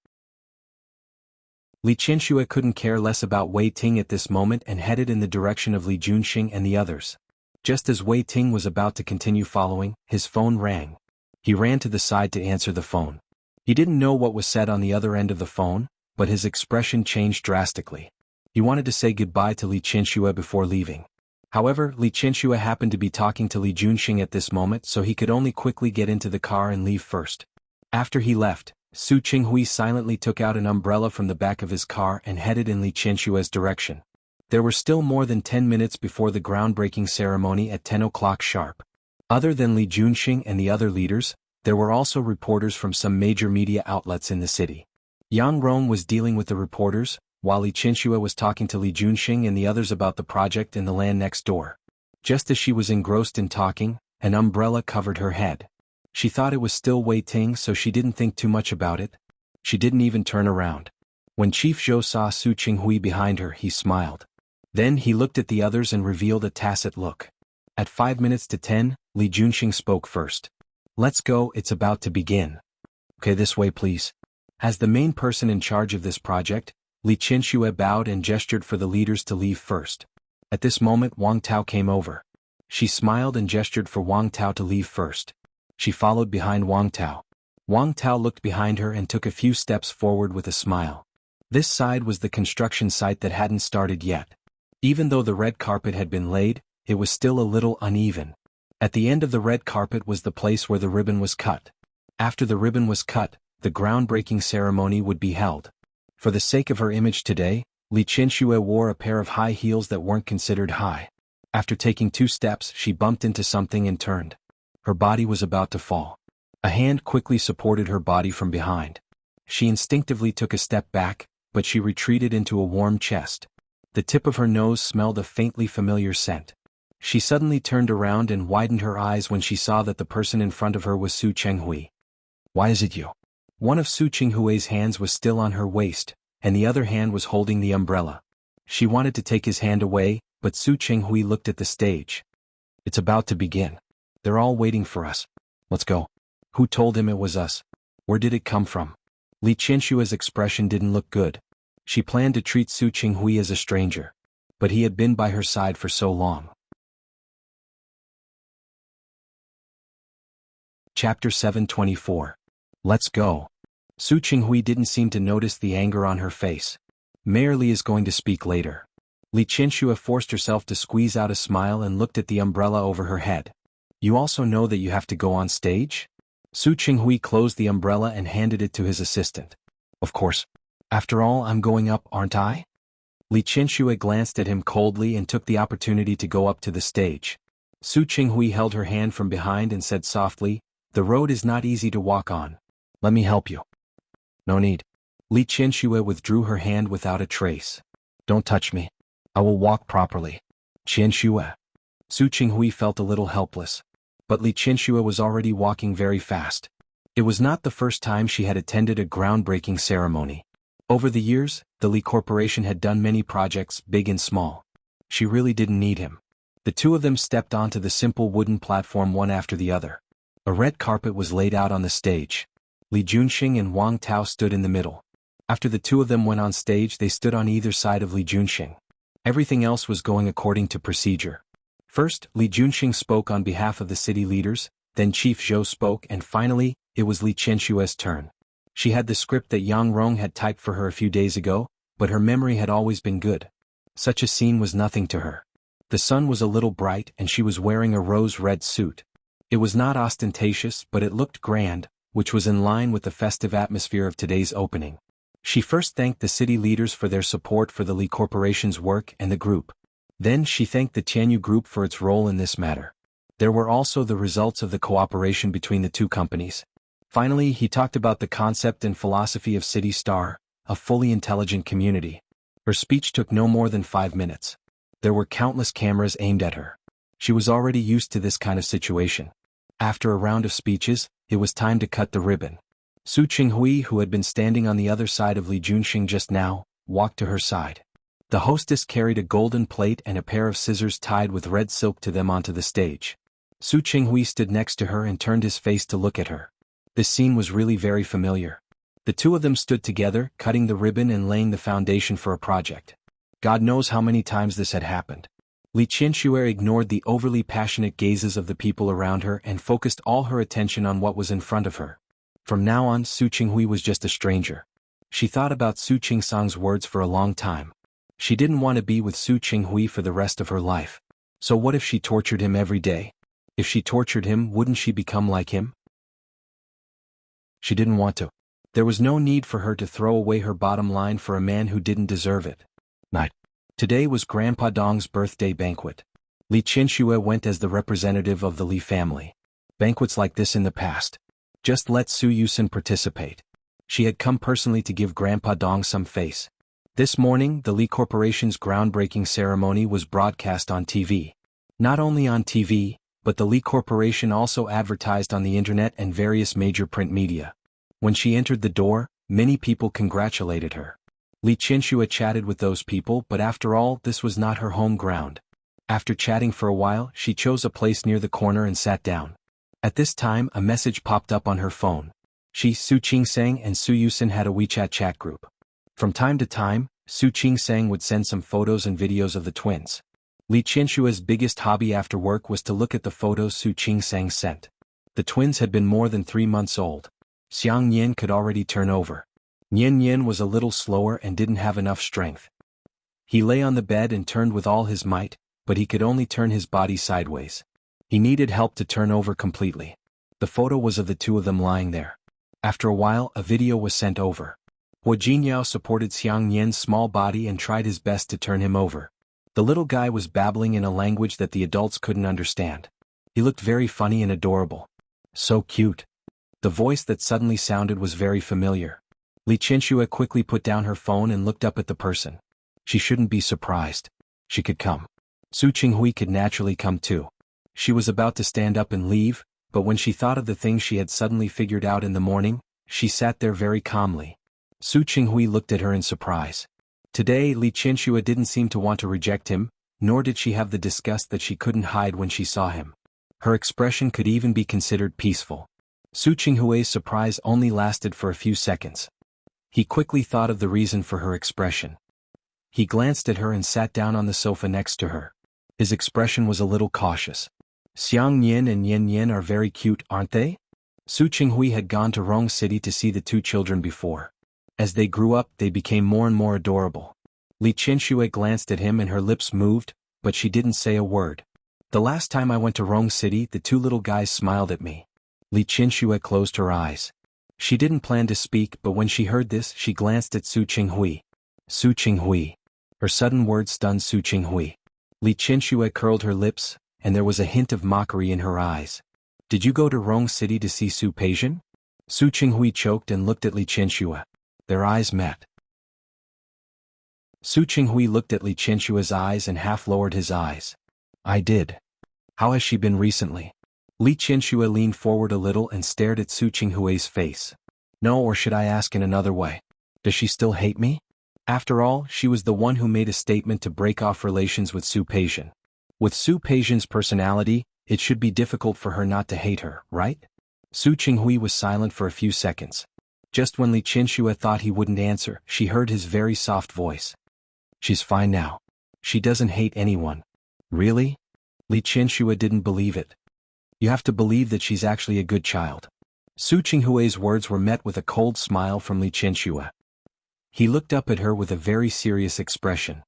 Li Qianxue couldn't care less about Wei Ting at this moment and headed in the direction of Li Junxing and the others. Just as Wei Ting was about to continue following, his phone rang. He ran to the side to answer the phone. He didn't know what was said on the other end of the phone, but his expression changed drastically. He wanted to say goodbye to Li Qianxue before leaving. However, Li Qianxue happened to be talking to Li Junxing at this moment, so he could only quickly get into the car and leave first. After he left, Su Qinghui silently took out an umbrella from the back of his car and headed in Li Qianxue's direction. There were still more than 10 minutes before the groundbreaking ceremony at 10 o'clock sharp. Other than Li Junxing and the other leaders, there were also reporters from some major media outlets in the city. Yang Rong was dealing with the reporters, while Li Qianxue was talking to Li Junxing and the others about the project in the land next door. Just as she was engrossed in talking, an umbrella covered her head. She thought it was still Wei Ting, so she didn't think too much about it. She didn't even turn around. When Chief Zhou saw Su Qinghui behind her, he smiled. Then he looked at the others and revealed a tacit look. At 5 minutes to 10, Li Junxing spoke first. "Let's go, it's about to begin." "Okay, this way please." As the main person in charge of this project, Li Qianxue bowed and gestured for the leaders to leave first. At this moment Wang Tao came over. She smiled and gestured for Wang Tao to leave first. She followed behind Wang Tao. Wang Tao looked behind her and took a few steps forward with a smile. This side was the construction site that hadn't started yet. Even though the red carpet had been laid, it was still a little uneven. At the end of the red carpet was the place where the ribbon was cut. After the ribbon was cut, the groundbreaking ceremony would be held. For the sake of her image today, Li Qianxue wore a pair of high heels that weren't considered high. After taking 2 steps, she bumped into something and turned. Her body was about to fall. A hand quickly supported her body from behind. She instinctively took a step back, but she retreated into a warm chest. The tip of her nose smelled a faintly familiar scent. She suddenly turned around and widened her eyes when she saw that the person in front of her was Su Qinghui. "Why is it you?" One of Su Qinghui's hands was still on her waist, and the other hand was holding the umbrella. She wanted to take his hand away, but Su Qinghui looked at the stage. "It's about to begin. They're all waiting for us. Let's go." Who told him it was us? Where did it come from? Li Qianxue's expression didn't look good. She planned to treat Su Qinghui as a stranger. But he had been by her side for so long. Chapter 724. Let's go. Su Qinghui didn't seem to notice the anger on her face. Mayor Li is going to speak later. Li Qianxue forced herself to squeeze out a smile and looked at the umbrella over her head. "You also know that you have to go on stage?" Su Qinghui closed the umbrella and handed it to his assistant. "Of course. After all, I'm going up, aren't I?" Li Qianxue glanced at him coldly and took the opportunity to go up to the stage. Su Qinghui held her hand from behind and said softly, The road is not easy to walk on. Let me help you. No need. Li Qianxue withdrew her hand without a trace. Don't touch me. I will walk properly. Qianxue. Su Qinghui felt a little helpless. But Li Qianxue was already walking very fast. It was not the first time she had attended a groundbreaking ceremony. Over the years, the Li Corporation had done many projects, big and small. She really didn't need him. The two of them stepped onto the simple wooden platform one after the other. A red carpet was laid out on the stage. Li Junxing and Wang Tao stood in the middle. After the two of them went on stage, they stood on either side of Li Junxing. Everything else was going according to procedure. First, Li Junxing spoke on behalf of the city leaders, then Chief Zhou spoke, and finally, it was Li Qianxue's turn. She had the script that Yang Rong had typed for her a few days ago, but her memory had always been good. Such a scene was nothing to her. The sun was a little bright and she was wearing a rose-red suit. It was not ostentatious, but it looked grand, which was in line with the festive atmosphere of today's opening. She first thanked the city leaders for their support for the Li Corporation's work and the group. Then she thanked the Tianyu Group for its role in this matter. There were also the results of the cooperation between the two companies. Finally, he talked about the concept and philosophy of City Star, a fully intelligent community. Her speech took no more than 5 minutes. There were countless cameras aimed at her. She was already used to this kind of situation. After a round of speeches, it was time to cut the ribbon. Su Qinghui, who had been standing on the other side of Li Junxing just now, walked to her side. The hostess carried a golden plate and a pair of scissors tied with red silk to them onto the stage. Su Qinghui stood next to her and turned his face to look at her. This scene was really very familiar. The two of them stood together, cutting the ribbon and laying the foundation for a project. God knows how many times this had happened. Li Qianxue ignored the overly passionate gazes of the people around her and focused all her attention on what was in front of her. From now on, Su Qinghui was just a stranger. She thought about Su Qingsang's words for a long time. She didn't want to be with Su Qinghui for the rest of her life. So what if she tortured him every day? If she tortured him, wouldn't she become like him? She didn't want to. There was no need for her to throw away her bottom line for a man who didn't deserve it. Night. Today was Grandpa Dong's birthday banquet. Li Qianxue went as the representative of the Li family. Banquets like this in the past. Just let Su Yusin participate. She had come personally to give Grandpa Dong some face. This morning, the Li Corporation's groundbreaking ceremony was broadcast on TV. Not only on TV, but the Li Corporation also advertised on the internet and various major print media. When she entered the door, many people congratulated her. Li Qianxue chatted with those people, but after all, this was not her home ground. After chatting for a while, she chose a place near the corner and sat down. At this time, a message popped up on her phone. She, Su Qingsang and Su Yusin had a WeChat chat group. From time to time, Su Qingsang would send some photos and videos of the twins. Li Qianshue's biggest hobby after work was to look at the photos Su Qingsang sent. The twins had been more than 3 months old. Xiang Yin could already turn over. Nian Yin was a little slower and didn't have enough strength. He lay on the bed and turned with all his might, but he could only turn his body sideways. He needed help to turn over completely. The photo was of the two of them lying there. After a while, a video was sent over. Hua Jinyao supported Xiang Yin's small body and tried his best to turn him over. The little guy was babbling in a language that the adults couldn't understand. He looked very funny and adorable. So cute. The voice that suddenly sounded was very familiar. Li Qianxue quickly put down her phone and looked up at the person. She shouldn't be surprised. She could come. Su Qinghui could naturally come too. She was about to stand up and leave, but when she thought of the things she had suddenly figured out in the morning, she sat there very calmly. Su Qinghui looked at her in surprise. Today, Li Qianxue didn't seem to want to reject him, nor did she have the disgust that she couldn't hide when she saw him. Her expression could even be considered peaceful. Su Qinghui's surprise only lasted for a few seconds. He quickly thought of the reason for her expression. He glanced at her and sat down on the sofa next to her. His expression was a little cautious. Xiang Yin and Yin Yin are very cute, aren't they? Su Qinghui had gone to Rong City to see the two children before. As they grew up, they became more and more adorable. Li Qianxue glanced at him and her lips moved, but she didn't say a word. The last time I went to Rong City, the two little guys smiled at me. Li Qianxue closed her eyes. She didn't plan to speak, but when she heard this, she glanced at Su Qinghui. Su Qinghui. Her sudden words stunned Su Qinghui. Li Qianxue curled her lips, and there was a hint of mockery in her eyes. Did you go to Rong City to see Su Peijian? Su Qinghui choked and looked at Li Qianxue. Their eyes met. Su Qinghui looked at Li Qianxue's eyes and half lowered his eyes. I did. How has she been recently? Li Qianxue leaned forward a little and stared at Su Qinghui's face. No, or should I ask in another way? Does she still hate me? After all, she was the one who made a statement to break off relations with Su Peijian. With Su Peijian's personality, it should be difficult for her not to hate her, right? Su Qinghui was silent for a few seconds. Just when Li Qianxue thought he wouldn't answer, she heard his very soft voice. She's fine now. She doesn't hate anyone. Really? Li Qianxue didn't believe it. You have to believe that she's actually a good child. Su Qinghui's words were met with a cold smile from Li Qianxue. He looked up at her with a very serious expression.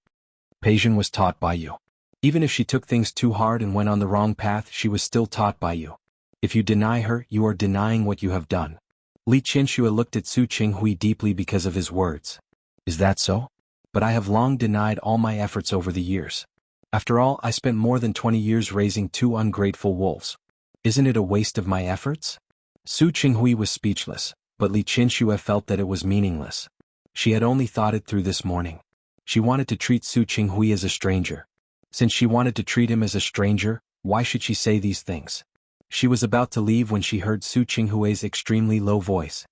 Peijian was taught by you. Even if she took things too hard and went on the wrong path, she was still taught by you. If you deny her, you are denying what you have done. Li Qianxue looked at Su Qinghui deeply because of his words. Is that so? But I have long denied all my efforts over the years. After all, I spent more than 20 years raising 2 ungrateful wolves. Isn't it a waste of my efforts? Su Qinghui was speechless, but Li Qianxue felt that it was meaningless. She had only thought it through this morning. She wanted to treat Su Qinghui as a stranger. Since she wanted to treat him as a stranger, why should she say these things? She was about to leave when she heard Su Qinghui's extremely low voice.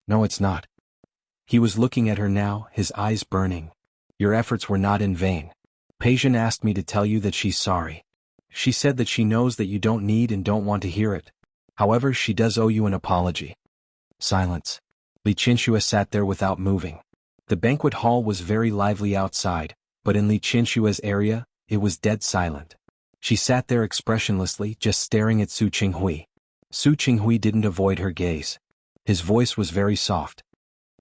No, it's not. He was looking at her now, his eyes burning. Your efforts were not in vain. Peijian asked me to tell you that she's sorry. She said that she knows that you don't need and don't want to hear it. However, she does owe you an apology. Silence. Li Qianxue sat there without moving. The banquet hall was very lively outside, but in Li Qianxue's area, it was dead silent. She sat there expressionlessly, just staring at Su Qinghui. Su Qinghui didn't avoid her gaze. His voice was very soft.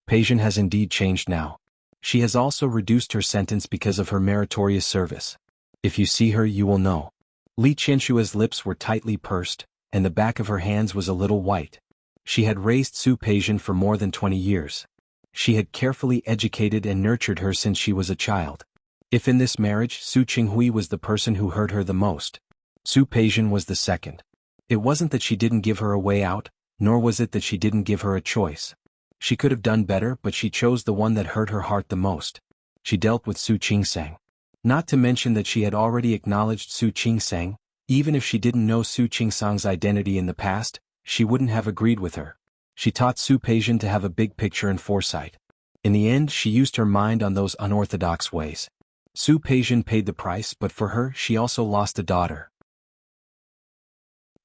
Peijian has indeed changed now. She has also reduced her sentence because of her meritorious service. If you see her, you will know. Li Qianxue's lips were tightly pursed, and the back of her hands was a little white. She had raised Su Peijian for more than 20 years. She had carefully educated and nurtured her since she was a child. If in this marriage Su Qinghui was the person who hurt her the most, Su Peijian was the second. It wasn't that she didn't give her a way out, nor was it that she didn't give her a choice. She could have done better, but she chose the one that hurt her heart the most. She dealt with Su Qingsang. Not to mention that she had already acknowledged Su Qingsang. Even if she didn't know Su Qingsang's identity in the past, she wouldn't have agreed with her. She taught Su Peijian to have a big picture and foresight. In the end, she used her mind on those unorthodox ways. Su Peijian paid the price, but for her, she also lost a daughter.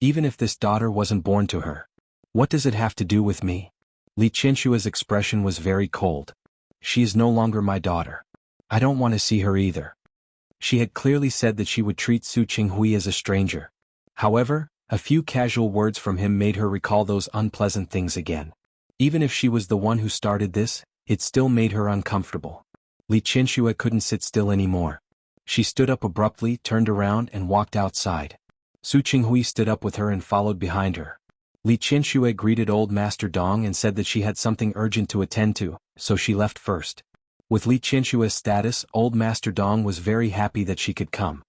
Even if this daughter wasn't born to her, what does it have to do with me? Li Qianxue's expression was very cold. She is no longer my daughter. I don't want to see her either. She had clearly said that she would treat Su Qinghui as a stranger. However, a few casual words from him made her recall those unpleasant things again. Even if she was the one who started this, it still made her uncomfortable. Li Qianxue couldn't sit still anymore. She stood up abruptly, turned around, and walked outside. Su Qinghui stood up with her and followed behind her. Li Qianxue greeted Old Master Dong and said that she had something urgent to attend to, so she left first. With Li Qianxue's status, Old Master Dong was very happy that she could come.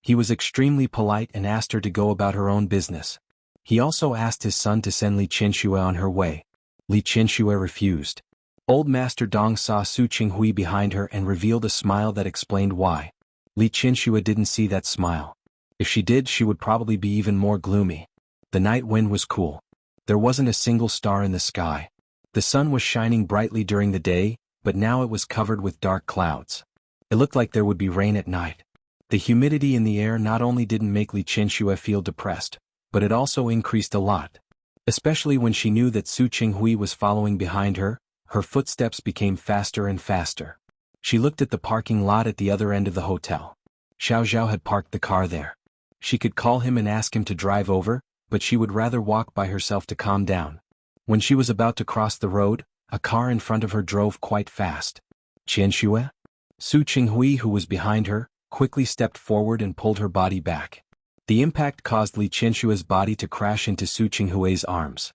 He was extremely polite and asked her to go about her own business. He also asked his son to send Li Qianxue on her way. Li Qianxue refused. Old Master Dong saw Su Qinghui behind her and revealed a smile that explained why. Li Qianxue didn't see that smile. If she did, she would probably be even more gloomy. The night wind was cool. There wasn't a single star in the sky. The sun was shining brightly during the day, but now it was covered with dark clouds. It looked like there would be rain at night. The humidity in the air not only didn't make Li Qianxue feel depressed, but it also increased a lot. Especially when she knew that Su Qinghui was following behind her, her footsteps became faster and faster. She looked at the parking lot at the other end of the hotel. Xiao Zhao had parked the car there. She could call him and ask him to drive over, but she would rather walk by herself to calm down. When she was about to cross the road, a car in front of her drove quite fast. Qianxue? Su Qinghui, who was behind her, quickly stepped forward and pulled her body back. The impact caused Li Qianxue's body to crash into Su Qinghui's arms.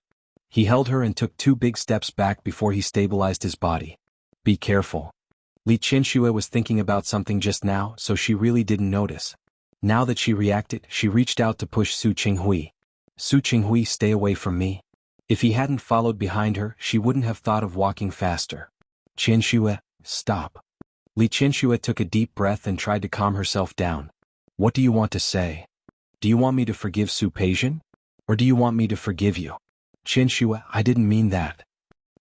He held her and took 2 big steps back before he stabilized his body. Be careful. Li Qianxue was thinking about something just now, so she really didn't notice. Now that she reacted, she reached out to push Su Qinghui. Su Qinghui, stay away from me. If he hadn't followed behind her, she wouldn't have thought of walking faster. Qianxue, stop. Li Qianxue took a deep breath and tried to calm herself down. What do you want to say? Do you want me to forgive Su Peijian? Or do you want me to forgive you? Qianxue, I didn't mean that.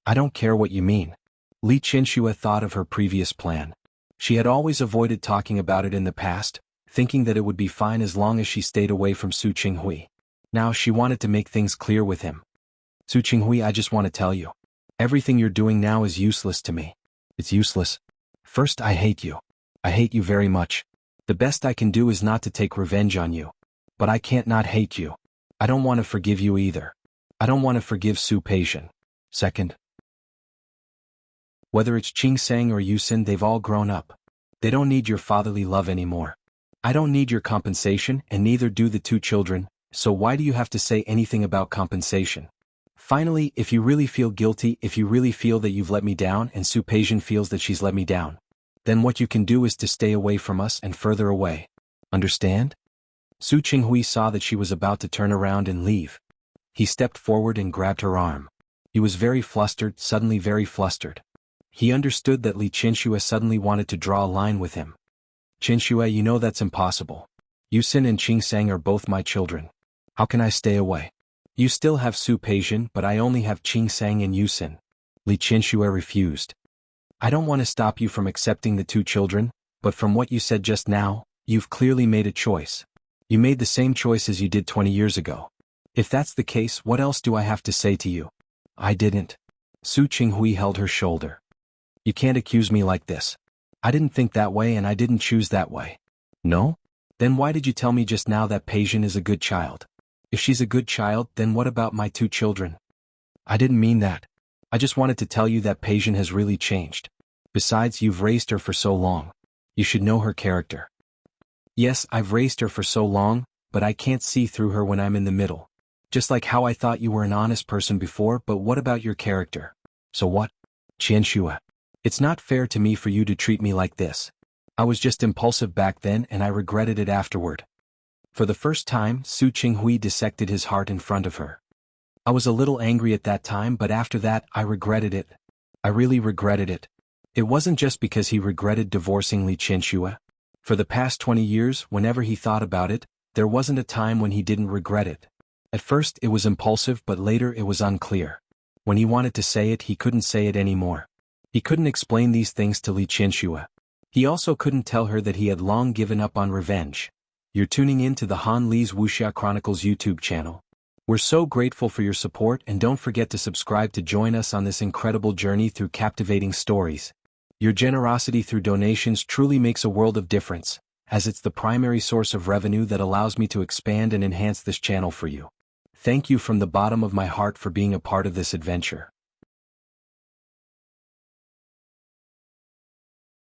I don't care what you mean. Li Qianxue thought of her previous plan. She had always avoided talking about it in the past, thinking that it would be fine as long as she stayed away from Su Qinghui. Now she wanted to make things clear with him. Su Qinghui, I just want to tell you. Everything you're doing now is useless to me. It's useless. First, I hate you. I hate you very much. The best I can do is not to take revenge on you. But I can't not hate you. I don't want to forgive you either. I don't want to forgive Su Peijian. Second, whether it's Qing Sang or Yusin, they've all grown up. They don't need your fatherly love anymore. I don't need your compensation, and neither do the two children, so why do you have to say anything about compensation? Finally, if you really feel guilty, if you really feel that you've let me down and Su Peijian feels that she's let me down, then what you can do is to stay away from us and further away. Understand? Su Qinghui saw that she was about to turn around and leave. He stepped forward and grabbed her arm. He was very flustered, suddenly very flustered. He understood that Li Qianxue suddenly wanted to draw a line with him. Qianxue, you know that's impossible. Yusin and Qing Sang are both my children. How can I stay away? You still have Su Peijian, but I only have Qing Sang and Yusin. Li Qianxue refused. I don't want to stop you from accepting the two children, but from what you said just now, you've clearly made a choice. You made the same choice as you did 20 years ago. If that's the case, what else do I have to say to you? I didn't. Su Qinghui held her shoulder. You can't accuse me like this. I didn't think that way and I didn't choose that way. No? Then why did you tell me just now that Peijian is a good child? If she's a good child, then what about my two children? I didn't mean that. I just wanted to tell you that Peijian has really changed. Besides, you've raised her for so long. You should know her character. Yes, I've raised her for so long, but I can't see through her when I'm in the middle. Just like how I thought you were an honest person before, but what about your character? So what? Qianxue. It's not fair to me for you to treat me like this. I was just impulsive back then and I regretted it afterward. For the first time, Su Qinghui dissected his heart in front of her. I was a little angry at that time, but after that, I regretted it. I really regretted it. It wasn't just because he regretted divorcing Li Qianxue. For the past 20 years, whenever he thought about it, there wasn't a time when he didn't regret it. At first, it was impulsive, but later it was unclear. When he wanted to say it, he couldn't say it anymore. He couldn't explain these things to Li Qianxue. He also couldn't tell her that he had long given up on revenge. You're tuning in to the Han Li's Wuxia Chronicles YouTube channel. We're so grateful for your support, and don't forget to subscribe to join us on this incredible journey through captivating stories. Your generosity through donations truly makes a world of difference, as it's the primary source of revenue that allows me to expand and enhance this channel for you. Thank you from the bottom of my heart for being a part of this adventure.